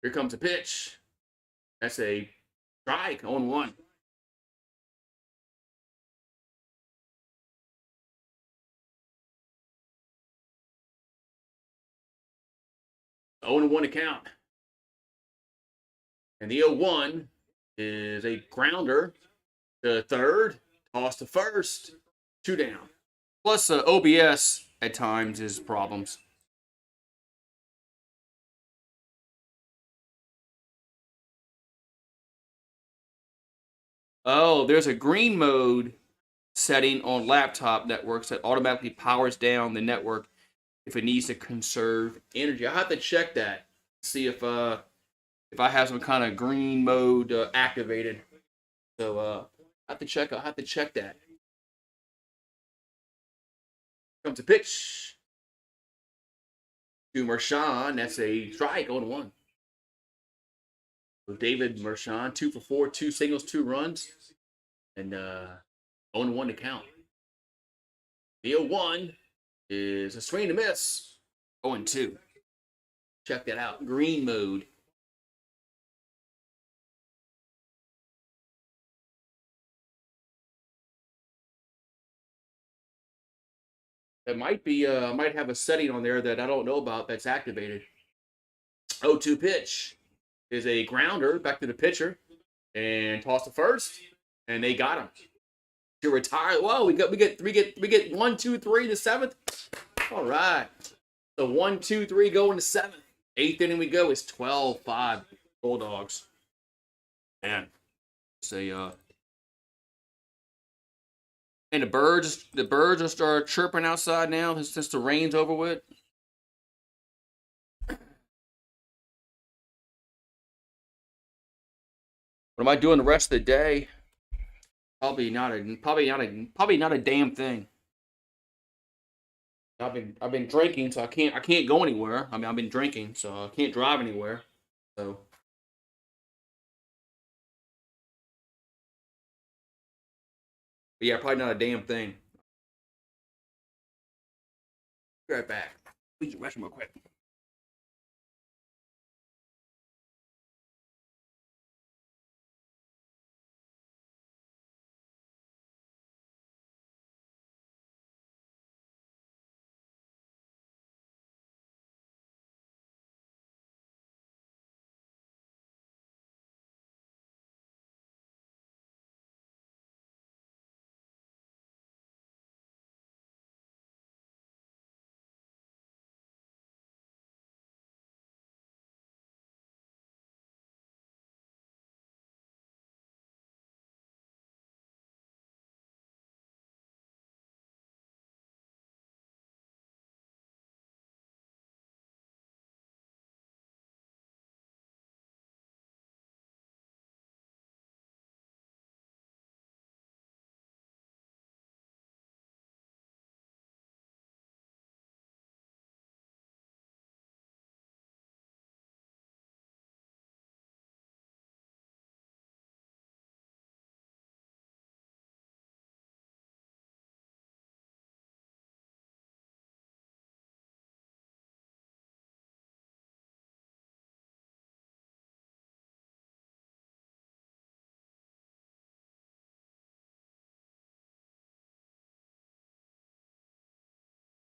Here comes a pitch. That's a strike on 1. Oh, 1 to count. And the 0-1 is a grounder to third, toss to first, 2 down. Plus, OBS at times is problems. Oh, there's a green mode setting on laptop networks that automatically powers down the network if it needs to conserve energy. I have to check that, see if if I have some kind of green mode activated. So I have to check. I have to check that. Comes a pitch to Mershon. That's a strike. 0-1. So David Mershon, 2 for 4, 2 singles, 2 runs, and 0-1 to count. The 0-1 is a swing and a miss. 0-2. Check that out. Green mode. It might be might have a setting on there that I don't know about that's activated. 0-2 pitch is a grounder back to the pitcher and toss to first, and they got him to retire. Whoa, we get 1, 2, 3 to 7th. All right, so 1, 2, 3 going to 7th. 8th inning we go. It's 12-5 Bulldogs. Man, say and the birds will start chirping outside now since the rain's over with. What am I doing the rest of the day? Probably not a damn thing. I've been drinking, so I can't go anywhere. I mean, I've been drinking, so I can't drive anywhere. So but yeah, probably not a damn thing. Be right back. Please rest real quick.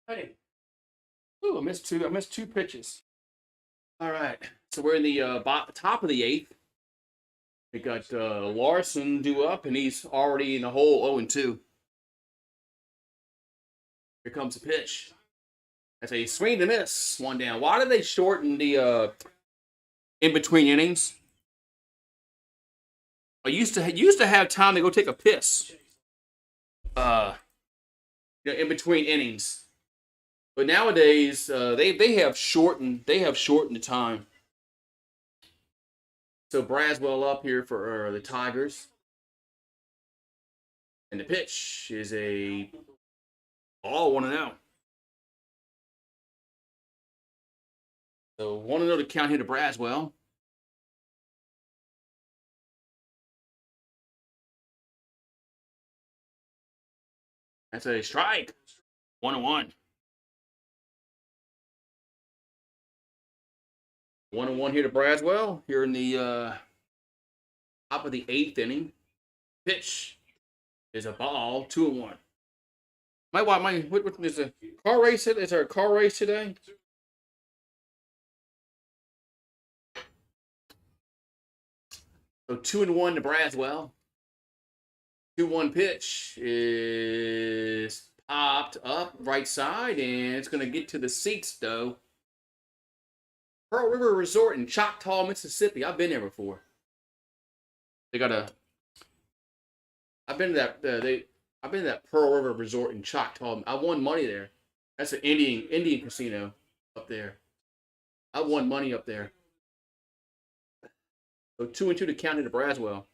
Hey. Ooh, I missed two. I missed 2 pitches. All right. So we're in the top of the 8th. We got Larson due up, and he's already in the hole 0-2. Here comes the pitch. That's a swing and a miss. 1 down. Why did they shorten the in between innings? I used to have time to go take a piss. In between innings. But nowadays, they have shortened the time. So Braswell up here for the Tigers, and the pitch is a ball 1-0. So 1-0 to count here to Braswell. That's a strike. 1-1. 1-1 here to Braswell. Here in the top of the 8th inning. Pitch is a ball. 2-1. What is a car race? Is there a car race today? So 2-1 to Braswell. 2-1 pitch is popped up right side, and it's going to get to the seats though. Pearl River Resort in Choctaw, Mississippi. I've been there before. They got a. I've been to that. I've been to that Pearl River Resort in Choctaw. I won money there. That's an Indian casino up there. I won money up there. So 2-2 to count into Braswell.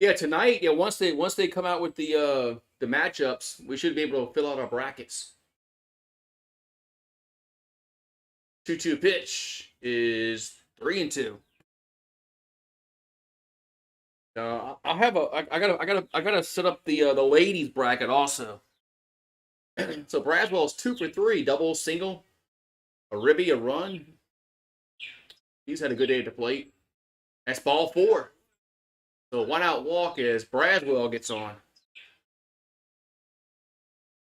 Yeah, tonight. Yeah, once they come out with the matchups, we should be able to fill out our brackets. 2-2 pitch is 3-2. I have a. I gotta set up the ladies bracket also. So Braswell's 2 for 3, double, single, a ribby, a run. He's had a good day at the plate. That's ball 4. So 1 out walk as Braswell gets on.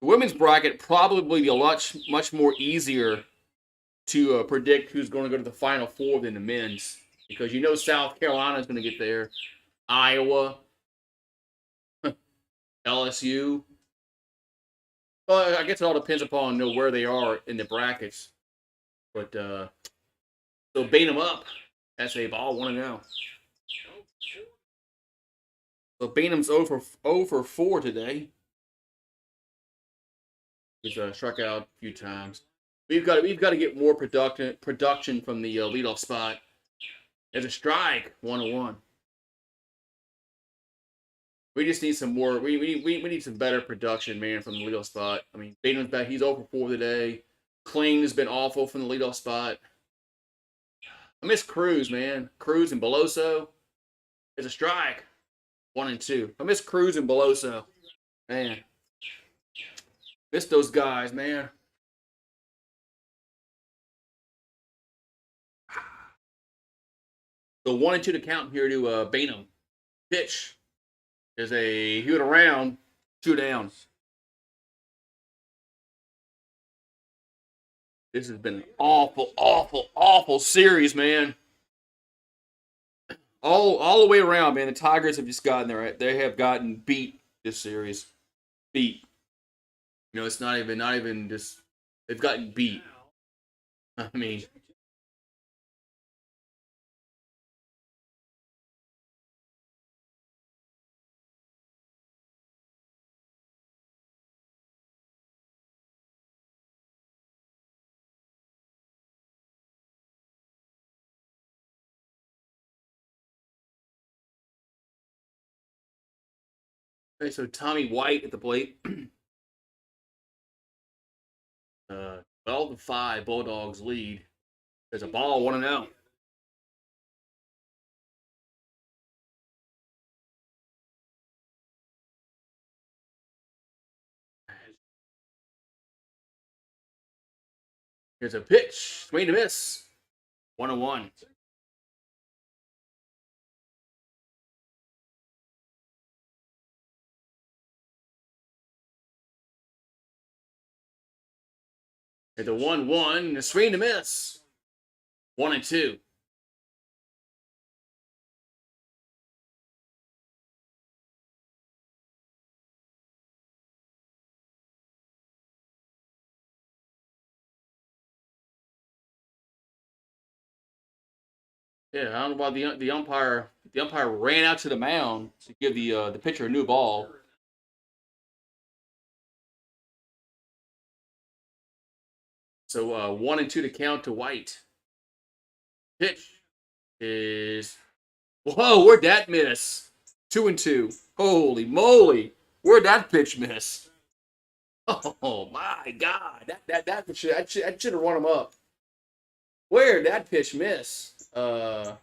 The women's bracket probably be a much more easier to predict who's going to go to the Final Four than the men's, because you know South Carolina is going to get there, Iowa, LSU. Well, I guess it all depends upon where they are in the brackets. But so bait them up. That's a ball 1-0. So Bainham's 0 for 4 today. He's struck out a few times. We've got to get more production from the leadoff spot. There's a strike, 1-1. We just need some more. We need some better production, man, from the leadoff spot. I mean, Bateman's back. He's 0 for 4 today. Kling has been awful from the leadoff spot. I miss Cruz, man. Cruz and Beloso. There's a strike, 1-2. I miss Cruz and Beloso, man. Miss those guys, man. So 1-2 to count here to Bainham. Pitch. There's a hit around, 2 down. This has been an awful, awful, awful series, man. All the way around, man. The Tigers have just gotten there. They have gotten beat this series. Beat. You know, it's not even just. They've gotten beat. I mean, okay, so Tommy White at the plate. 12-5, Bulldogs lead. There's a ball, 1-0. Here's a pitch, swing to miss, 1-1. Here's a 1-1, a swing to miss, 1-2. Yeah, I don't know why the umpire ran out to the mound to give the pitcher a new ball. So 1-2 to count to White. Pitch is whoa, where'd that miss? 2-2. Holy moly, where'd that pitch miss? Oh my God, that should have run him up. Where'd that pitch miss? Ooh.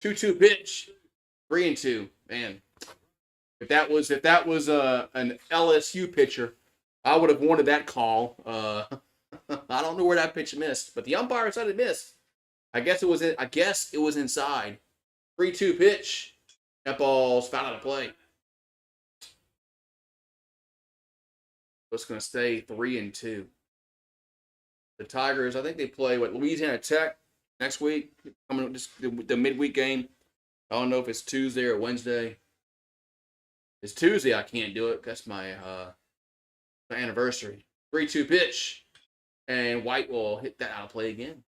2-2 pitch, 3-2. Man, if that was an LSU pitcher, I would have wanted that call. I don't know where that pitch missed, but the umpire said it missed. I guess it was inside. 3-2 pitch. That ball's foul out of play. It's going to stay 3-2. The Tigers, I think they play Louisiana Tech next week. Coming just the midweek game. I don't know if it's Tuesday or Wednesday. It's Tuesday. I can't do it. That's my anniversary. 3-2 pitch, and White will hit that out of play again.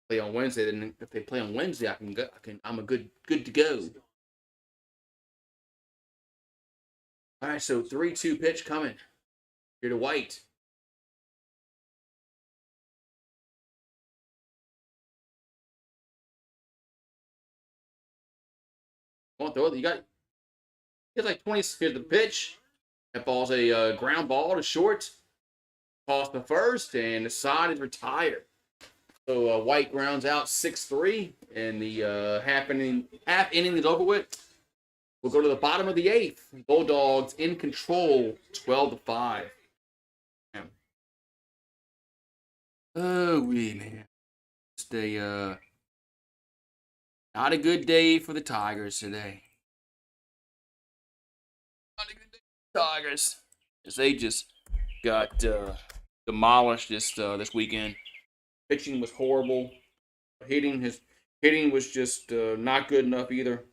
Play on Wednesday. Then if they play on Wednesday, I'm good to go. All right, so 3-2 pitch coming. Here to White. Come on, throw it. You got like 20. Here's the pitch. That ball's a ground ball to short. Toss to first, and the side is retired. So White grounds out 6-3, and the half inning is over with. We'll go to the bottom of the eighth. Bulldogs in control, 12-5. Oh, man. Just not a good day for the Tigers today. Not a good day for the Tigers, as they just got demolished this weekend. Pitching was horrible. Hitting was just not good enough either.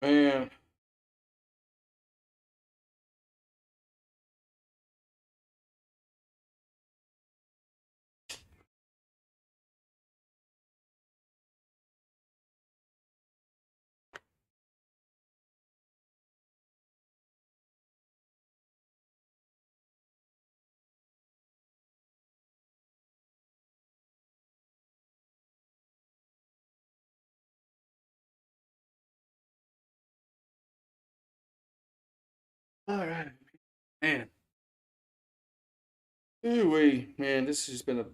Man, all right, man. Anyway, man, this has been a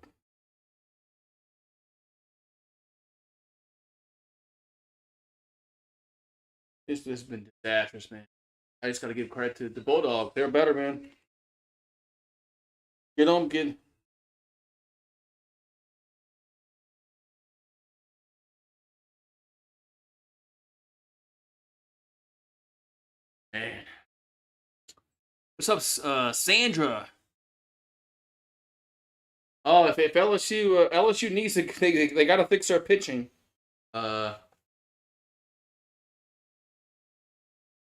this has been disastrous, man. I just got to give credit to the Bulldogs. They're better, man. Get them, get man. What's up, Sandra? Oh, if LSU needs to, they got to fix their pitching. Uh,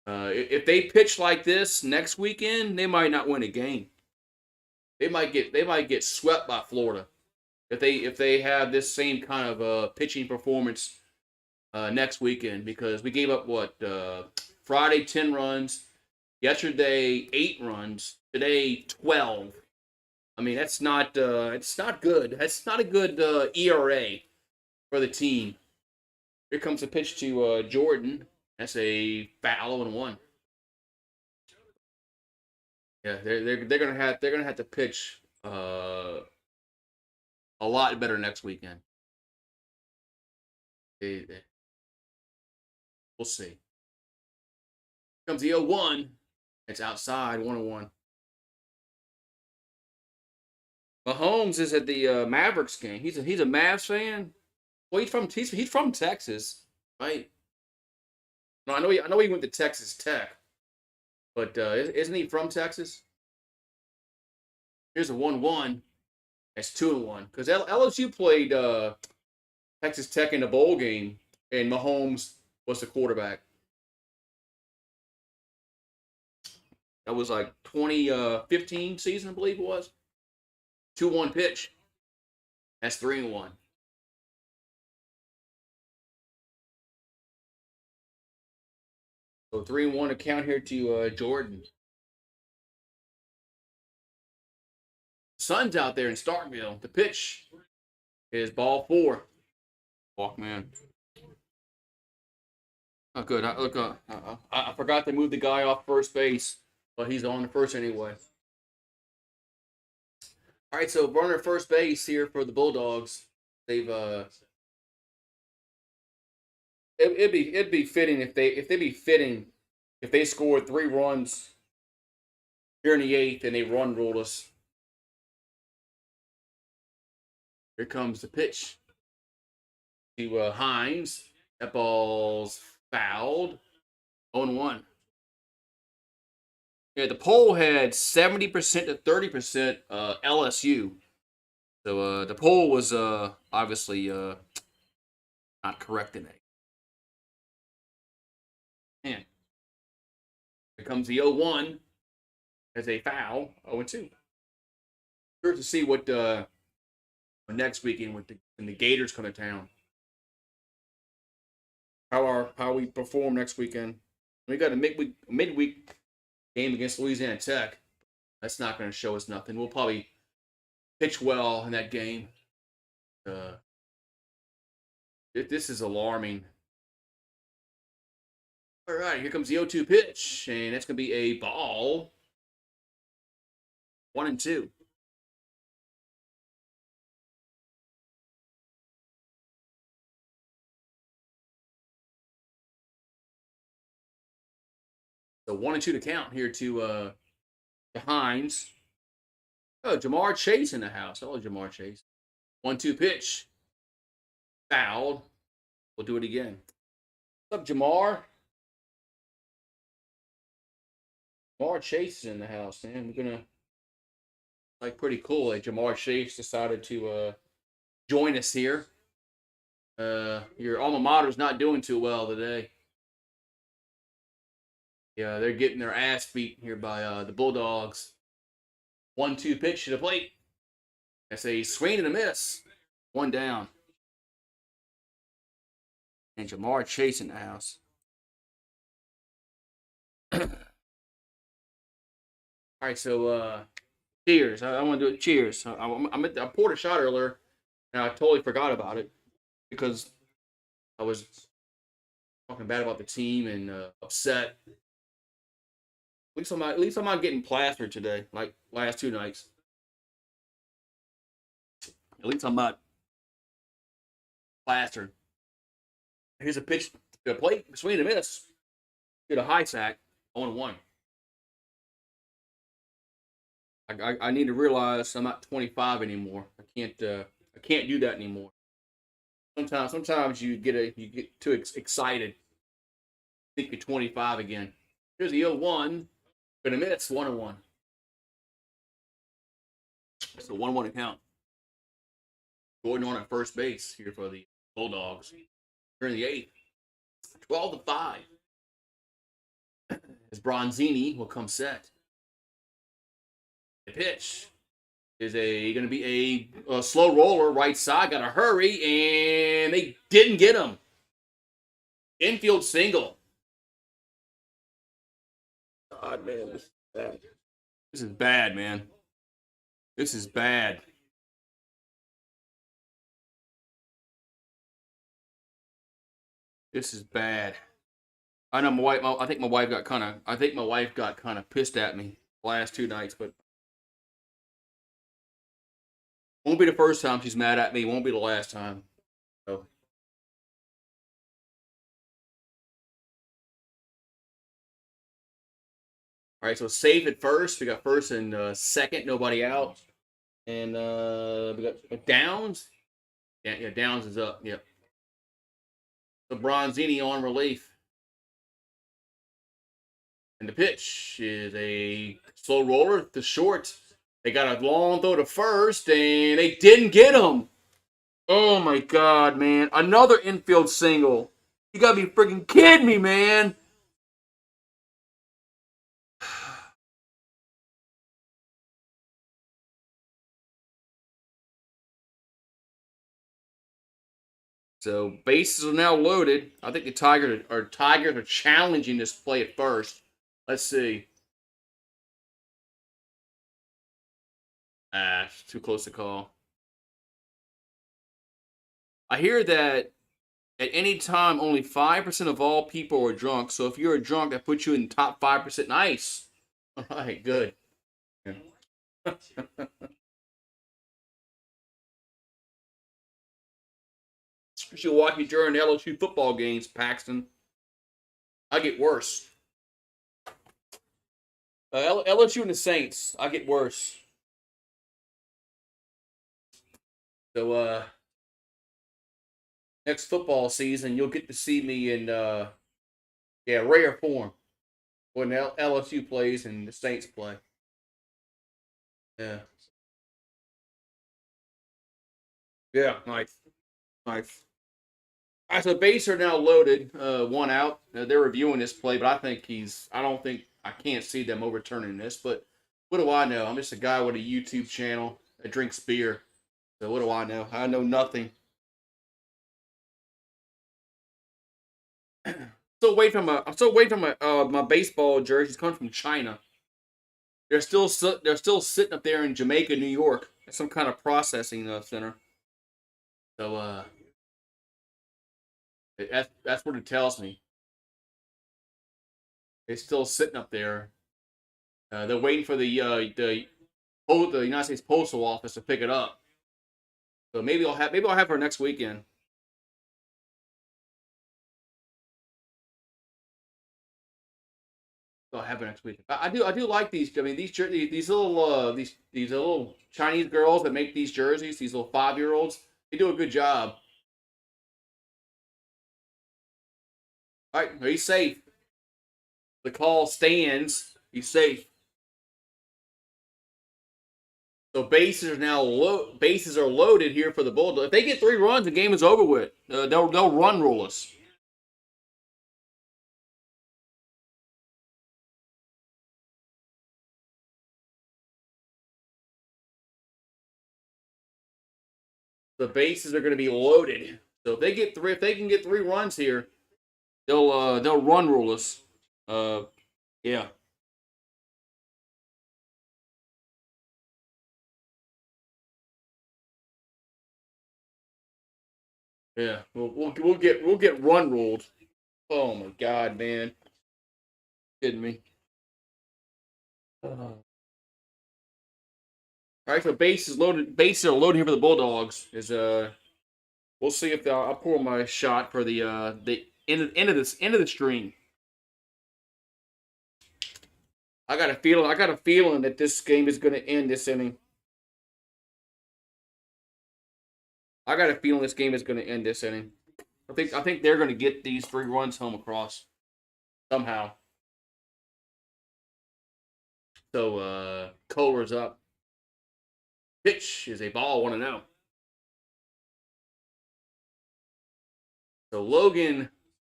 if they pitch like this next weekend, they might not win a game. They might get swept by Florida if they have this same kind of pitching performance next weekend, because we gave up what Friday 10 runs, yesterday 8 runs, today 12. I mean, that's not it's not good. That's not a good ERA for the team. Here comes a pitch to Jordan. That's a foul and one. Yeah, they're gonna have to pitch a lot better next weekend. We'll see. Here comes the 0-1. It's outside 1-1. Mahomes is at the Mavericks game. He's a Mavs fan. Well, he's from Texas, right? No, I know he went to Texas Tech, but isn't he from Texas? Here's a 1-1. That's 2-1 because LSU played Texas Tech in the bowl game, and Mahomes was the quarterback. That was like 2015 season, I believe it was. 2-1 pitch. That's 3-1. So 3-1 account here to Jordan. Sun's out there in Starkville. The pitch is ball 4. Walk, man. Oh, good. I forgot to move the guy off first base, but he's on the first anyway. All right, so runner first base here for the Bulldogs. They've it'd be fitting if they scored 3 runs here in the eighth and they run ruled us. Here comes the pitch to Hines. That ball's fouled. 0-1. Yeah, the poll had 70% to 30% LSU. So the poll was obviously not correct in it. Man. Here comes the 0-1. as a foul. 0-2. Curious to see what next weekend when the Gators come to town. How we perform next weekend. We got a midweek game against Louisiana Tech. That's not going to show us nothing. We'll probably pitch well in that game. This is alarming. All right, here comes the 0-2 pitch, and that's going to be a ball. 1-2. So 1-2 to count here to Hines. Oh, Jamar Chase in the house. Hello, Jamar Chase. 1-2 pitch. Fouled. We'll do it again. What's up, Jamar? Jamar Chase is in the house, man. We're gonna pretty cool. Like Jamar Chase decided to join us here. Your alma mater's not doing too well today. Yeah, they're getting their ass beat here by the Bulldogs. 1-2 pitch to the plate. That's a swing and a miss. One down. And Jamar Chase in the house. All right, so cheers. I want to do it. Cheers. I poured a shot earlier, and I totally forgot about it because I was talking bad about the team and upset. At least I'm not getting plastered today, like last two nights. At least I'm not plastered. Here's a pitch to the plate, swing and a miss. Did a high sack, 0-1. I need to realize I'm not 25 anymore. I can't do that anymore. Sometimes you get too excited. Think you're 25 again. Here's the 0-1. Gonna miss 1-1. So 1-1 to count. Gordon on at first base here for the Bulldogs. Here in the 8th. 12-5. As Bronzini will come set. The pitch is going to be a slow roller right side. Got to hurry, and they didn't get him. Infield single. God, man, this is bad. This is bad, man. This is bad. This is bad. I know my wife. I think my wife got kind of pissed at me the last two nights, but won't be the first time she's mad at me. Won't be the last time. So. All right, so safe at first. We got first and second, nobody out, and we got Downs. Yeah, Downs is up. Yep. So Bronzini on relief. And the pitch is a slow roller to short. They got a long throw to first, and they didn't get him. Oh, my God, man. Another infield single. You got to be freaking kidding me, man. So bases are now loaded. I think the Tigers are challenging this play at first. Let's see. It's too close to call. I hear that at any time, only 5% of all people are drunk. So if you're a drunk, that puts you in the top 5%. Nice. All right, good. Yeah. You should watch me during LSU football games, Paxton. I get worse. LSU and the Saints, I get worse. So, next football season, you'll get to see me in, rare form when LSU plays and the Saints play. Yeah. Yeah, nice. Nice. All right, so base are now loaded. One out. They're reviewing this play, but I can't see them overturning this. But What do I know? I'm just a guy with a YouTube channel that drinks beer. So what do I know? I know nothing. I'm still waiting for my baseball jerseys coming from China. They're still sitting up there in Jamaica, New York, at some kind of processing center. So that's what it tells me. They're still sitting up there. They're waiting for the United States Postal Office to pick it up. So maybe I'll have her next weekend. I'll have her next week. I do like these. I mean these little Chinese girls that make these jerseys. These little 5-year-olds. They do a good job. All right, he's safe. The call stands. He's safe. So bases are loaded here for the Bulldogs. If they get 3 runs, the game is over with. They'll run rule us. The bases are going to be loaded. So if they can get 3 runs here, they'll run rule us. Yeah. Yeah, we'll get run ruled. Oh my god, man, kidding me. All right, so bases loaded. Bases are loading here for the Bulldogs. We'll see if I'll pour my shot for the end of the stream. I got a feeling. I got a feeling that this game is going to end this inning. I got a feeling this game is going to end this inning. I think they're going to get these 3 runs home across somehow. So Kohler's up. Pitch is a ball 1-0. So Logan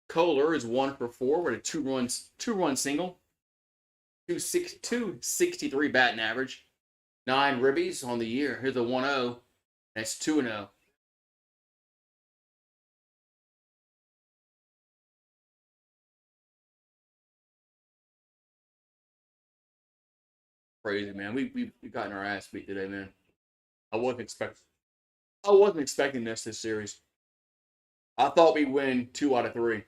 Kohler is 1 for 4 with a 2-run single. 263 batting average. 9 ribbies on the year. Here's a 1-0. That's 2-0. Crazy, man. We gotten our ass beat today, man. I wasn't expecting this series. I thought we'd win 2 out of 3.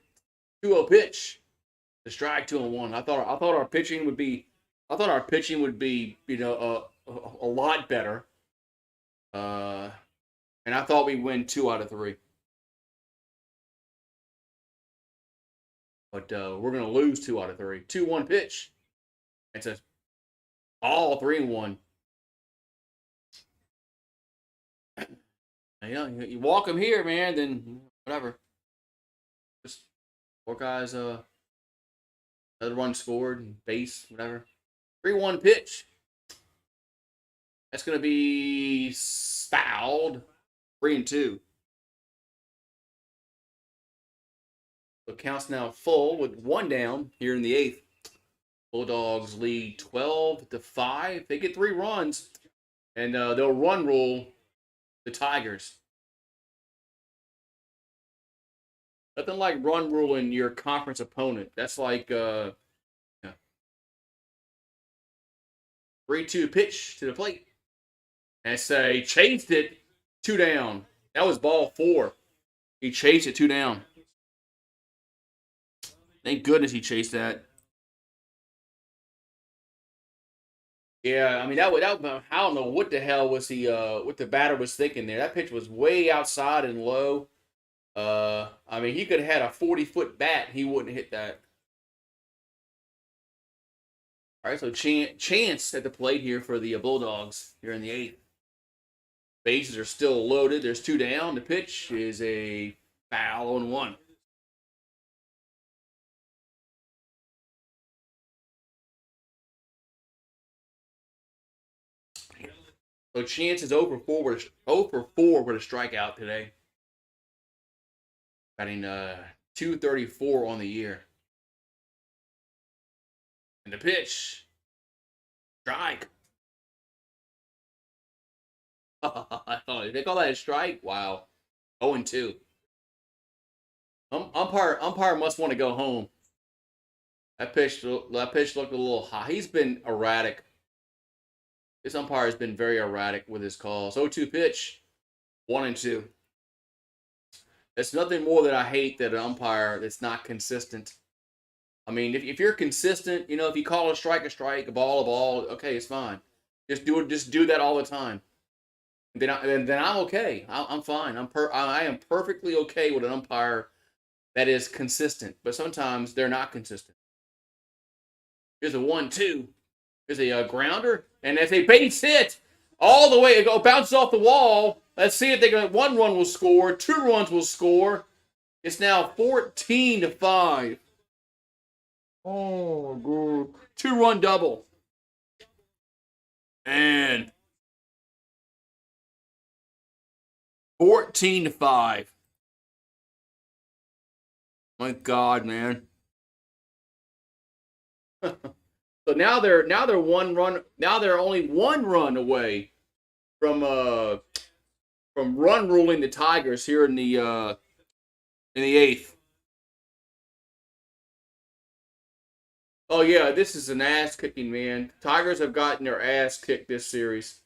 2-0 pitch. The strike 2-1. I thought our pitching would be a lot better. And I thought we'd win 2 out of 3. But we're gonna lose 2 out of 3. 2-1 pitch. It's a all 3-1. You walk them here, man. Then whatever. Just 4 guys. Another run scored, base, whatever. 3-1 pitch. That's gonna be fouled. 3-2. The count's now full with 1 down here in the 8th. Bulldogs lead 12-5. They get 3 runs, and they'll run rule the Tigers. Nothing like run ruling your conference opponent. That's like 3-2 pitch to the plate. And say chased it 2 down. That was ball 4. He chased it 2 down. Thank goodness he chased that. Yeah, I mean I don't know what the hell was what the batter was thinking there. That pitch was way outside and low. I mean he could have had a 40-foot bat, he wouldn't hit that. All right, so chance at the plate here for the Bulldogs here in the 8th. Bases are still loaded. There's 2 down. The pitch is a foul on 1. So Chance is 0 for 4 with a strikeout today. Batting 234 on the year. And the pitch. Strike.
They call that a strike? Wow. 0-2. Umpire must want to go home. That pitch looked a little high. He's been erratic. This umpire has been very erratic with his calls. 0-2 pitch, 1-2. It's nothing more that I hate that an umpire that's not consistent. I mean, if you're consistent, if you call a strike, a ball, okay, it's fine. Just do it. Just do that all the time. Then I'm okay. I'm fine. I am perfectly okay with an umpire that is consistent. But sometimes they're not consistent. Here's a 1-2. Here's a grounder, and that's a base hit all the way. It bounces off the wall. Let's see if they can. 1 run will score. 2 runs will score. It's now 14-5. Oh, good. 2-run double. And 14-5. My God, man. So now they're 1 run. Now they're only 1 run away from run ruling the Tigers here in the 8th. Oh yeah, this is an ass kicking, man. Tigers have gotten their ass kicked this series,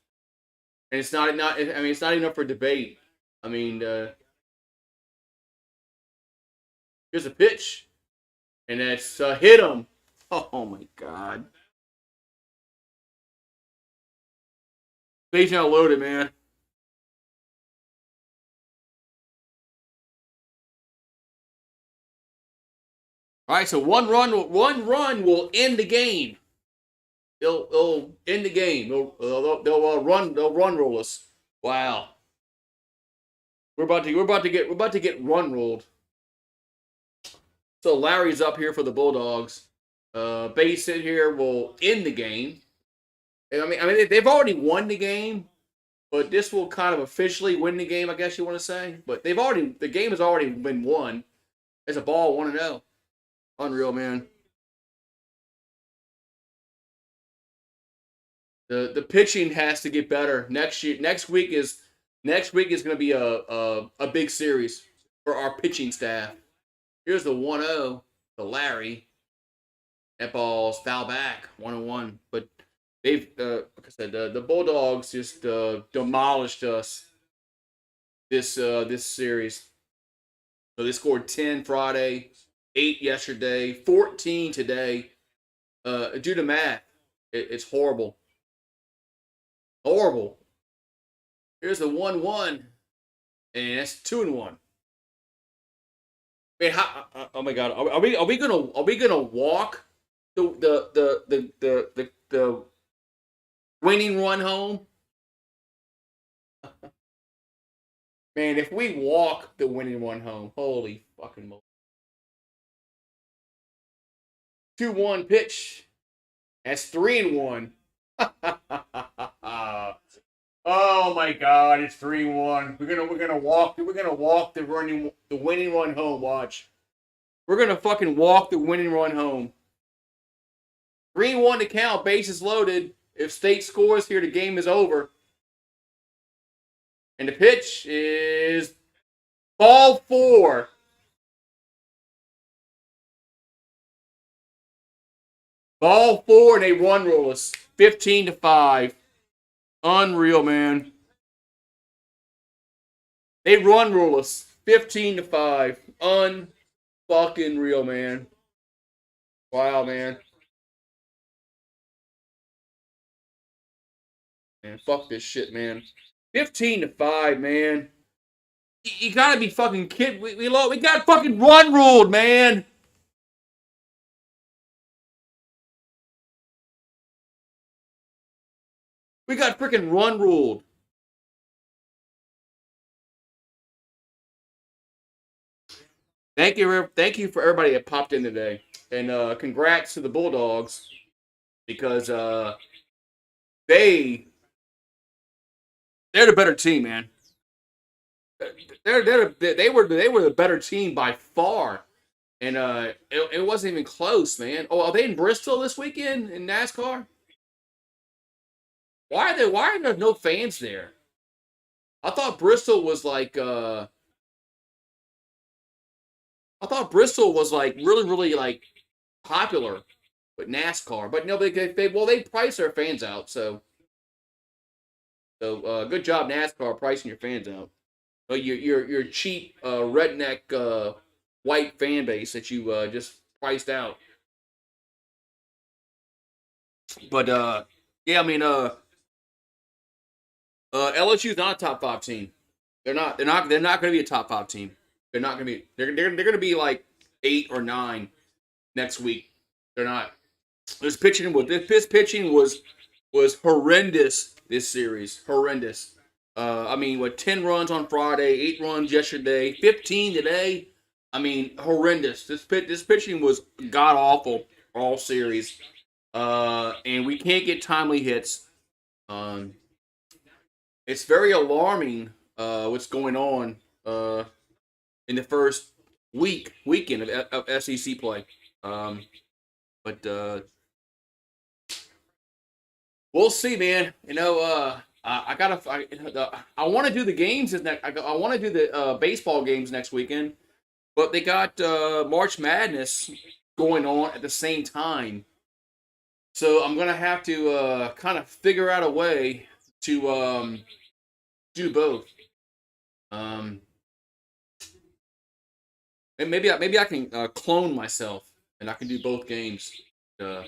and it's not. I mean, it's not enough for debate. I mean, here's a pitch, and that's hit him. Oh my God. Stage now loaded, man. All right, so one run will end the game. They'll end the game. They'll run rule us. Wow. We're about to get run ruled. So Larry's up here for the Bulldogs. Base hit here will end the game. I mean they've already won the game, but this will kind of officially win the game, I guess you want to say. But the game has already been won. It's a ball 1-0. Unreal, man. The pitching has to get better next year. Next week is going to be a big series for our pitching staff. Here's the 1-0 to Larry. That ball's foul back, 1-1. But they've, like I said, the Bulldogs just demolished us this series. So they scored 10 Friday, 8 yesterday, 14 today. Do the math. It's horrible. Horrible. Here's the 1-1, and that's 2-1. I mean, oh my God, are we gonna walk the winning run home? Man, if we walk the winning run home, holy fucking moly. 2-1 pitch. That's 3-1. Oh my God, it's 3-1. We're gonna walk the winning run home. Watch. We're gonna fucking walk the winning run home. 3-1 to count, bases loaded. If State scores here, the game is over. And the pitch is ball 4. Ball 4, and they run rule us 15-5. Unreal, man. They run rule us 15-5. Unfucking real, man. Wow, man. Man, fuck this shit, man. 15-5, man. You gotta be fucking kidding. We got fucking run ruled, man. We got freaking run ruled. Thank you for everybody that popped in today, and congrats to the Bulldogs because they're the better team, man. They were the better team by far, and it wasn't even close, man. Oh, are they in Bristol this weekend in NASCAR? Why are there no fans there? I thought Bristol was like really like popular with NASCAR, but no, they price their fans out. So good job NASCAR pricing your fans out. But your cheap redneck white fan base that you just priced out. But yeah, I mean LSU's not a top five team. They're not going to be a top five team. They're not going to be. They're going to be like 8 or 9 next week. They're not. This pitching was horrendous this series. Horrendous. I mean, 10 runs on Friday, 8 runs yesterday, 15 today. I mean, horrendous. This pitching was god awful all series. And we can't get timely hits. Um, it's very alarming what's going on in the first weekend of SEC play. But we'll see, man. I want to do the games. I want to do the baseball games next weekend, but they got March Madness going on at the same time. So I'm gonna have to kind of figure out a way to do both. Um, and maybe I can clone myself and I can do both games. Uh,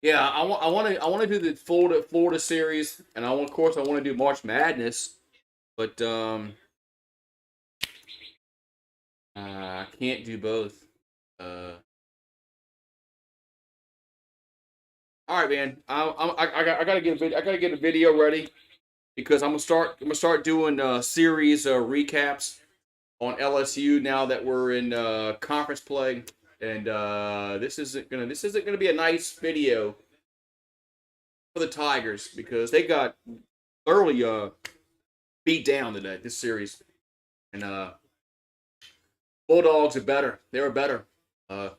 yeah, I want to do the Florida series, and of course I want to do March Madness, but I can't do both. Uh, all right, man. I gotta get a video ready because I'm gonna start doing series recaps on LSU now that we're in conference play, and this isn't gonna be a nice video for the Tigers because they got thoroughly beat down today this series, and Bulldogs are better. They were better, uh,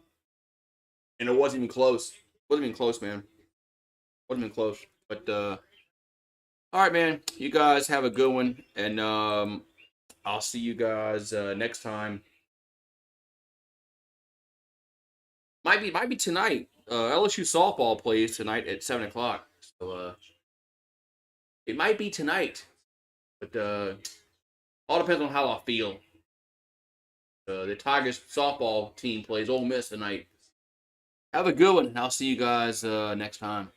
and it wasn't even close. Wasn't even close, man. Wasn't even close. But all right, man. You guys have a good one, and I'll see you guys next time. Might be tonight. LSU softball plays tonight at 7 o'clock. So it might be tonight, but all depends on how I feel. The Tigers softball team plays Ole Miss tonight. Have a good one. I'll see you guys next time.